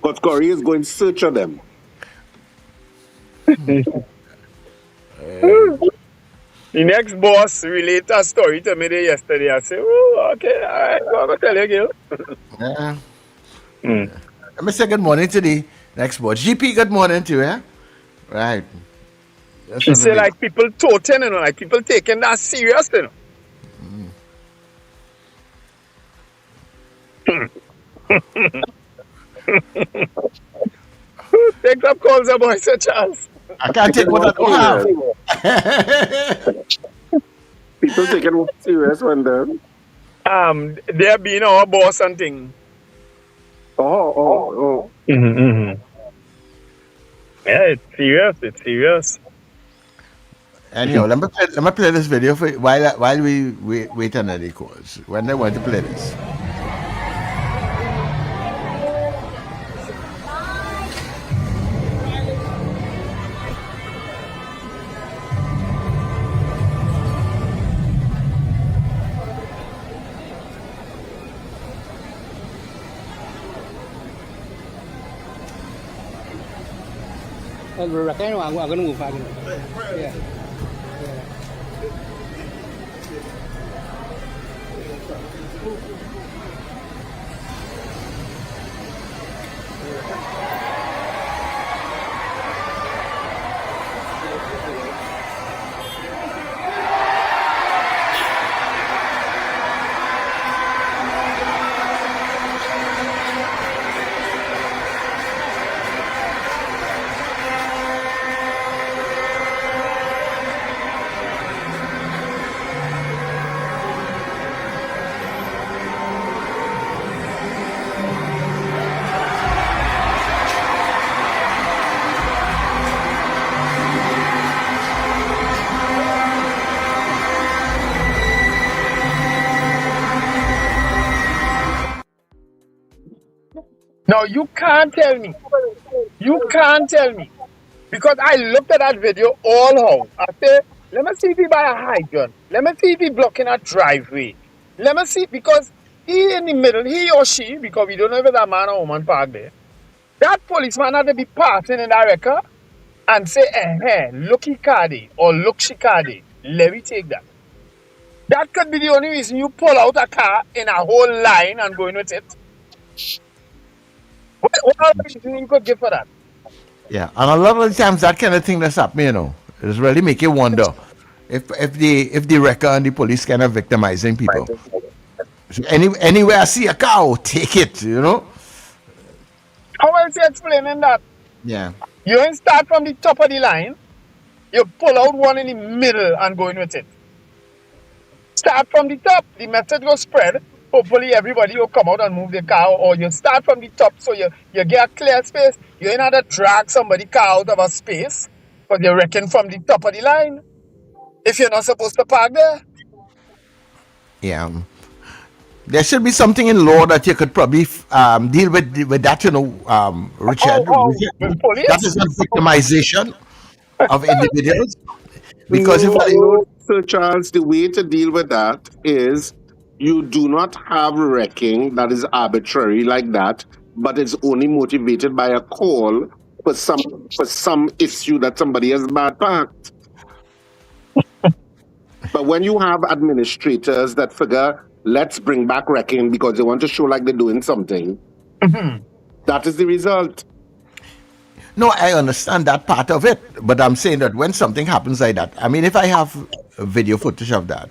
But Corey is going to search of them. The next boss related a story to me yesterday. I say, oh, okay, all right, I'm going to tell you again. Let me say good morning to the next boss. GP, good morning to you, yeah? Right. She say like people toting, you know, like people taking that serious, you know. Take up calls, boy, Sir Charles. I can't take what I don't have. People taking it serious when they're they're being our boss and thing. Oh. Yeah, it's serious. Anyhow, let me play this video for you while we wait on the calls. When they want to play this. Cái nào cái ngủ phải yeah. Now you can't tell me. You can't tell me. Because I looked at that video all how. I said, let me see if he buy a hydrant. Let me see if he blocking a driveway. Let me see, because he in the middle, he or she, because we don't know if it's a man or woman parked there. That policeman had to be passing in that record and say, looky cardi or look she cardi. Let me take that. That could be the only reason you pull out a car in a whole line and going with it. What other reason you could give for that? Yeah, and a lot of the times that kind of thing that's happening, it's really make you wonder if the record and the police kind of victimizing people. So anywhere I see a cow, take it, How else you explaining that? Yeah. You don't start from the top of the line, you pull out one in the middle and going with it. Start from the top, the message will spread. Hopefully everybody will come out and move the car, or you start from the top so you get a clear space. You ain't had to drag somebody car out of a space, but you reckon from the top of the line. If you're not supposed to park there. Yeah. There should be something in law that you could probably deal with that, Richard. With police? That is not victimization of individuals. Because no, Sir Charles, the way to deal with that is you do not have wrecking that is arbitrary like that, but it's only motivated by a call for some issue that somebody has bad parked. But when you have administrators that figure, let's bring back wrecking because they want to show like they're doing something, that is the result. No, I understand that part of it, but I'm saying that when something happens like that, I mean, if I have video footage of that,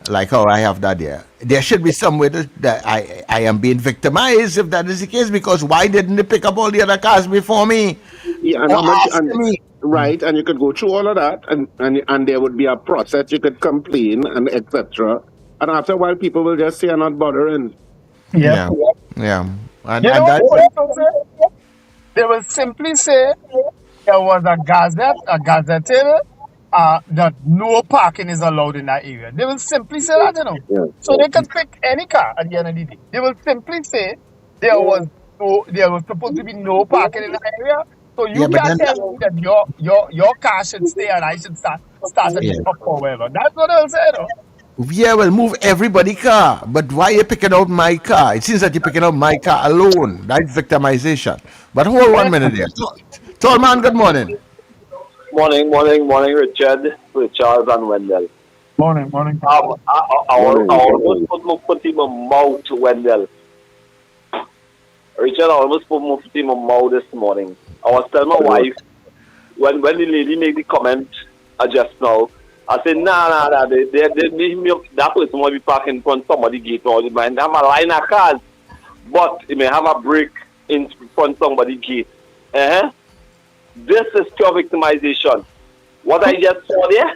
like how I have that there should be some way that I am being victimized if that is the case, because why didn't they pick up all the other cars before me? Yeah, right, and you could go through all of that, and there would be a process, you could complain, and etc. And after a while, people will just say, I'm not bothering. Yeah. And What they will simply say there was a gazette that no parking is allowed in that area. They will simply say that, So they can pick any car at the end of the day. They will simply say there was supposed to be no parking in the area. So you can't tell me that your car should stay and I should start at the top or whatever. That's what they'll say, Yeah, well, move everybody's car, but why are you picking out my car? It seems that you're picking out my car alone. That's victimization. But hold 1 minute there. Tall man, good morning. Morning, Richard, with Charles and Wendell. Morning. I almost put my foot in my mouth, Wendell. Richard, I almost put my foot in my mouth this morning. I was telling my wife, when the lady made the comment just now, I said, nah, that person will be parking in front of somebody's gate, or it might have a line of cars, but it may have a break in front of somebody's gate. This is pure victimization. What I just saw there,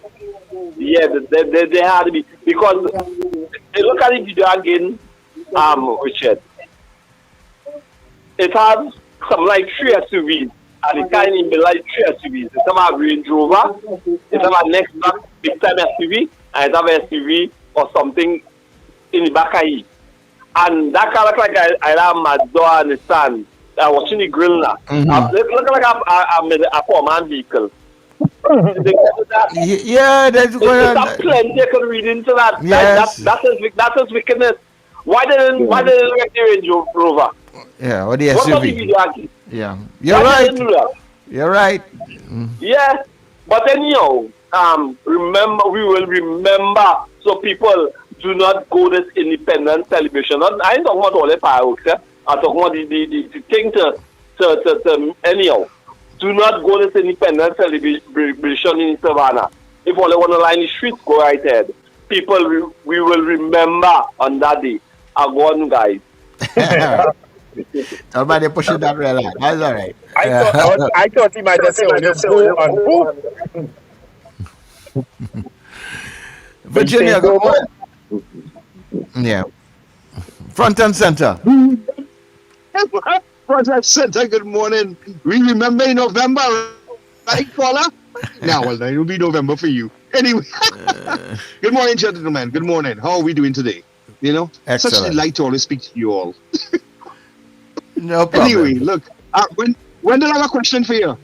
they had to be, because look at the video again, Richard. It has some like 3 SUVs, and it can't even be like 3 SUVs. It's have a Range Rover, it's have a next back big time SUV, and it have a SUV or something in the back of it. And that car look like I have Mazda and the stand. I'm watching the grill now. Look like a four-man vehicle. That's plenty you can read into that. Yes. That is wickedness. Why didn't wreck the Range Rover? Yeah, or the What about the SUV. video again? Yeah, you're right. You're right. Yeah, but anyhow, remember, we will remember, so people do not go this independent celebration. I ain't talking about all the fireworks, I'm talking about the thing to anyhow. Do not go this independent celebration in Savannah. If only want to line the streets, go right ahead. People, we will remember on that day. I'm going, guys. Somebody pushing that rail line. That's all right. I thought he might just say, Virginia, good morning. Yeah. Front and center. Front and center, good morning. We remember in November, right, caller? Now, well, it will be November for you. Anyway, good morning, gentlemen. Good morning. How are we doing today? Such a delight to always speak to you all. No problem. Anyway, look, Wendell, I have a question for you.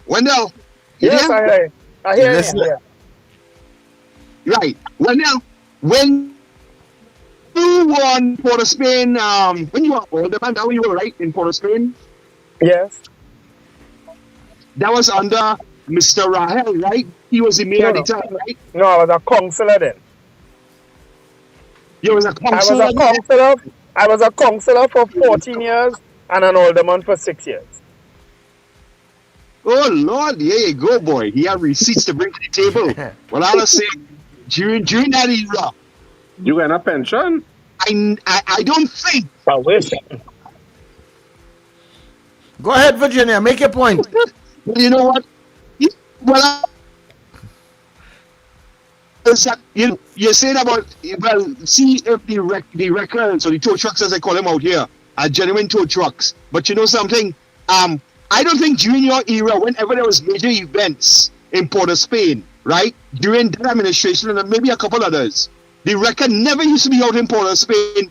Wendell, you Yes, there? I hear Listen. you. Yeah. Right. Wendell, when you were on Port of Spain, when you were older man, that when you were right in Port of Spain, Yes. that was under Mr. Rahel, right? He was the mayor at the time, right? No, I was a counselor then. You was a counselor. I was a counselor for 14 years and an alderman for 6 years. Oh Lord, here you go, boy. He had receipts to bring to the table. Well, I'll say during that era, You get a pension? I don't think. I wish. Go ahead, Virginia. Make your point. You know what? Well, you're saying about, well, see if the records or the tow trucks, as I call them out here, are genuine tow trucks. But you know something? I don't think during your era, whenever there was major events in Port of Spain, right, during that administration and maybe a couple others, the record never used to be out in Port of Spain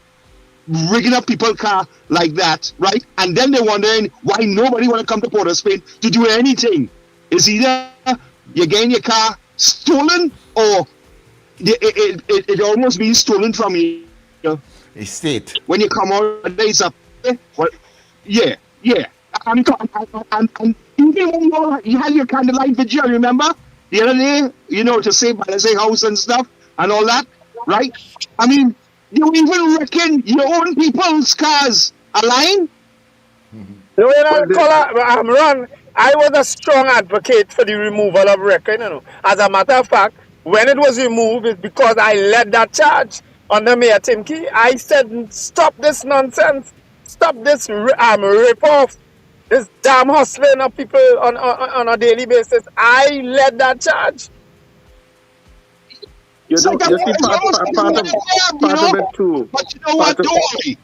rigging up people's car like that, right? And then they're wondering why nobody want to come to Port of Spain to do anything. It's either you're getting your car stolen or it almost means stolen from you. Estate. When you come out, there's a yeah. And even when you had your candlelight vigil, remember the other day, to save Balancing House and stuff and all that, right? I mean, you even reckon your own people's cars are lying? Ron, I was a strong advocate for the removal of record. As a matter of fact, when it was removed, it's because I led that charge under Mayor Timke. I said, stop this nonsense. Stop this rip-off. This damn hustling of people on a daily basis. I led that charge. You see part of it too. But you know what? Don't worry.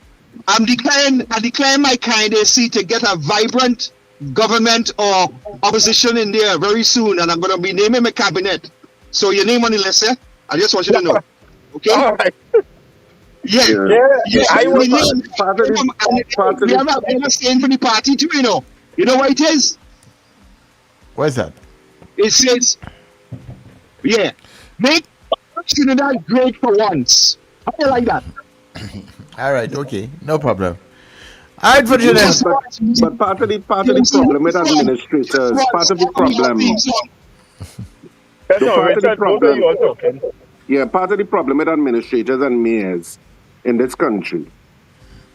I declare my candidacy to get a vibrant government or opposition in there very soon, and I'm going to be naming my cabinet. So your name on the list, eh? I just want you to know. Okay? All right. Yeah. I we have a saying for the party too, You know what it is? What is that? It says, make Trinidad great for once. How do you like that? All right, okay, no problem. All right, Virginia. But part of the problem with administrators, part of the problem with administrators and mayors in this country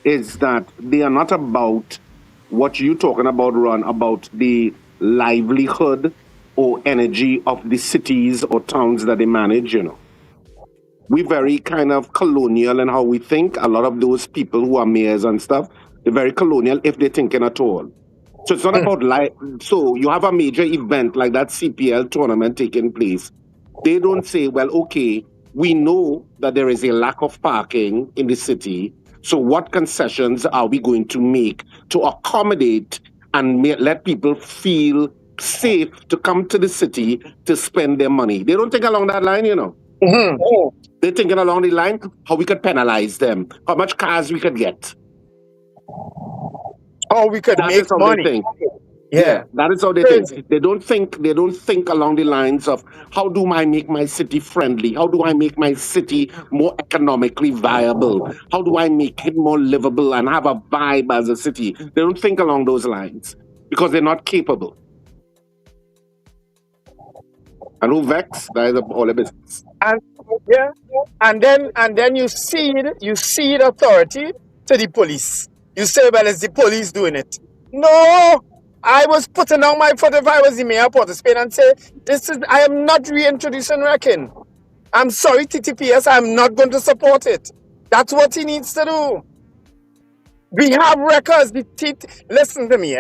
is that they are not about what you're talking about, Ron, about the livelihood or energy of the cities or towns that they manage, We're very kind of colonial in how we think. A lot of those people who are mayors and stuff, they're very colonial if they're thinking at all. So it's not about so you have a major event like that CPL tournament taking place. They don't say, well, okay, we know that there is a lack of parking in the city. So what concessions are we going to make to accommodate and let people feel safe to come to the city to spend their money? They don't think along that line, Mm-hmm. They're thinking along the line how we could penalize them, how much cars we could get. How we could make money. Yeah, that is how they think. They don't think along the lines of how do I make my city friendly? How do I make my city more economically viable? How do I make it more livable and have a vibe as a city? They don't think along those lines because they're not capable. And who vex? That is all the business. And then you cede authority to the police. You say, well, it's the police doing it. No, I was putting down my foot if I was the mayor of Port of Spain and say, I am not reintroducing wrecking. I'm sorry, TTPS, I'm not going to support it. That's what he needs to do. We have records. Listen to me,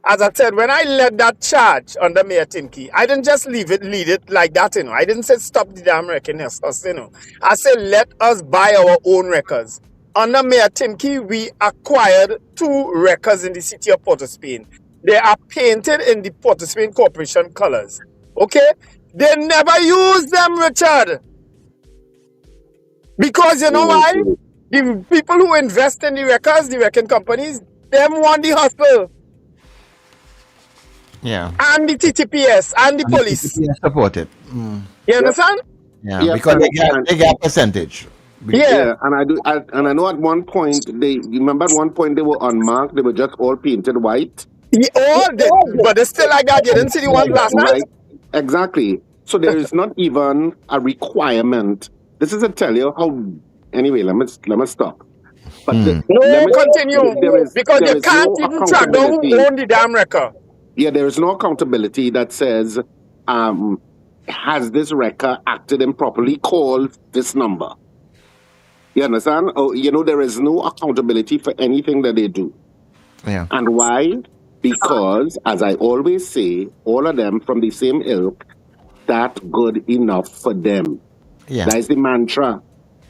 As I said, when I led that charge under Mayor Timke, I didn't just lead it like that, I didn't say stop the damn wrecking us, I said let us buy our own records. Under Mayor Timke, we acquired 2 records in the city of Port of Spain. They are painted in the Port of Spain Corporation colors. Okay? They never use them, Richard. Because you know why? The people who invest in the records, the wrecking companies, them want the hustle. Yeah. And the TTPS and the police. Yeah, support it. Mm. You understand? Yeah, Yeah, because and- they get a percentage. Yeah. and I know at one point you remember at one point they were unmarked, they were just all painted white. But they still like that. You didn't see the ones last night? Right, exactly. So there is not even a requirement. This is to tell you how. Anyway, let me stop. But continue because you can't even track down who owned the damn record. Yeah, there is no accountability that says, has this record acted improperly? Call this number. You understand? Oh, there is no accountability for anything that they do. Yeah. And why? Because, as I always say, all of them from the same ilk, that good enough for them. Yeah. That is the mantra.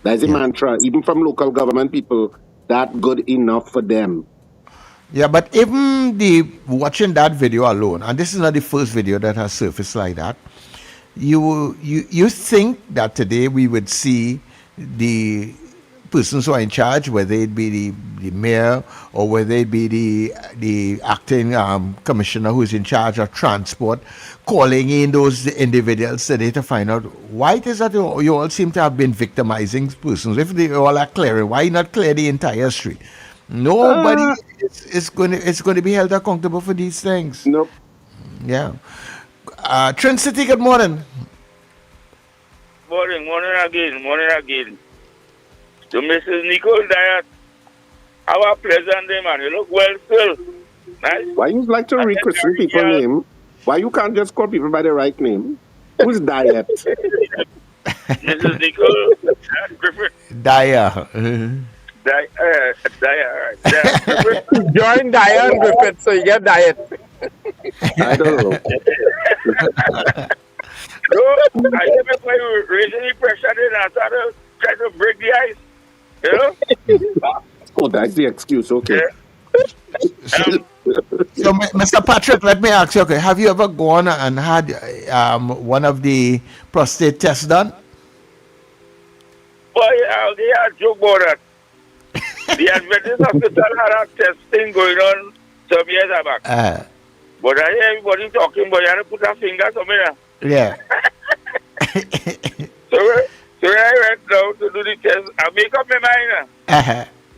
That is the mantra. Even from local government people, that good enough for them. Yeah, but even watching that video alone, and this is not the first video that has surfaced like that, you think that today we would see the persons who are in charge, whether it be the mayor or whether it be the acting commissioner who is in charge of transport, calling in those individuals today to find out why it is that you all seem to have been victimizing persons. If they all are clearing, why not clear the entire street? Nobody is going to be held accountable for these things. Nope. Yeah. Trin City, good morning. Morning again. To Mrs. Nicole Dyer, our pleasant day, man. You look well still. Nice. Why you like to rechristen people's name? Why you can't just call people by the right name? Who's Diet? Mrs. Nicole Dyer-Griffith. Dyer. Dyer. Join Dyer and Griffith, so you get Diet. I don't know. No, I think when you raising the pressure, then I started trying to break the ice. You know? Oh, that's the excuse. Okay. So, Mr. Patrick, let me ask you, okay, have you ever gone and had one of the prostate tests done? Boy, they are joke about that. The Adventist Hospital had a testing going on some years back. But I hear everybody talking, but you have to put a finger somewhere. Yeah. So when I went down to do the test, I make up my mind.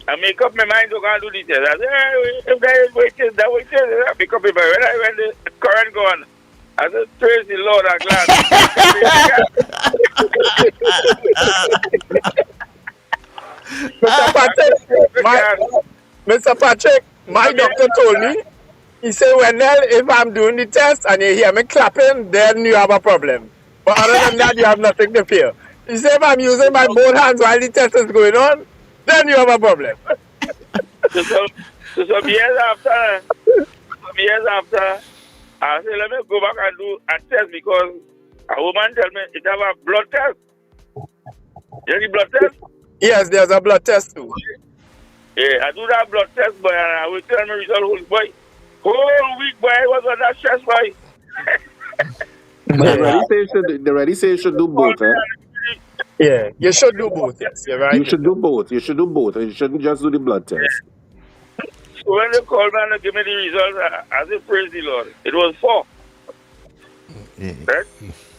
I make up my mind to go and do the test. I said, hey, if there is waiting, that waiting, I make up my mind. When I went the current gone, I said, praise the Lord, I'm glad. Mr. Patrick, my doctor told me, he said, if I'm doing the test and you hear me clapping, then you have a problem. But other than that, you have nothing to fear. He said, if I'm using my both hands while the test is going on, then you have a problem. So some years after, I said, let me go back and do a test because a woman tell me it have a blood test. You know the blood test? Yes, there's a blood test too. Yeah, I do that blood test, boy, and I will tell me result, boy. Whole week, boy, I was on that stress, boy. They already say you should do both, eh? Yeah, you should do both, yes, you're right. You should do both. You shouldn't just do the blood test. So when they called me and they give me the results, I said, praise the Lord. It was 4. Right?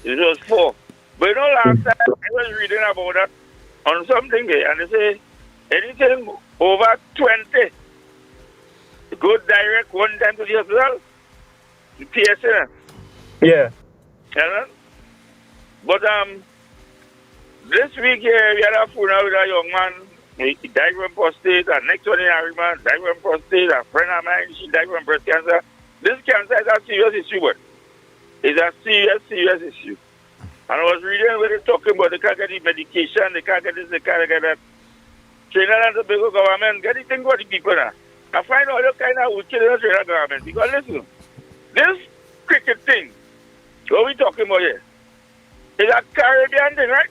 It was 4. But you know, last time I was reading about that on something there, and they say anything over 20, go direct one time to the hospital, the PSN. Yeah. You know? But this week here, we had a funeral with a young man. He died from prostate. And next one in Harriman died from prostate. A friend of mine, she died from breast cancer. This cancer is a serious issue, but it's a serious issue. And I was reading where they're talking about they can't get the medication, they can't get this, they can't get that. Trinidad and Tobago government, get the thing for the people now. I find all the kind of wicked in the Trinidad government. Because listen, this cricket thing, what we talking about here, is a Caribbean thing, right?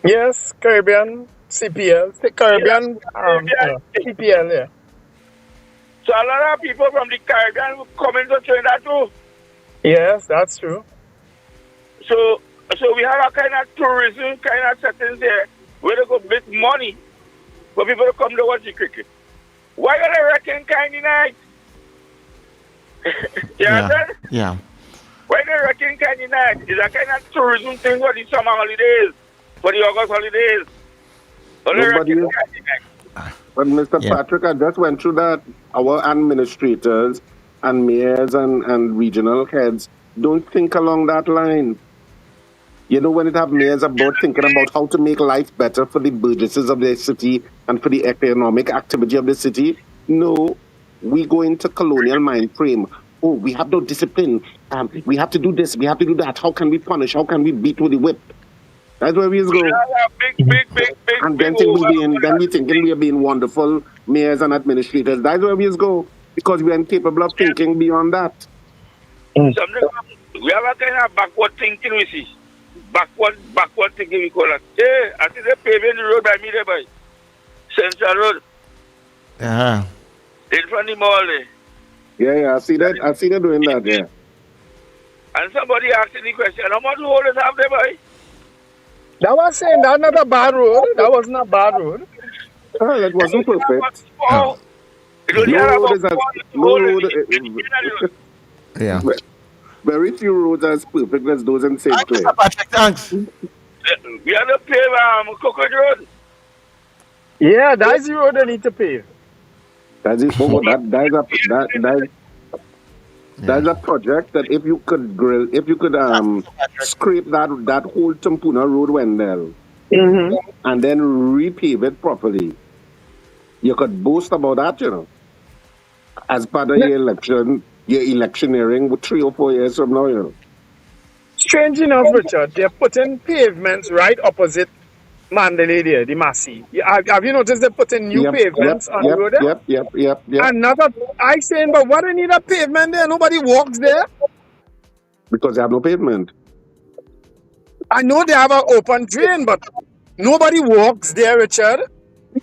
Yes, Caribbean, CPL, Caribbean, CPL, yeah. So a lot of people from the Caribbean will come into Trinidad too. Yes, that's true. So we have a kind of tourism kind of settings there where they go make money for people to come to watch the cricket. Why are they wrecking kind of night? You understand? Yeah. Why they wrecking kind of night? It's a kind of tourism thing for the summer holidays, for the August holidays. So they Nobody wrecking is- kind of night. But Mr. Yeah. Patrick, I just went through that. Our administrators and mayors and regional heads don't think along that line. You know, when it have mayors about thinking about how to make life better for the burgesses of their city and for the economic activity of the city, no, we go into colonial mind frame. Oh, we have no discipline. We have to do this. We have to do that. How can we punish? How can we beat with the whip? That's where we is go. Big. And then we thinking we are being wonderful mayors and administrators. That's where we is go. Because we are incapable of thinking beyond that. Something, we have a kind of backward thinking, we see. Backward thinking, we call it. Hey, I see they paving the road by me there, by Central Road, Uh-huh. in front of the mall there. Yeah, I see that doing that, yeah. And somebody asking the question, how much road is have there, boy? That was saying that's not a bad road. That was not a bad road. Oh, that wasn't perfect. Oh, it only have about Yeah. Very few roads are as perfect as those in St. Clair. Patrick, thanks. we have to pave Coconut Road. Yeah, that's the road they need to pave. That's it. That's a project that if you could scrape that whole Tumpuna Road Wendell and then repave it properly, you could boast about that, you know. As part of your electioneering with 3 or 4 years from now, you know. Strange enough, Richard, they're putting pavements right opposite Mandalay there, the Massey. Have you noticed they're putting new pavements on the road there? Yep. And I saying, but why do they need a pavement there? Nobody walks there. Because they have no pavement. I know they have an open drain, but nobody walks there, Richard.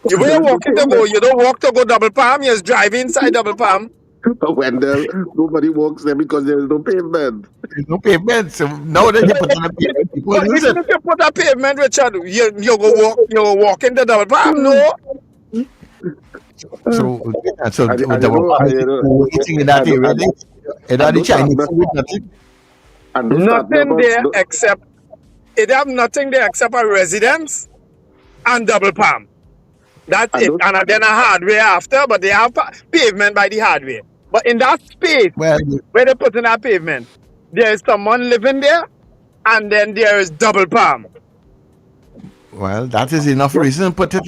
You were walking to go, you don't walk to go Double Palm, you just drive inside Double Palm. Wendell, nobody walks there because there is no pavement. There's no pavement. So now that you put on a pavement, people But use even it. if you put a pavement, Richard, you go walk into Double Palm, no? So eating in that area, and the Chinese food, nothing. Nothing there except it have nothing there except a residence and Double Palm. That's it. And then a hardware after, but they have pavement by the hardware. But in that space where they put in that pavement, there is someone living there, and then there is Double Palm. Well, that is enough reason to put it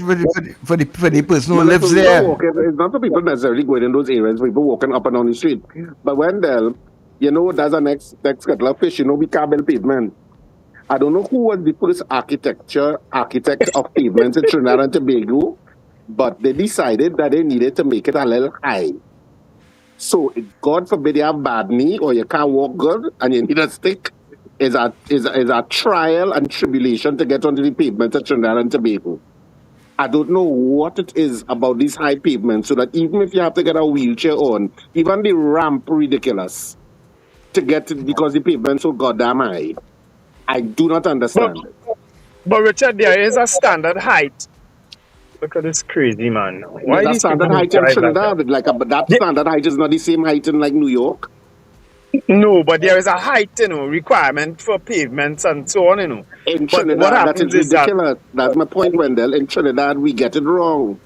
for the person who lives there. It's not for people necessarily going in those areas, people walking up and down the street. But Wendell, you know, there's a next kettle of fish, you know, we can't build pavement. I don't know who was the first architect of pavements in Trinidad and Tobago, but they decided that they needed to make it a little high. So, God forbid you have bad knee or you can't walk good and you need a stick, is a trial and tribulation to get onto the pavement at Trinidad and Tobago. I don't know what it is about these high pavements so that even if you have to get a wheelchair on, even the ramp ridiculous to get to, because the pavement's so goddamn high. I do not understand. But Richard, there is a standard height. Look at this crazy man. Why that these standard people height in drive Trinidad? But that standard height is not the same height in like New York. No, but there is a height, requirement for pavements and so on, In But Trinidad, what that happens is is that ridiculous. That's my point, Wendell. In Trinidad, we get it wrong.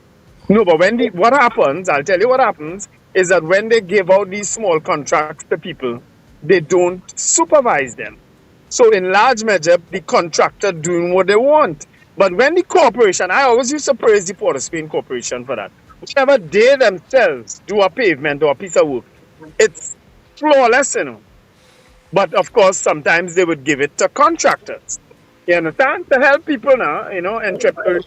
no, but what happens, I'll tell you what happens, is that when they give out these small contracts to people, they don't supervise them. So in large measure, the contractor doing what they want. But when the corporation, I always used to praise the Port of Spain Corporation for that. Whenever they themselves do a pavement or a piece of work, it's flawless, But of course, sometimes they would give it to contractors. You understand? To help people now,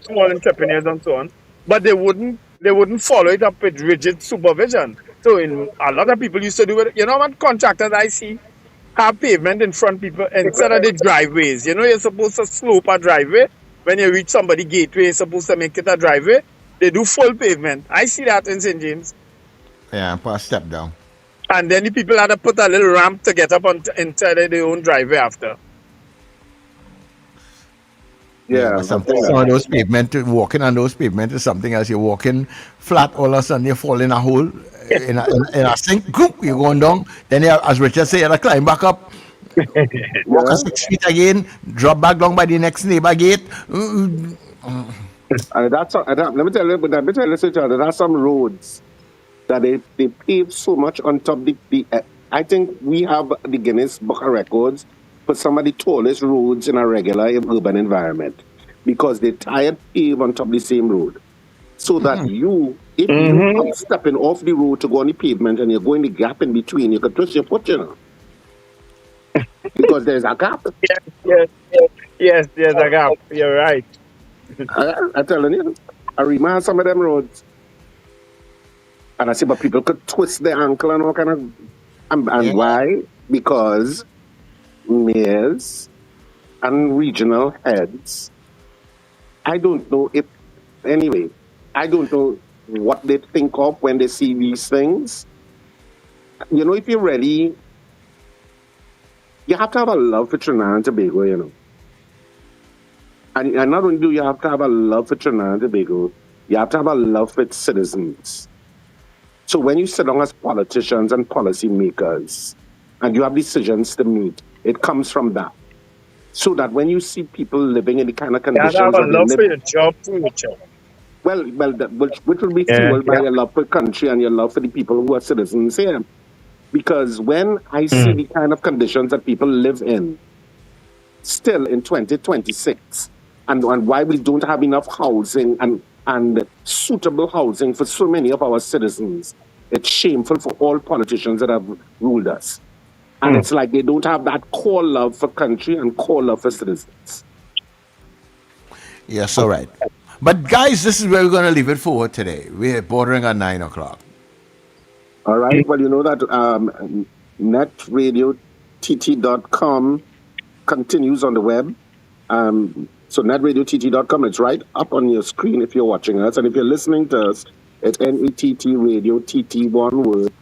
small entrepreneurs and so on. But they wouldn't follow it up with rigid supervision. So a lot of people used to do it. You know what contractors I see have pavement in front people instead of the driveways. You're supposed to slope a driveway. When you reach somebody's gateway, you're supposed to make it a driveway. They do full pavement. I see that in St. James. Yeah, put a step down. And then the people had to put a little ramp to get up inside their own driveway after. But sometimes some of those pavement, walking on those pavement is something else. You're walking flat, all of a sudden you fall in a hole, in a sink, goop, you're going down. Then you, as Richard said, you have to climb back up, walk a 6 feet again, drop back down by the next neighbor gate. And let me tell you, that's some roads that they pave so much on top I think we have the Guinness Book of Records for some of the tallest roads in a regular urban environment, because they tired pave on top of the same road. So that if you are stepping off the road to go on the pavement and you're going the gap in between, you can twist your foot, you know. Because there's a gap. Yes, there's a gap. You're right. I'm telling you, I remember some of them roads. And I say, but people could twist their ankle and all kind of... And why? Because mayors and regional heads, I don't know what they think of when they see these things. You know, if you're ready, you have to have a love for Trinidad and Tobago, you know. And not only do you have to have a love for Trinidad and Tobago, you have to have a love for its citizens. So when you sit down as politicians and policy makers and you have decisions to make, it comes from that. So that when you see people living in the kind of conditions... You have a love for your job future. Well, which will be fueled by your love for country and your love for the people who are citizens here. Because when I see the kind of conditions that people live in, still in 2026, and why we don't have enough housing and suitable housing for so many of our citizens, it's shameful for all politicians that have ruled us. And it's like they don't have that core love for country and core love for citizens. Yes, all right. But guys, this is where we're going to leave it for today. We're bordering on 9 o'clock. All right. Well, you know that NETT Radio TT.com continues on the web. So netradiott.com, it's right up on your screen if you're watching us. And if you're listening to us, it's NETT Radio TT, one word,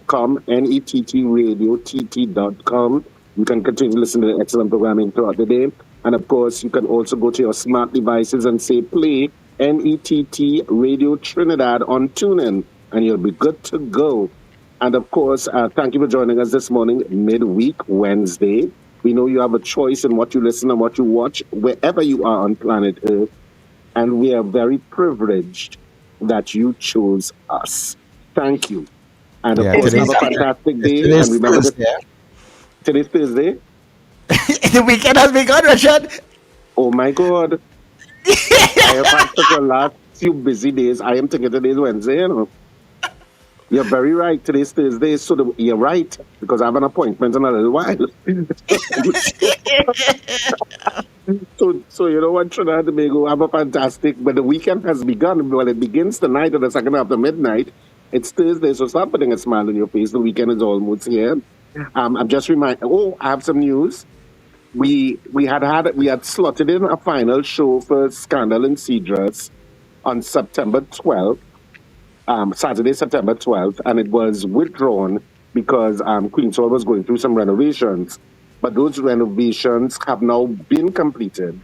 .com, NETT Radio TT.com. You can continue to listen to the excellent programming throughout the day. And of course, you can also go to your smart devices and say, play NETT Radio Trinidad on TuneIn, and you'll be good to go. And of course, thank you for joining us this morning, midweek Wednesday. We know you have a choice in what you listen and what you watch, wherever you are on planet Earth. And we are very privileged that you chose us. Thank you. And of course, have a fantastic day. And remember today's Thursday. The weekend has begun, Richard. Oh my God. I have had such a last few busy days. I am thinking today's Wednesday, you know. You're very right. Today's Thursday, so you're right, because I have an appointment in a little while. So you know what, Trinidad and Tobago, have a fantastic, but the weekend has begun. Well, it begins tonight at the second after midnight. It's Thursday, so start putting a smile on your face. The weekend is almost here. I'm just reminded. I have some news. We had slotted in a final show for Scandal in Cedars on September 12th. Saturday, September 12th, and it was withdrawn because Queen's Hall was going through some renovations. But those renovations have now been completed.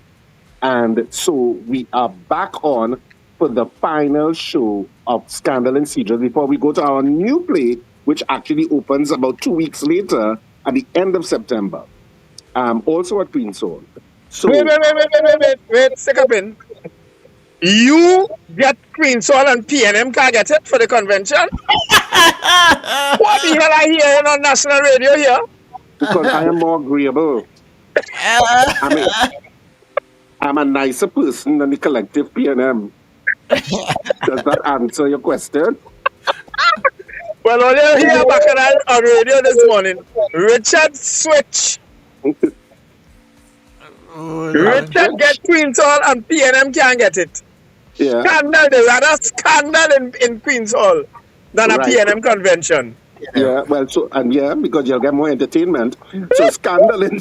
And so we are back on for the final show of Scandal in Cedars before we go to our new play, which actually opens about 2 weeks later at the end of September. Also at Queen's Hall. So Wait, second. You get Queen's Hall and PNM can't get it for the convention? What the hell are you hearing on national radio here? Because I am more agreeable. I'm a nicer person than the collective PNM. Does that answer your question? Well, all you hear back on radio this morning, Richard switch. Richard get Queen's Hall and PNM can't get it. Yeah. Scandal, there's rather scandal in Queen's Hall than a PNM convention. Yeah, well, because you'll get more entertainment. So Scandal in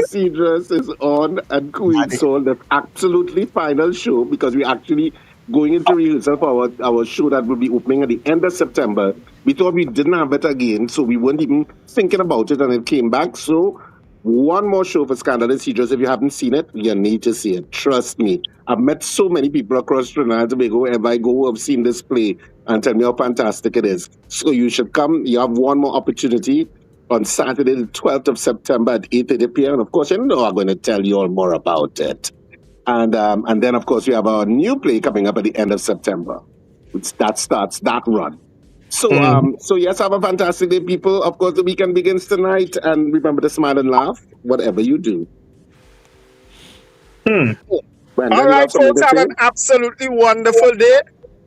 Cedars is on at Queen's Hall. The absolutely final show, because we're actually going into rehearsal for our show that will be opening at the end of September. We thought we didn't have it again, so we weren't even thinking about it, and it came back. So one more show for Scandalous Heroes. If you haven't seen it, you need to see it. Trust me. I've met so many people across Trinidad and Tobago wherever I go who have seen this play and tell me how fantastic it is. So you should come. You have one more opportunity on Saturday, the 12th of September at 8:30 p.m. And of course, I'm going to tell you all more about it. And then, of course, we have our new play coming up at the end of September. That starts that run. So, so yes, have a fantastic day, people. Of course, the weekend begins tonight. And remember to smile and laugh, whatever you do. All right, folks, have an absolutely wonderful day.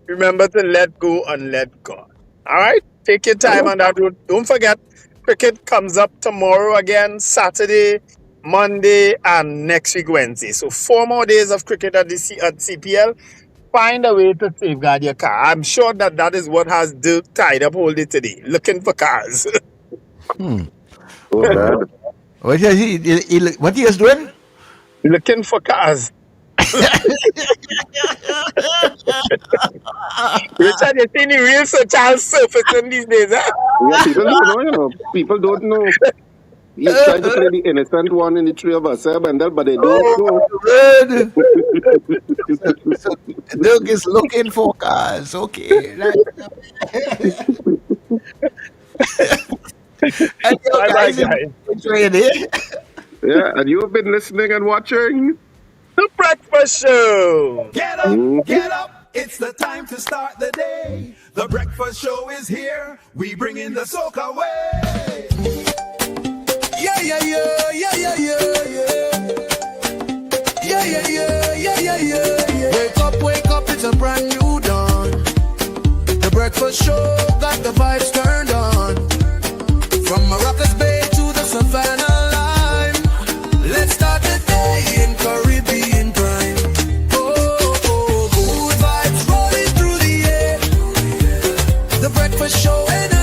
Remember to let go and let God. All right? Take your time on that road. Don't forget, cricket comes up tomorrow again, Saturday, Monday, and next week, Wednesday. So 4 more days of cricket at CPL. Find a way to safeguard your car. I'm sure that is what has Dirk tied up all day today, looking for cars. What he is doing? Looking for cars. Richard, you see the real Sir Charles surfacing these days, huh? Yeah, people don't know, People don't know. He's trying to play the innocent one in the three of us, Bendel, but they don't know. So Dirk is looking for cars. Okay. And Bye-bye, guys. Enjoy your day. Yeah, and you have been listening and watching The Breakfast Show. Get up, it's the time to start the day. The Breakfast Show is here. We bring in the soca way. Yeah, yeah, yeah, yeah, yeah, yeah, yeah. Yeah, yeah, yeah, yeah, yeah, yeah, yeah. Wake up, it's a brand new dawn. The Breakfast Show got the vibes turned on. From Maracas Bay to the Savannah line. Let's start the day in Caribbean prime. Oh, good vibes rolling through the air. The Breakfast Show and